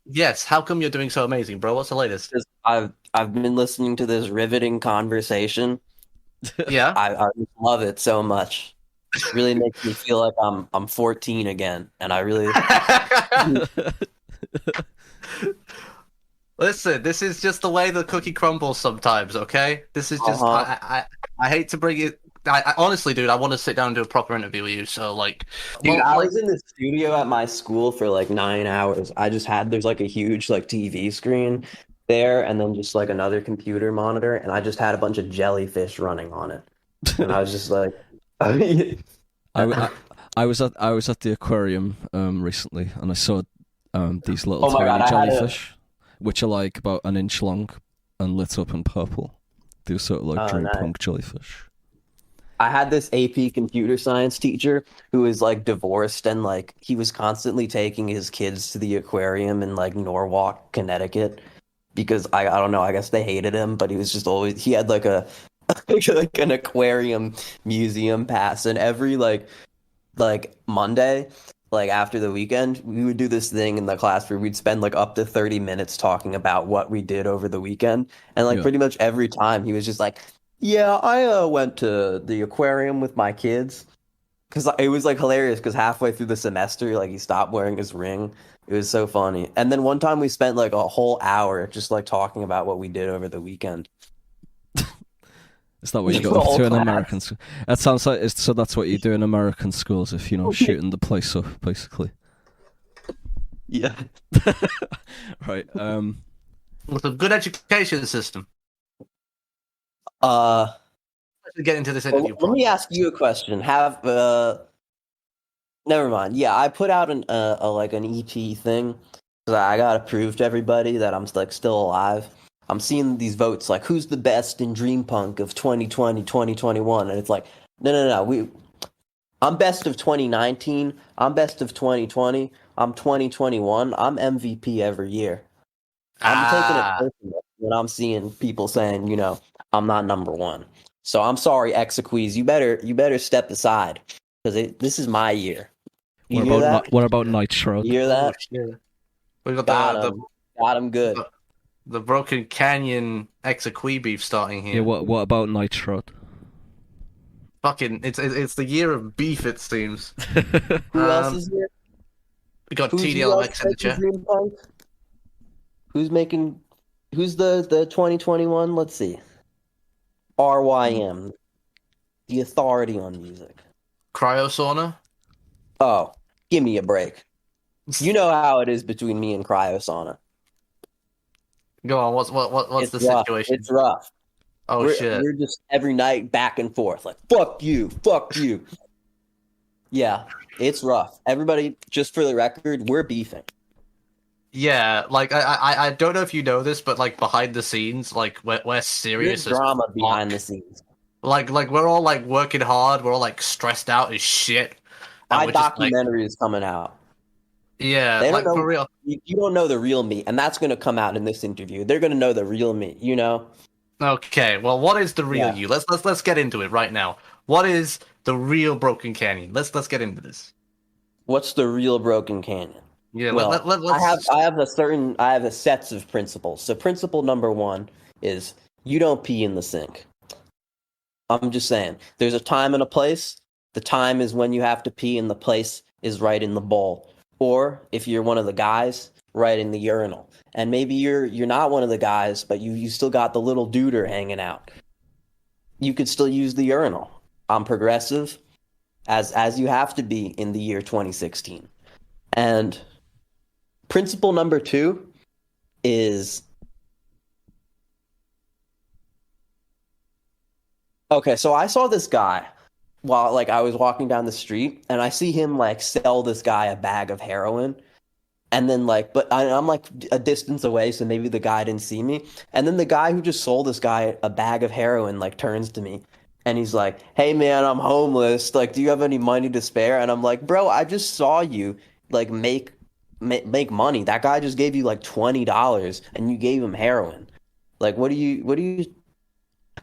Yes. How come you're doing so amazing, bro? What's the latest? Just I've been listening to this riveting conversation. Yeah. I just love it so much. really makes me feel like I'm 14 again, and I really Listen, this is just the way the cookie crumbles sometimes, okay? This is just I hate to bring it. I honestly, dude, I want to sit down and do a proper interview with you. So like, Dude, well, I like, was in the studio at my school for like 9 hours. There's like a huge like TV screen there, and then just like another computer monitor, and I just had a bunch of jellyfish running on it, and I was just like, I was at the aquarium recently, and I saw these little Oh my tiny God, jellyfish, which are like about an inch long and lit up in purple. They were sort of like dream nice. punk jellyfish. I had this AP computer science teacher who was like divorced, and like he was constantly taking his kids to the aquarium in like Norwalk, Connecticut, because I don't know, I guess they hated him, but he had like a like an aquarium museum pass, and every like Monday, like after the weekend, we would do this thing in the class where we'd spend like up to 30 minutes talking about what we did over the weekend, and like pretty much every time he was just like, yeah, I went to the aquarium with my kids, because it was like hilarious, because halfway through the semester, like he stopped wearing his ring. It was so funny. And then one time we spent like a whole hour just like talking about what we did over the weekend. Is that what you got up to in American school? That sounds like so. That's what you do in American schools, if you know, shooting the place up, basically. Yeah. Right. With a good education system. Let's get into this interview. Let me ask you a question. Never mind. Yeah, I put out an EP thing, because I gotta prove to everybody that I'm like still alive. I'm seeing these votes like, who's the best in Dream Punk of 2020, 2021? And it's like, no. I'm best of 2019. I'm best of 2020. I'm 2021. I'm MVP every year. I'm taking it personal when I'm seeing people saying, you know, I'm not number one. So I'm sorry, Exequies. You better step aside, because this is my year. You hear that? What about Nitro? You hear that? We Got him good. The Broken Canyon Exequi beef starting here. Yeah. What about Nitro? Fucking, it's the year of beef, it seems. Who else is here? We got TDLX in the chat. Who's the 2021? Let's see. RYM, the authority on music. Cryosauna? Oh, give me a break. You know how it is between me and Cryosauna. Go on, what's the rough. situation? It's rough. Shit. We're just every night back and forth, like, fuck you. Yeah, it's rough. Everybody, just for the record, we're beefing. Yeah, like I don't know if you know this, but like behind the scenes, like we're serious. There's drama behind the scenes. Like we're all like working hard. We're all like stressed out as shit. My documentary is coming out. Yeah, they don't like know, for real. You don't know the real me, and that's going to come out in this interview. They're going to know the real me. You know. Okay, well, what is the real you? Let's get into it right now. What is the real Broken Canyon? Let's get into this. What's the real Broken Canyon? Yeah, well, let's... I have a sets of principles. So principle number 1 is you don't pee in the sink. I'm just saying, there's a time and a place. The time is when you have to pee, and the place is right in the bowl. Or if you're one of the guys, right in the urinal. And maybe you're not one of the guys, but you still got the little duder hanging out. You could still use the urinal. I'm progressive, as you have to be in the year 2016. And principle number 2 is... Okay, so I saw this guy while like I was walking down the street, and I see him like sell this guy a bag of heroin. And then like, but I'm like a distance away, so maybe the guy didn't see me. And then the guy who just sold this guy a bag of heroin like turns to me, and he's like, "Hey man, I'm homeless. Like, do you have any money to spare?" And I'm like, "Bro, I just saw you like make money. That guy just gave you like $20, and you gave him heroin. Like, what do you?"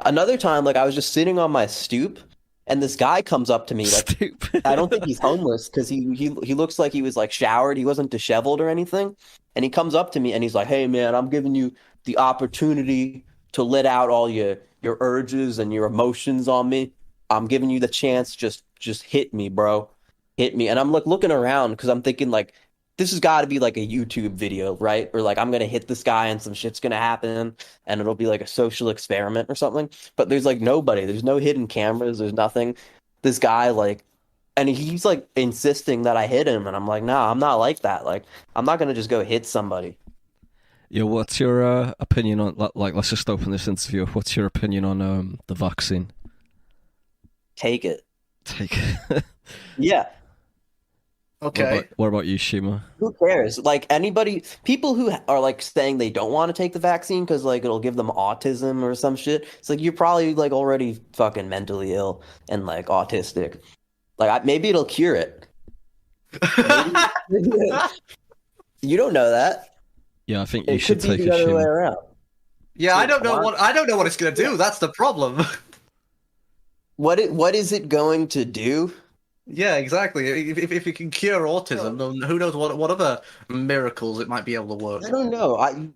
Another time, like I was just sitting on my stoop, and this guy comes up to me, like, I don't think he's homeless, because he looks like he was like showered. He wasn't disheveled or anything. And he comes up to me and he's like, "Hey man, I'm giving you the opportunity to let out all your urges and your emotions on me." I'm giving you the chance. Just hit me, bro. Hit me. And I'm like looking around because I'm thinking like this has got to be like a YouTube video, right? Or like I'm gonna hit this guy and some shit's gonna happen, and it'll be like a social experiment or something. But there's like nobody. There's no hidden cameras. There's nothing. This guy like, and he's like insisting that I hit him, and I'm like, nah, I'm not like that. Like I'm not gonna just go hit somebody. Yeah, what's your opinion on like? Let's just open this interview. What's your opinion on the vaccine? Take it. Take it. Yeah. Okay. What about you, Shima? Who cares? Like people who are like saying they don't want to take the vaccine because like it'll give them autism or some shit. It's like you're probably like already fucking mentally ill and like autistic. Like maybe it'll cure it. Maybe. You don't know that. Yeah, I think you It should could be take the a other way Shima. around. Yeah, I don't know what it's gonna do. That's the problem. What is it going to do? Yeah, exactly. If it can cure autism, then who knows what other miracles it might be able to work. I don't know. I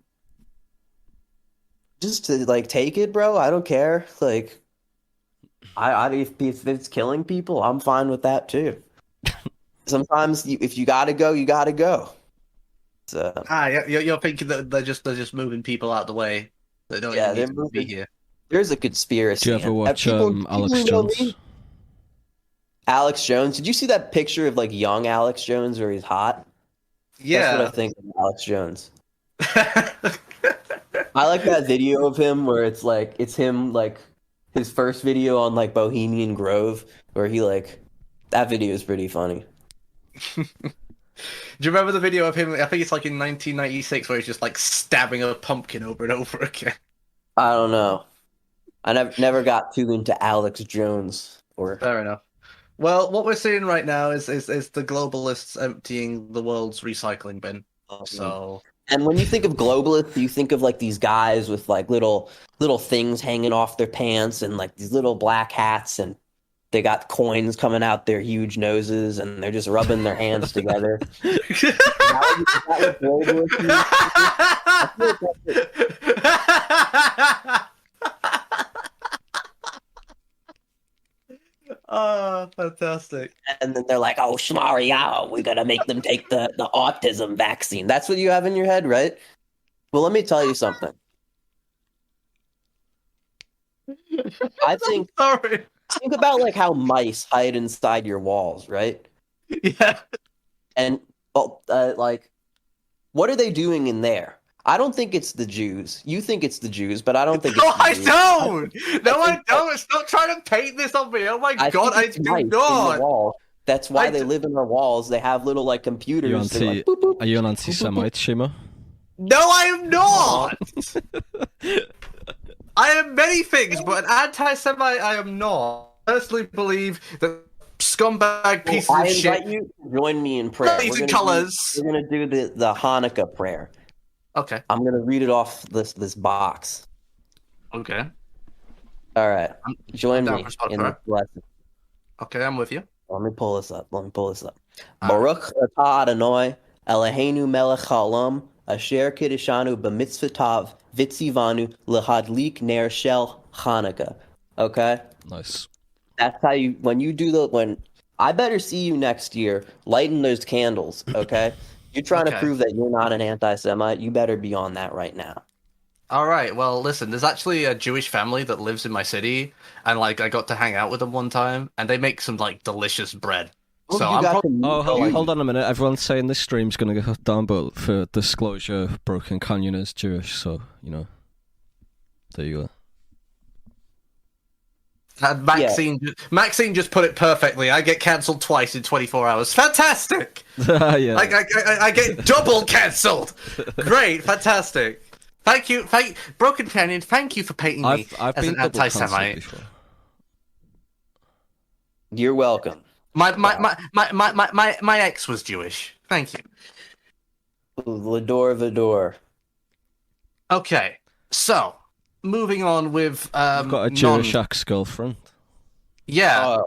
just to like take it, bro. I don't care. Like, if it's killing people, I'm fine with that too. Sometimes if you gotta go, you gotta go. So You're thinking that they're just moving people out the way. They don't even need to be here. There's a conspiracy. Do you ever watch Alex know Jones? me? Alex Jones. Did you see that picture of like young Alex Jones where he's hot? Yeah. That's what I think of Alex Jones. I like that video of him where it's him like his first video on like Bohemian Grove where he like that video is pretty funny. Do you remember the video of him? I think it's like in 1996 where he's just like stabbing a pumpkin over and over again. I don't know. I never got too into Alex Jones. Fair enough. Well, what we're seeing right now is the globalists emptying the world's recycling bin. So, and when you think of globalists, you think of like these guys with like little things hanging off their pants and like these little black hats, and they got coins coming out their huge noses, and they're just rubbing their hands together. Is that what globalists mean? I feel like that's it. Oh, fantastic. And then they're like, oh, Shmario, we're going to make them take the autism vaccine. That's what you have in your head, right? Well, let me tell you something. I think about like how mice hide inside your walls, right? Yeah. And like, what are they doing in there? I don't think it's the Jews. You think it's the Jews, but I don't think it's the Jews. I don't! Stop trying to paint this on me! Oh my god, I do not! That's why they live in our walls. They have little like computers. Are you an anti-Semite, Shima? No, I am not! I am many things, but an anti-Semite I am not. I personally believe that scumbag pieces of shit... I invite you to join me in prayer. We're going to do the Hanukkah prayer. Okay. I'm gonna read it off this bax. Okay. All right. Join me in the blessing. Okay, I'm with you. Let me pull this up. Baruch atah Adonai Eloheinu melech haolam asher kiddushanu b'mitzvotav vitzivanu lehadlik ner shel Hanukkah. Okay. Nice. That's how you when I better see you next year lighting those candles. Okay. You're trying to prove that you're not an anti-Semite. You better be on that right now. All right. Well, listen. There's actually a Jewish family that lives in my city, and like I got to hang out with them one time, and they make some like delicious bread. So hold on a minute. Everyone's saying this stream's going to go down, but for disclosure, Broken Canyon is Jewish, so you know. There you go. And Maxine just put it perfectly. I get cancelled twice in 24 hours. Fantastic! Yeah. I get double cancelled. Great, fantastic. Thank you, Broken Canyon. Thank you for painting me as an anti-Semite. You're welcome. My ex was Jewish. Thank you. Vador. Okay, so moving on with I've got a Jewish ex-girlfriend. Yeah.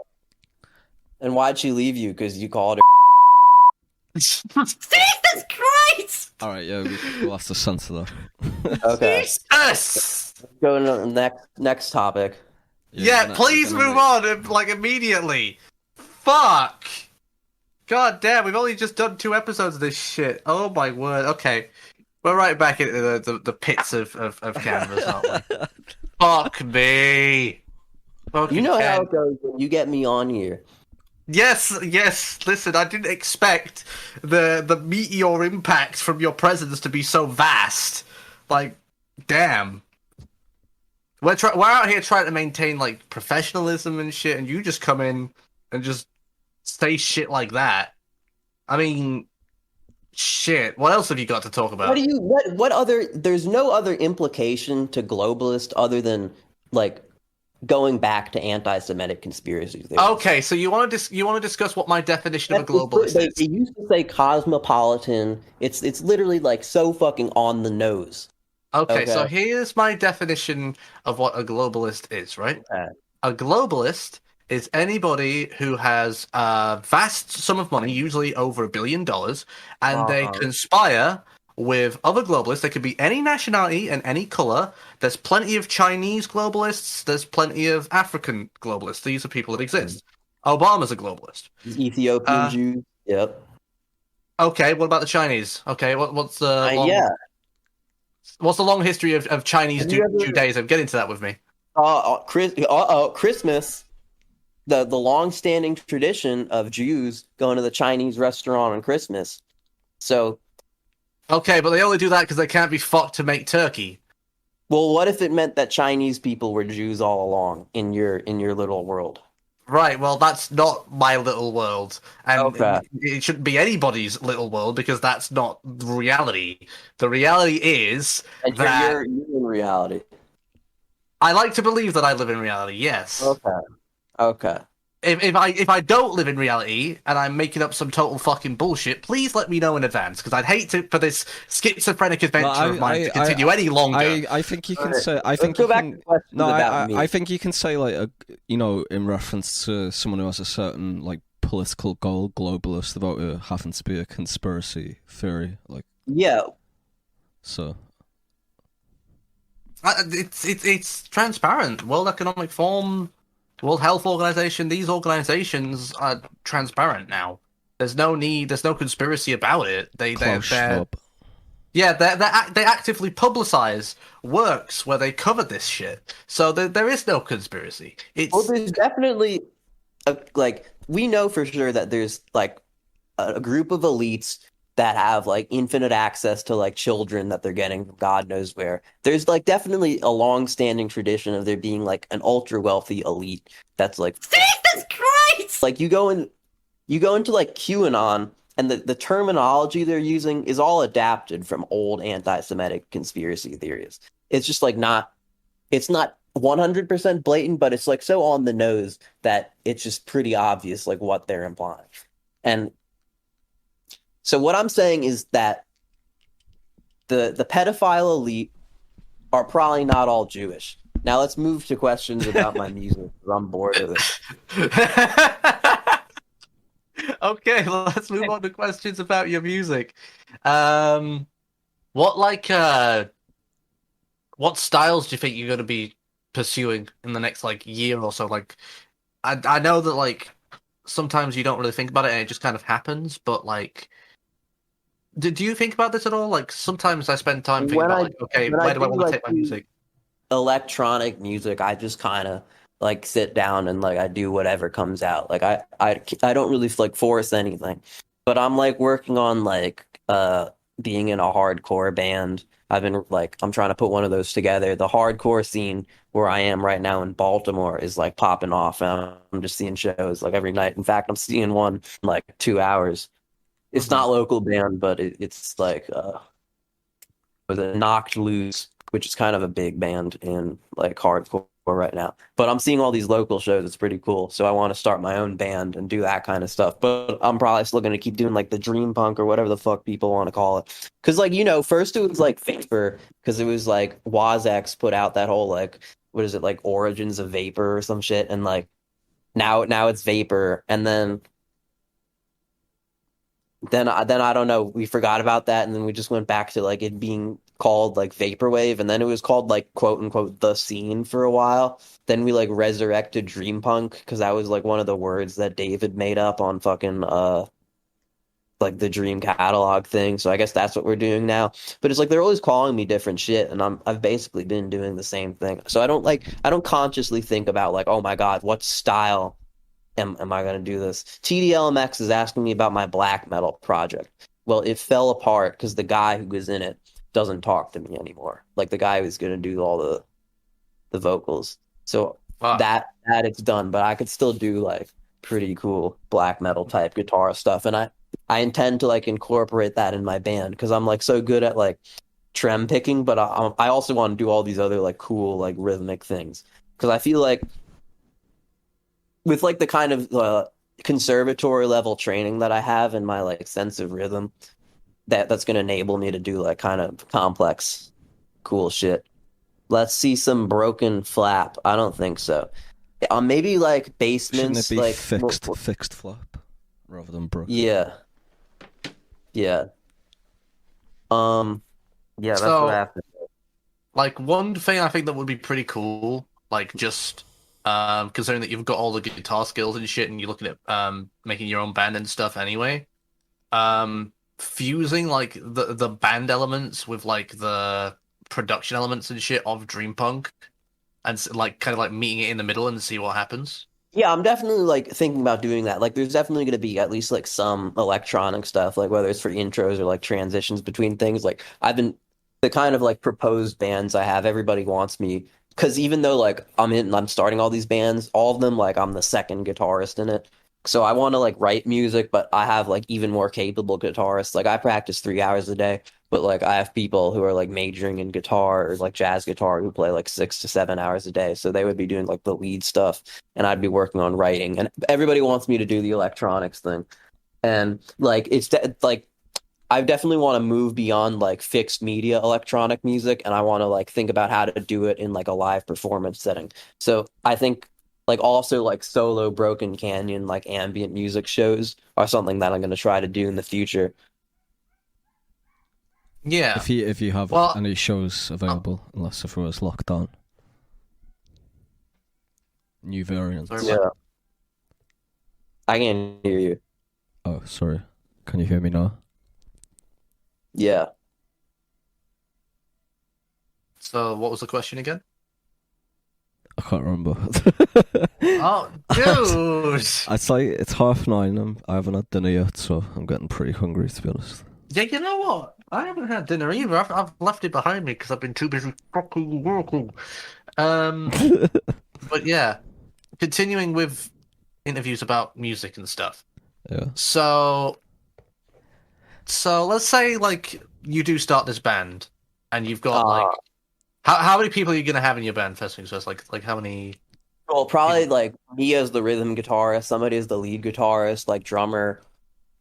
And why'd she leave you? Because you called her. Jesus Christ! All right, yeah, we'll have to censor that. Okay. Jesus! Let's go to the next topic. Yeah, please move on, like, immediately. Fuck. God damn, we've only just done 2 episodes of this shit. Oh my word. Okay. We're right back into the pits of Canvas, aren't we? Fuck me. You know how it goes when you get me on here. Yes. Listen, I didn't expect the meteor impact from your presence to be so vast. Like, damn. We're out here trying to maintain like professionalism and shit, and you just come in and just say shit like that. I mean, shit. What else have you got to talk about? What other? There's no other implication to globalist other than like going back to anti-Semitic conspiracy theories. Okay, so you want to discuss what my definition of a globalist is? They used to say cosmopolitan. It's literally like so fucking on the nose. Okay, so here's my definition of what a globalist is, right? Okay. A globalist is anybody who has a vast sum of money, usually over $1 billion, and they conspire with other globalists. They could be any nationality and any color. There's plenty of Chinese globalists. There's plenty of African globalists. These are people that exist. Obama's a globalist. Ethiopian Jews. Yep. Okay, what about the Chinese? Okay, what's the what's the long history of Chinese Judaism? Get into that with me. Christmas. The long-standing tradition of Jews going to the Chinese restaurant on Christmas. So. Okay, but they only do that because they can't be fucked to make turkey. Well, what if it meant that Chinese people were Jews all along in your little world? Right, well, that's not my little world. And it shouldn't be anybody's little world because that's not the reality. The reality is that... You're in reality. I like to believe that I live in reality, yes. Okay. If I don't live in reality and I'm making up some total fucking bullshit, please let me know in advance because I'd hate for this schizophrenic adventure of mine to continue any longer. I think you can say. I think you can. No, I think you can say like in reference to someone who has a certain like political goal, globalist, about it having to be a conspiracy theory, like. Yeah. So. It's transparent. World Economic Forum, World Health Organization, these organizations are transparent now. There's no conspiracy about it. They actively publicize works where they cover this shit. So there is no conspiracy. Well, there's definitely we know for sure that there's like a group of elites that have like infinite access to like children that they're getting from God knows where. There's like definitely a long-standing tradition of there being like an ultra wealthy elite that's like Jesus Christ. Like you go into like QAnon and the terminology they're using is all adapted from old anti-Semitic conspiracy theories. It's just like it's not 100% blatant, but it's like so on the nose that it's just pretty obvious like what they're implying. And so what I'm saying is that the pedophile elite are probably not all Jewish. Now let's move to questions about my music. I'm bored of it. Okay, let's move on to questions about your music. What styles do you think you're going to be pursuing in the next like year or so? Like, I know that like sometimes you don't really think about it and it just kind of happens, but like. Do you think about this at all? Like, sometimes I spend time thinking about, like, okay, where do I want to take my music? Electronic music, I just kind of, like, sit down and, like, I do whatever comes out. Like, I don't really, like, force anything. But I'm, like, working on, like, being in a hardcore band. I'm trying to put one of those together. The hardcore scene where I am right now in Baltimore is, like, popping off. And I'm just seeing shows, like, every night. In fact, I'm seeing one in, like, 2 hours. It's not local band, but it's like with a Knocked Loose, which is kind of a big band in like hardcore right now. But I'm seeing all these local shows. It's pretty cool. So I want to start my own band and do that kind of stuff. But I'm probably still going to keep doing like the dream punk or whatever the fuck people want to call it. Because like, first it was like Vapor, because it was like Wazx put out that whole like, what is it, like Origins of Vapor or some shit. And like now it's Vapor. And then then I don't know, we forgot about that, and then we just went back to like it being called like vaporwave, and then it was called like quote unquote the scene for a while. Then we like resurrected dream punk because that was like one of the words that David made up on fucking like the Dream Catalog thing. So I guess that's what we're doing now. But it's like they're always calling me different shit, and I've basically been doing the same thing. So I don't consciously think about like, oh my God, what style am I gonna do this? TDLMX is asking me about my black metal project. Well, it fell apart because the guy who was in it doesn't talk to me anymore. Like the guy who's gonna do all the vocals. So Wow. that it's done, but I could still do like pretty cool black metal type guitar stuff, and I intend to like incorporate that in my band because I'm like so good at like trem picking, but I also want to do all these other like cool like rhythmic things because I feel like with like the kind of conservatory level training that I have and my like sense of rhythm, that's going to enable me to do like kind of complex, cool shit. Let's see some broken flap. I don't think so. Maybe like Shouldn't basements, it be like fixed flap rather than broken? yeah, yeah. Yeah, that's So, what happened. like, one thing I think that would be pretty cool, like, just considering that you've got all the guitar skills and shit, and you're looking at making your own band and stuff anyway, fusing like the band elements with like the production elements and shit of Dream Punk, and like kind of like meeting it in the middle and see what happens. Yeah, I'm definitely like thinking about doing that. Like, there's definitely going to be at least like some electronic stuff, like whether it's for intros or like transitions between things. Like, I've been the kind of like proposed bands I have, everybody wants me because even though like I'm starting all these bands, all of them like I'm the second guitarist in it. So I want to like write music, but I have like even more capable guitarists. Like I practice 3 hours a day, but like I have people who are like majoring in guitar or like jazz guitar who play like 6 to 7 hours a day. So they would be doing like the lead stuff and I'd be working on writing. And everybody wants me to do the electronics thing. And like like I definitely want to move beyond like fixed media electronic music and I want to like think about how to do it in like a live performance setting. So I think like also like solo Broken Canyon like ambient music shows are something that I'm going to try to do in the future. Yeah. If you have Well, any shows available, unless if it was locked down. New variants. Sorry, Yeah. I can hear you. Oh, sorry. Can you hear me now? Yeah. So what was the question again? I can't remember. Oh, dude! It's like it's 9:30. I haven't had dinner yet, so I'm getting pretty hungry to be honest. Yeah, you know what? I haven't had dinner either. I've left it behind me because I've been too busy fucking working. But yeah, continuing with interviews about music and stuff. Yeah. So let's say like you do start this band, and you've got like how many people are you gonna have in your band? First things first, like how many? Well, probably like me as the rhythm guitarist, somebody as the lead guitarist, like drummer,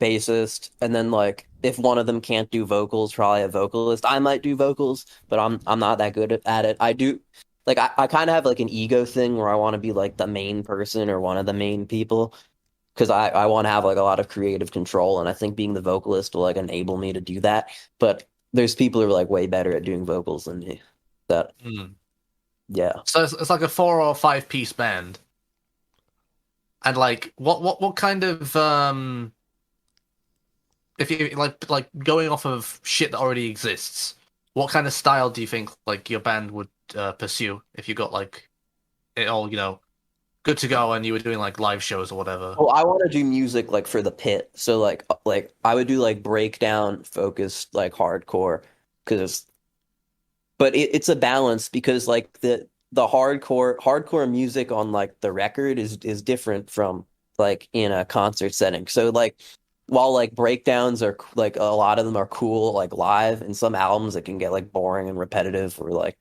bassist, and then like if one of them can't do vocals, probably a vocalist. I might do vocals, but I'm not that good at it. I do like I kind of have like an ego thing where I want to be like the main person or one of the main people because I want to have like a lot of creative control, and I think being the vocalist will like enable me to do that. But there's people who are like way better at doing vocals than me. That yeah. So it's like a 4 or 5 piece band, and like what kind of if you like going off of shit that already exists, what kind of style do you think like your band would pursue if you got like it all good to go and you were doing like live shows or whatever? Well, I want to do music like for the pit. So like I would do like breakdown focused like hardcore because but it's a balance because like the hardcore music on like the record is different from like in a concert setting. So like while like breakdowns are like a lot of them are cool like live, in some albums it can get like boring and repetitive or like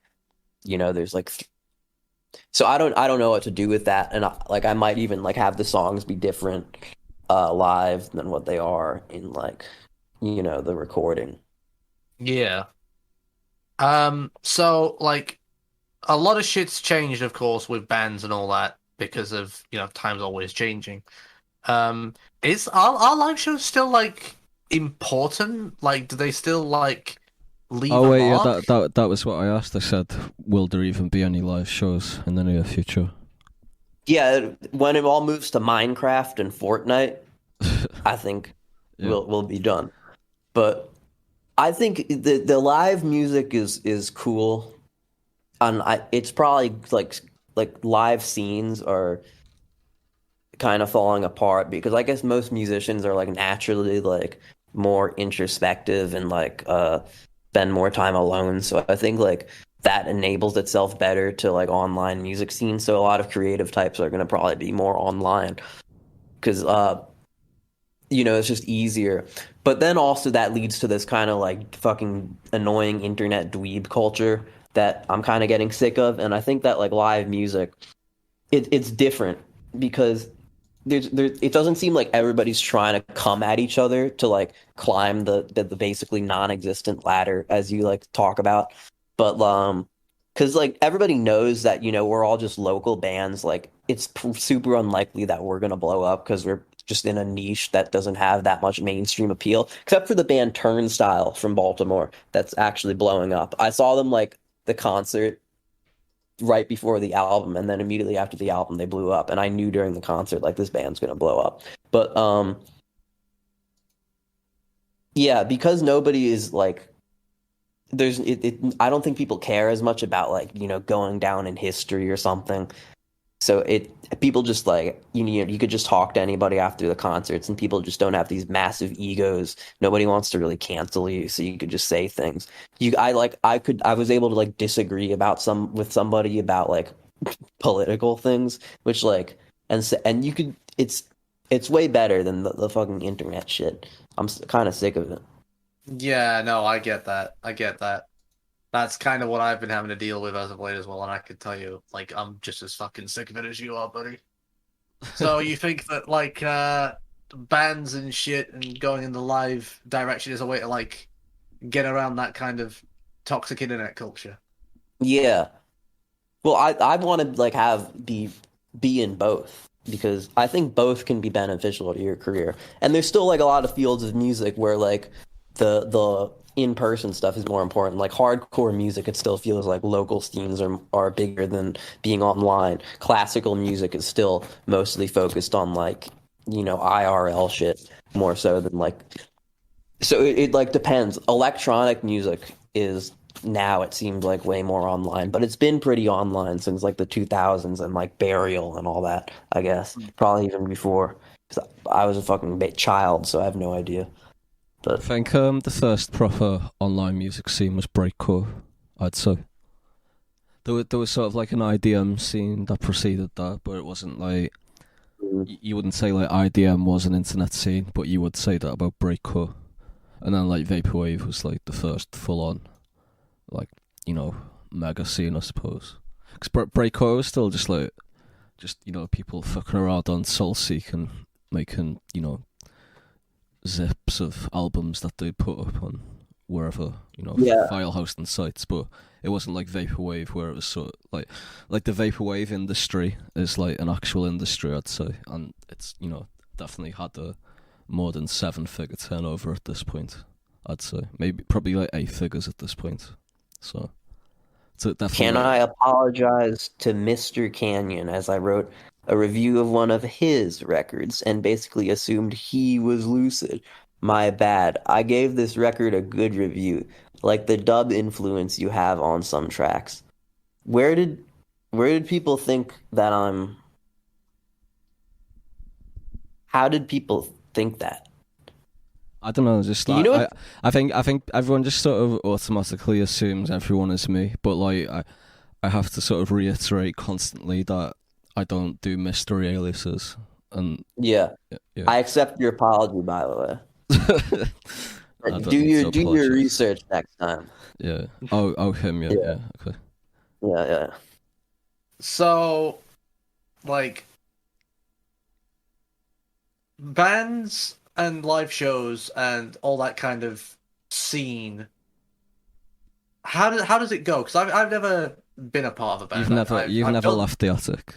there's like so I don't know what to do with that, and I might even like have the songs be different live than what they are in like the recording. Yeah. So like a lot of shit's changed, of course, with bands and all that because of time's always changing. Is our live shows still like important? Like, do they still like leave Oh a wait, yeah, mark? that was what I asked. I said, will there even be any live shows in the near future? Yeah, when it all moves to Minecraft and Fortnite, I think Yeah. we'll be done. But I think the live music is cool, and it's probably like live scenes are kind of falling apart because I guess most musicians are like naturally like more introspective and like spend more time alone. So I think like that enables itself better to like online music scenes. So a lot of creative types are going to probably be more online because it's just easier. But then also that leads to this kind of like fucking annoying internet dweeb culture that I'm kind of getting sick of. And I think that like live music, it's different because it doesn't seem like everybody's trying to come at each other to like climb the basically non-existent ladder as you like talk about. But because like everybody knows that we're all just local bands, like it's super unlikely that we're gonna blow up because we're just in a niche that doesn't have that much mainstream appeal, except for the band Turnstile from Baltimore that's actually blowing up. I saw them like the concert right before the album, and then immediately after the album they blew up, and I knew during the concert like this band's gonna blow up. But yeah, because nobody is like I don't think people care as much about like going down in history or something. So people just like you could just talk to anybody after the concerts, and people just don't have these massive egos. Nobody wants to really cancel you, so you could just say things. I was able to like disagree with somebody about like political things, which like and you could it's way better than the fucking internet shit. I'm kind of sick of it. Yeah, no, I get that. I get that. That's kind of what I've been having to deal with as of late as well, and I can tell you, like, I'm just as fucking sick of it as you are, buddy. So you think that, like, bands and shit and going in the live direction is a way to, like, get around that kind of toxic internet culture? Yeah. Well, I want to like be in both because I think both can be beneficial to your career. And there's still like a lot of fields of music where like the in-person stuff is more important. Like hardcore music, it still feels like local scenes are bigger than being online. Classical music is still mostly focused on like, IRL shit more so than like. So it like depends. Electronic music is now it seems like way more online, but it's been pretty online since like the 2000s and like Burial and all that, I guess. Probably even before. 'Cause I was a fucking child, so I have no idea. I think the first proper online music scene was breakcore, I'd say. There was sort of like an IDM scene that preceded that, but it wasn't like you wouldn't say like IDM was an internet scene, but you would say that about breakcore. And then like vaporwave was like the first full on, like mega scene, I suppose. Because breakcore was still just people fucking around on Soulseek and making zips of albums that they put up on wherever file hosting sites, but it wasn't like vaporwave where it was sort of like the vaporwave industry is like an actual industry, I'd say, and it's definitely had a more than 7-figure turnover at this point. I'd say probably like 8 figures at this point. So definitely. Can I apologize to Mr. Canyon as I wrote a review of one of his records and basically assumed he was lucid? My bad. I gave this record a good review, like the dub influence you have on some tracks. Where did people think that I'm? How did people think that? I don't know. Just like, I think everyone just sort of automatically assumes everyone is me, but like I have to sort of reiterate constantly that I don't do mystery aliases. And yeah. I accept your apology, by the way. Do your research next time. Yeah. Oh, him. Yeah. Okay. Yeah. So, like, bands and live shows and all that kind of scene. How does it go? Because I've never been a part of a band. You've never left the attic.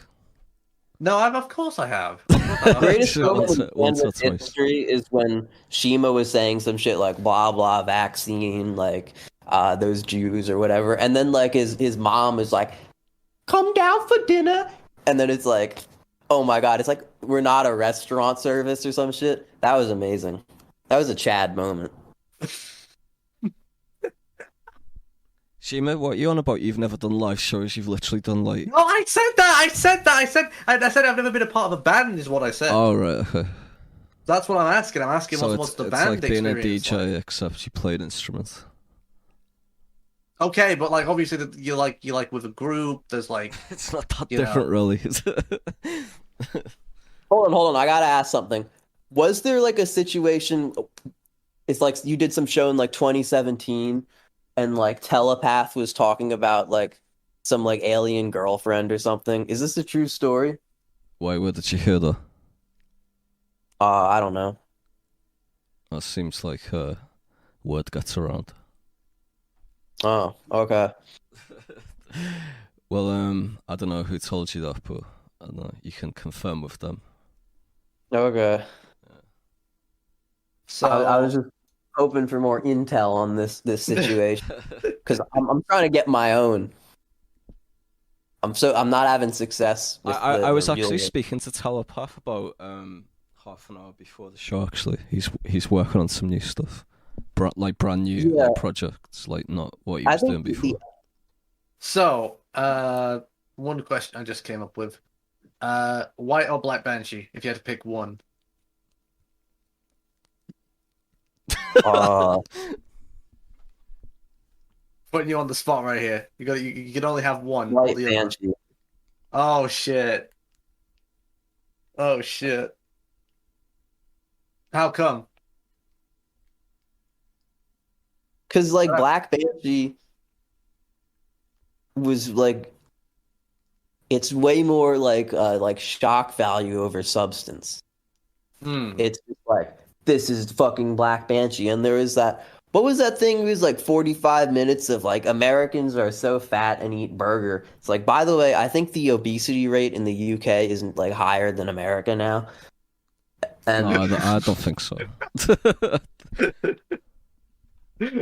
No, of course I have. Of course Greatest moment in Once or Canvas twice. history is when Shima was saying some shit like blah blah vaccine, like those Jews or whatever, and then like his mom is like, "Come down for dinner," and then it's like, oh my god, it's like we're not a restaurant service or some shit. That was amazing. That was a Chad moment. Shima, what are you on about? You've never done live shows. You've literally done like. No, I said that. I said I've never been a part of a band. Is what I said. Oh right, okay. That's what I'm asking. I'm asking So what's the it's band like being a experience DJ, like? except you played instruments. Okay, but like obviously you like with a group. There's like It's not that different, really. Is it? Hold on. I gotta ask something. Was there like a situation? It's like you did some show in like 2017, and like Telepath was talking about like some like alien girlfriend or something. Is this a true story? Why? Where did you hear that? I don't know. That seems like word gets around. Oh, okay. Well, I don't know who told you that, but I don't know. You can confirm with them. Okay. So I was just hoping for more intel on this situation because I'm trying to get my own. I'm not having success. With I was actually real- speaking to Telepath about half an hour before the show. Actually, he's working on some new stuff, brand new like, projects, like not what he was doing before. So, one question I just came up with: white or black banshee? If you had to pick one. Putting you on the spot right here. You can only have one. White or the other. banshee. Oh shit. Oh shit. How come? Because like Black Banshee was like, it's way more like shock value over substance. It's just like, this is fucking Black Banshee, and there is that. What was that thing? It was like 45 minutes of like Americans are so fat and eat burger. It's like, by the way, I think the obesity rate in the UK isn't like higher than America now. And No, I don't think so.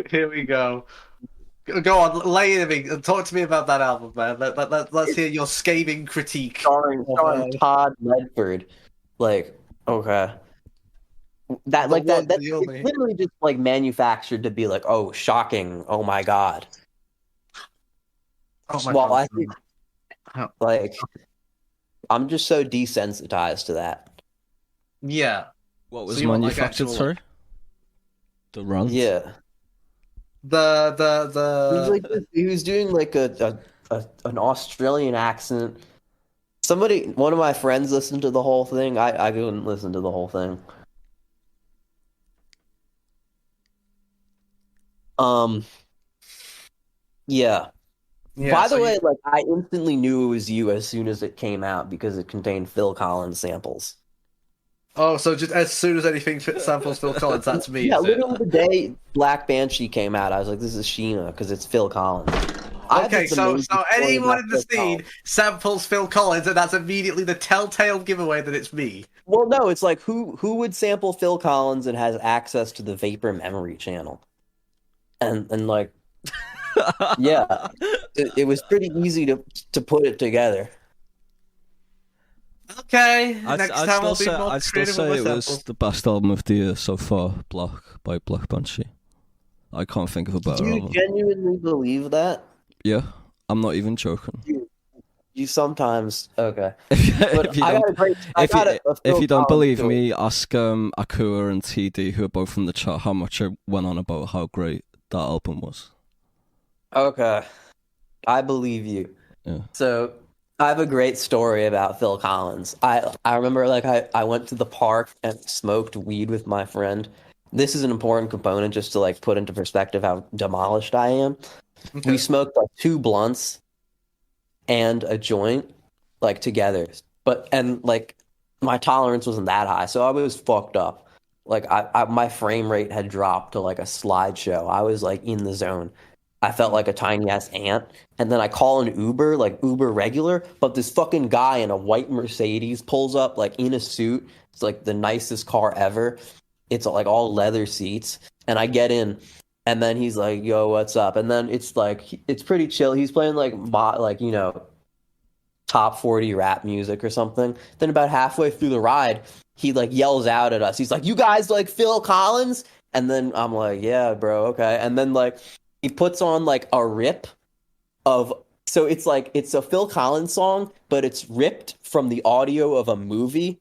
Here we go. Go on, lay it in me. Talk to me about that album, man. Let's hear your scathing critique. starring Todd Medford. Like, okay. That's literally just like manufactured to be like, oh, shocking, oh my god. Oh my well, god. I think, like, I'm just so desensitized to that. Yeah. What was So you want, like, manufactured actual, through? The run? Yeah. He was doing like an Australian accent. One of my friends listened to the whole thing. I couldn't listen to the whole thing. Yeah. By the way, like I instantly knew it was you as soon as it came out because it contained Phil Collins samples. Oh, so just as soon as anything samples Phil Collins, that's me. Yeah, is it? literally the day Black Banshee came out, I was like, "This is Sheena" because it's Phil Collins. Okay, so anyone in the scene samples Phil Collins, and that's immediately the telltale giveaway that it's me. Well, no, it's like who would sample Phil Collins and has access to the Vapor Memory channel, and like, yeah, it was pretty easy to put it together. Okay, I'd still say it was the best album of the year so far, by Black Banshee. I can't think of a better Do you album. genuinely believe that? Yeah, I'm not even joking. You sometimes okay. If you don't believe me, ask Akua and TD, who are both in the chat, how much I went on about how great that album was. Okay, I believe you. Yeah. So I have a great story about Phil Collins. I remember like I went to the park and smoked weed with my friend. This is an important component just to like put into perspective how demolished I am. Okay. We smoked like 2 blunts and a joint like together. And like my tolerance wasn't that high, so I was fucked up. Like my frame rate had dropped to like a slideshow. I was like in the zone. I felt like a tiny ass ant. And then I call an Uber, like Uber regular, but this fucking guy in a white Mercedes pulls up like in a suit. It's like the nicest car ever. It's like all leather seats. And I get in, and then he's like, "Yo, what's up?" And then it's like it's pretty chill. He's playing like top 40 rap music or something. Then about halfway through the ride, he like yells out at us. He's like, "You guys like Phil Collins?" And then I'm like, "Yeah, bro, okay." And then like he puts on like a rip of so it's like it's a Phil Collins song, but it's ripped from the audio of a movie,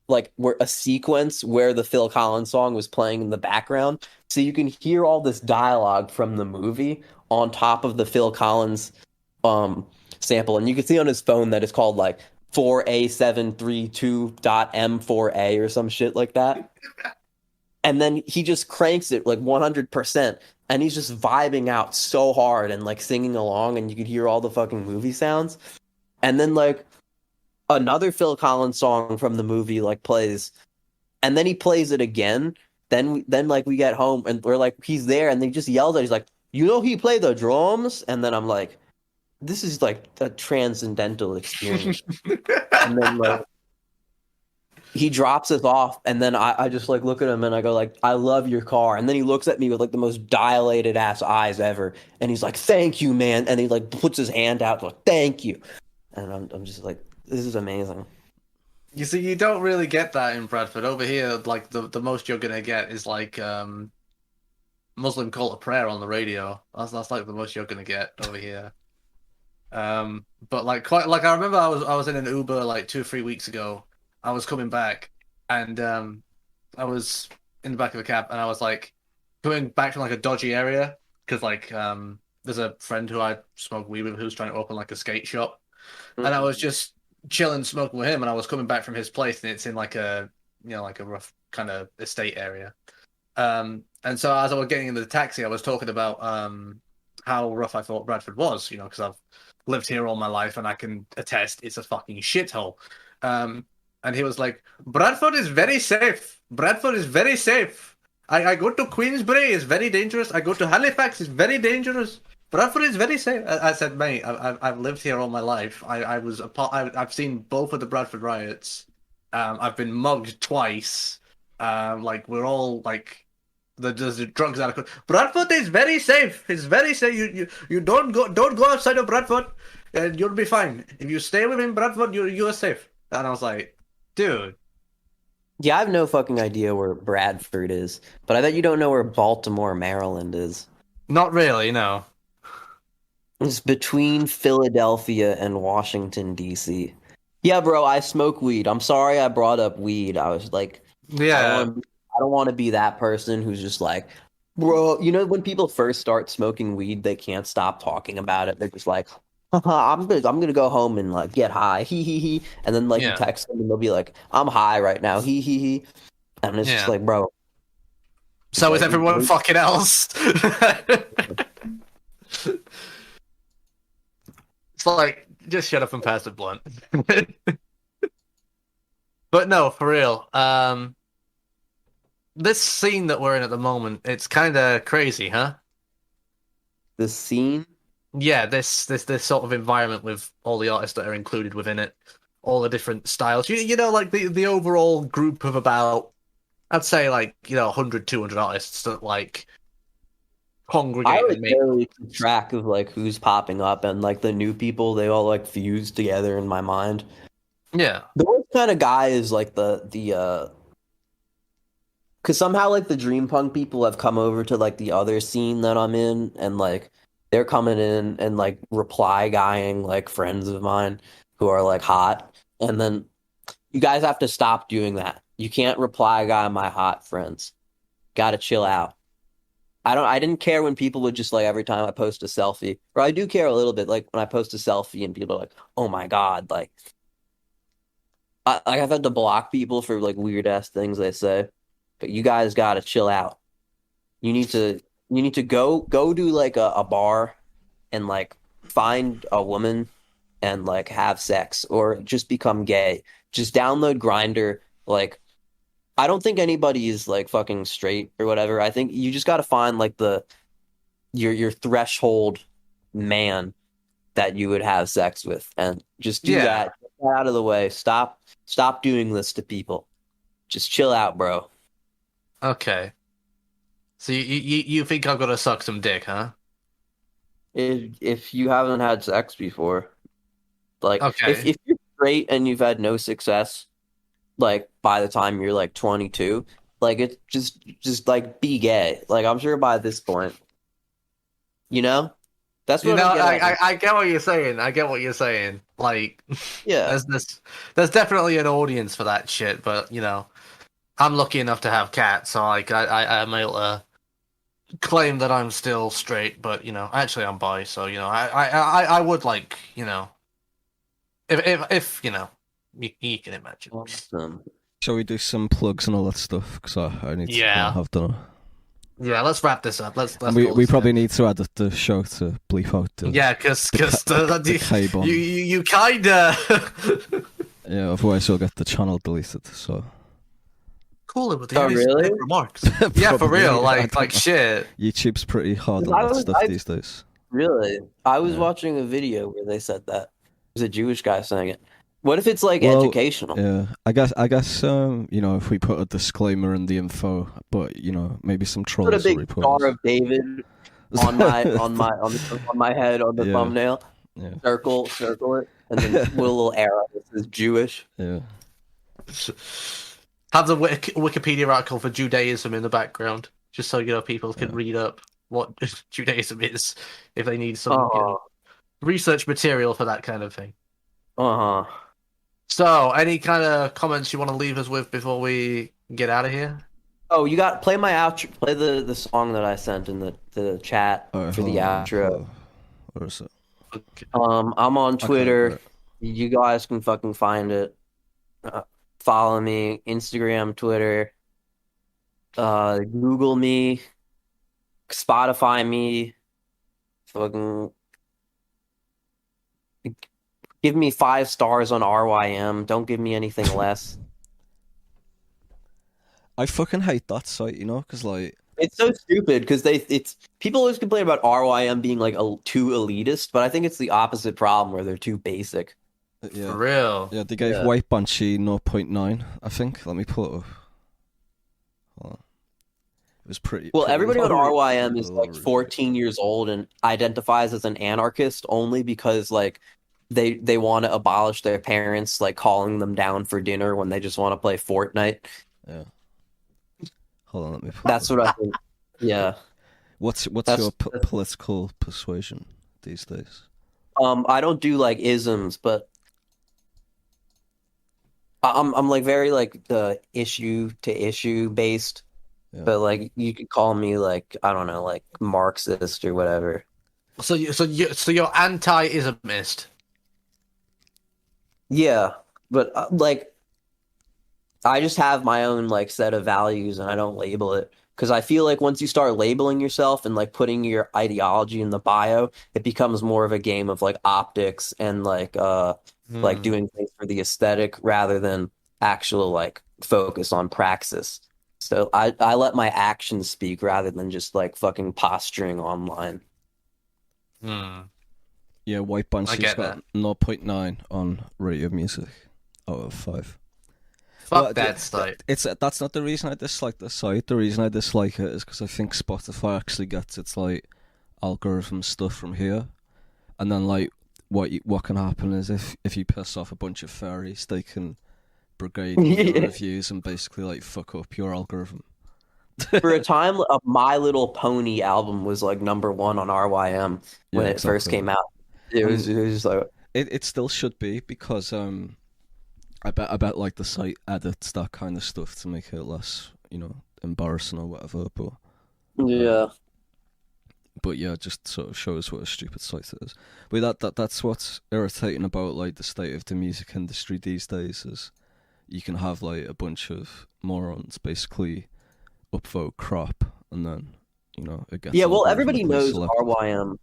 like where a sequence where the Phil Collins song was playing in the background. So you can hear all this dialogue from the movie on top of the Phil Collins sample. And you can see on his phone that it's called like 4A732.M4A or some shit like that. And then he just cranks it like 100%. And he's just vibing out so hard and like singing along, and you could hear all the fucking movie sounds. And then like another Phil Collins song from the movie like plays, and then he plays it again. Then like we get home and we're like he's there, and they just yelled at. He's like, "You know he played the drums?" And then I'm like, "This is like a transcendental experience." And then like he drops us off, and then I just like look at him and I go like, "I love your car." And then he looks at me with like the most dilated ass eyes ever, and he's like, "Thank you, man." And he like puts his hand out like, "Thank you." And I'm just like, this is amazing. You see, you don't really get that in Bradford. Over here, like the most you're gonna get is like Muslim call to prayer on the radio. That's like the most you're gonna get over here. But like quite like I remember I was in an Uber like 2 or 3 weeks ago. I was coming back, and I was in the back of a cab, and I was like coming back from like a dodgy area because like there's a friend who I smoke weed with who's trying to open like a skate shop, and I was just chilling smoking with him, and I was coming back from his place, and it's in like a like a rough kind of estate area. And so as I was getting into the taxi, I was talking about how rough I thought Bradford was, because I've lived here all my life and I can attest it's a fucking shithole. And he was like, "Bradford is very safe. Bradford is very safe. I go to Queensbury, it's very dangerous. I go to Halifax, it's very dangerous. Bradford is very safe." I said, "Mate, I've lived here all my life. I've seen both of the Bradford riots. I've been mugged twice. Like we're all like there's the drugs out of Bradford is very safe. It's very safe. You don't go outside of Bradford, and you'll be fine. If you stay within Bradford, you're safe." And I was like, dude. Yeah, I have no fucking idea where Bradford is, but I bet you don't know where Baltimore, Maryland is. Not really, no. It's between Philadelphia and Washington, D.C. Yeah, bro, I smoke weed. I'm sorry I brought up weed. I was like, yeah, I don't want to be that person who's just like, bro, when people first start smoking weed, they can't stop talking about it. They're just like, I'm gonna go home and like get high, he, and then like you text them and they'll be like, "I'm high right now, he," and it's just like, bro. So is everyone fucking else? It's like, just shut up and pass the blunt. But no, for real. This scene that we're in at the moment, it's kind of crazy, huh? The scene. Yeah, this sort of environment with all the artists that are included within it, all the different styles. You know, like the overall group of about, I'd say like 100, 200 artists that like congregate. I would barely keep track of like who's popping up, and like the new people, they all like fuse together in my mind. Yeah, the worst kind of guy is like the because somehow like the Dream Punk people have come over to like the other scene that I'm in, and like. They're coming in and like reply guying like friends of mine who are like hot. And then you guys have to stop doing that. You can't reply guy my hot friends. Gotta chill out. I didn't care when people would just like every time I post a selfie. Or I do care a little bit, like when I post a selfie and people are like, "Oh my God," like I've had to block people for like weird ass things they say. But you guys gotta chill out. You need to go to like a bar and like find a woman and like have sex or just become gay. Just download Grindr. Like, I don't think anybody is like fucking straight or whatever. I think you just got to find like the your threshold man that you would have sex with, and just do that. Get that out of the way. Stop doing this to people. Just chill out, bro. Okay. So you think I'm gonna suck some dick, huh? If you haven't had sex before, like Okay. if you're straight and you've had no success, like by the time you're like 22, like it's just like be gay. Like I'm sure by this point, that's what I get what you're saying. I get what you're saying. Like, Yeah. there's definitely an audience for that shit, but I'm lucky enough to have cats, so like I'm able to claim that I'm still straight, but actually I'm bi, so I would like if you can imagine. Awesome. Shall we do some plugs and all that stuff? Because I need to Yeah. have done it. Yeah, let's wrap this up. Let's And we call this probably need to add the show to bleep out the because the K-bomb. you kinda Yeah, otherwise you'll get the channel deleted. So cool it with the really? remarks. Yeah, for Probably, real. I Like don't know. shit. YouTube's pretty hard on I that was- stuff I- these days. Really? I was Yeah. watching a video where they said that. It was a Jewish guy saying it. What if it's like Well, educational? Yeah, I guess if we put a disclaimer in the info, but maybe some Put a trolls will big report star us. of David on my head on the Yeah. thumbnail. Yeah. Circle it, and then with a little arrow that says Jewish. Yeah. Have the Wikipedia article for Judaism in the background, just so people can read up what Judaism is if they need some research material for that kind of thing. Uh-huh. So, any kind of comments you want to leave us with before we get out of here? Oh, you got play my outro. Play the song that I sent in the chat Alright, for the hold on, outro. Where is it? I'm on Twitter. right. You guys can fucking find it. Follow me, Instagram, Twitter. Google me, Spotify me. Fucking give me 5 stars on RYM. Don't give me anything less. I fucking hate that site, because like It's so stupid because people always complain about RYM being like too elitist, but I think it's the opposite problem where they're too basic. yeah, For real. yeah, they gave Yeah. White Banshee 0.9. I think. Let me pull it up. Hold on. It was pretty. Well, pretty everybody on low. RYM is Low like review. 14 years old and identifies as an anarchist only because like they want to abolish their parents like calling them down for dinner when they just want to play Fortnite. Yeah. Hold on, let me. Pull That's it up. what I think. Yeah. What's that's- your political persuasion these days? I don't do like isms, but I'm like very like the issue to issue based. Yeah. But like you could call me like I don't know like Marxist or whatever. So you're anti-ismist. Yeah, but like I just have my own like set of values and I don't label it because I feel like once you start labeling yourself and like putting your ideology in the bio, it becomes more of a game of like optics and like doing things for the aesthetic rather than actual like focus on praxis. So I let my actions speak rather than just like fucking posturing online. Yeah, White Banshee's get got 0.9 on Radio Music out of 5. Fuck Well, that site. That's not the reason I dislike the site. The reason I dislike it is because I think Spotify actually gets its like algorithm stuff from here, and then like what can happen is if you piss off a bunch of furries, they can brigade your reviews and basically like fuck up your algorithm. For a time, a My Little Pony album was like #1 on RYM when Yeah, it first exactly. came out. It was just like It still should be because I bet like the site edits that kind of stuff to make it less embarrassing or whatever. But yeah, just sort of shows what a stupid site it is. But that's what's irritating about like the state of the music industry these days is you can have like a bunch of morons basically upvote crap and then it gets well, everybody knows selected. RYM.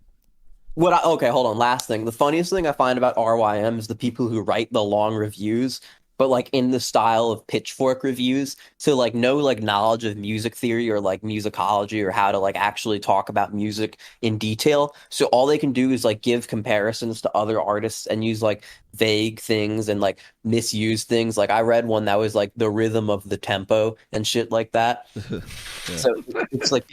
Okay, hold on. Last thing, the funniest thing I find about RYM is the people who write the long reviews. but like in the style of Pitchfork reviews. So like no like knowledge of music theory or like musicology or how to like actually talk about music in detail. So all they can do is like give comparisons to other artists and use like vague things and like misuse things. Like I read one that was like the rhythm of the tempo and shit like that. Yeah. So it's like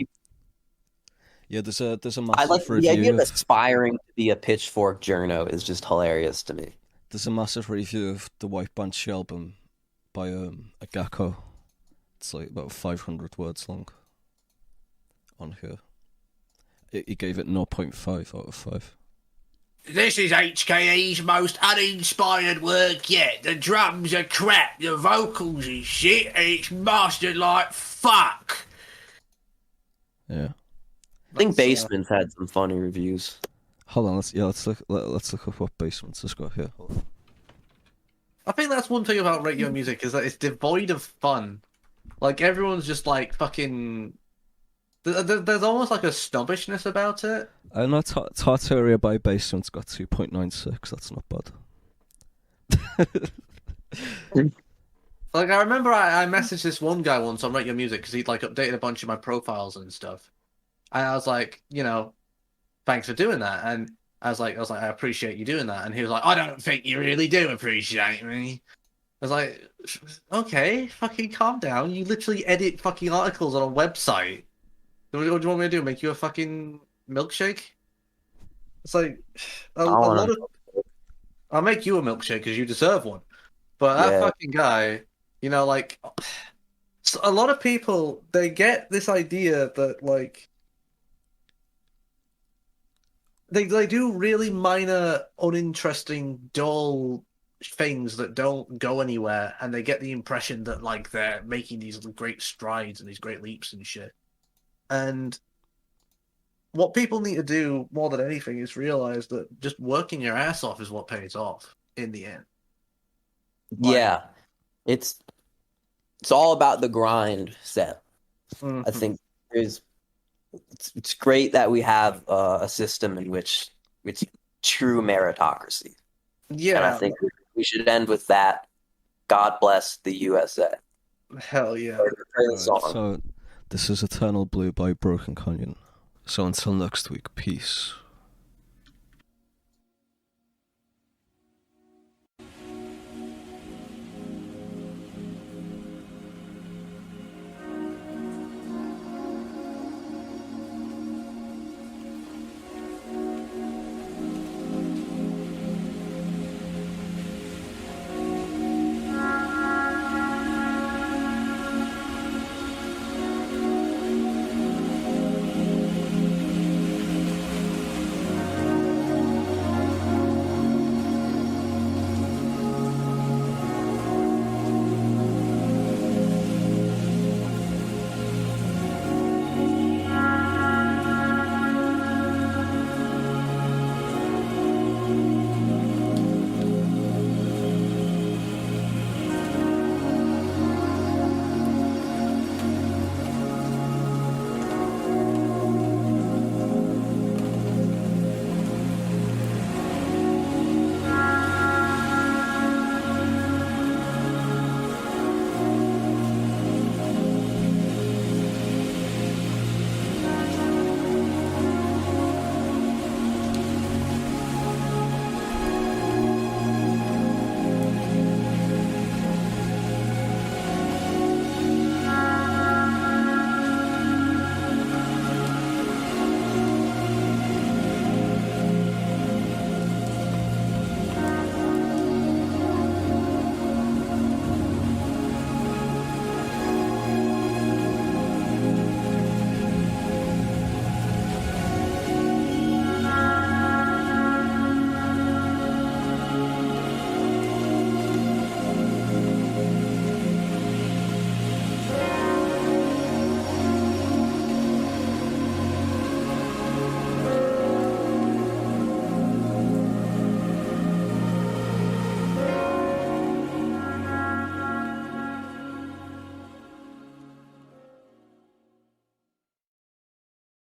Yeah, there's a I like massive the idea review of of aspiring to be a Pitchfork journo is just hilarious to me. there's a massive review of the White Banshee album by Agako. It's like about 500 words long on here. He gave it 0.5 out of 5. This is HKE's most uninspired work yet. The drums are crap, the vocals is shit, and it's mastered like fuck. Yeah. I think Basement's had some funny reviews. Hold on, let's look up what Basements has got here. Hold on. I think that's one thing about radio music is that it's devoid of fun. Like everyone's just like fucking. There's almost like a snobbishness about it. I know Tartaria by Basement's got 2.96. That's not bad. Like I remember I messaged this one guy once on Rate Your Music because he'd like updated a bunch of my profiles and stuff, and I was like, thanks for doing that. And I was like, I appreciate you doing that. And he was like, I don't think you really do appreciate me. I was like, okay, fucking calm down. You literally edit fucking articles on a website. What do you want me to do? Make you a fucking milkshake? It's like a lot of. I'll make you a milkshake because you deserve one. But that fucking guy, like a lot of people, they get this idea that like they do really minor, uninteresting, dull things that don't go anywhere, and they get the impression that like they're making these great strides and these great leaps and shit. And what people need to do more than anything is realize that just working your ass off is what pays off in the end. Yeah, it's all about the grind, Seth. Mm-hmm. I think it's great that we have a system in which it's true meritocracy. Yeah, and I think we should end with that. God bless the USA. Hell yeah. So this is Eternal Blue by Broken Canyon. So until next week, peace.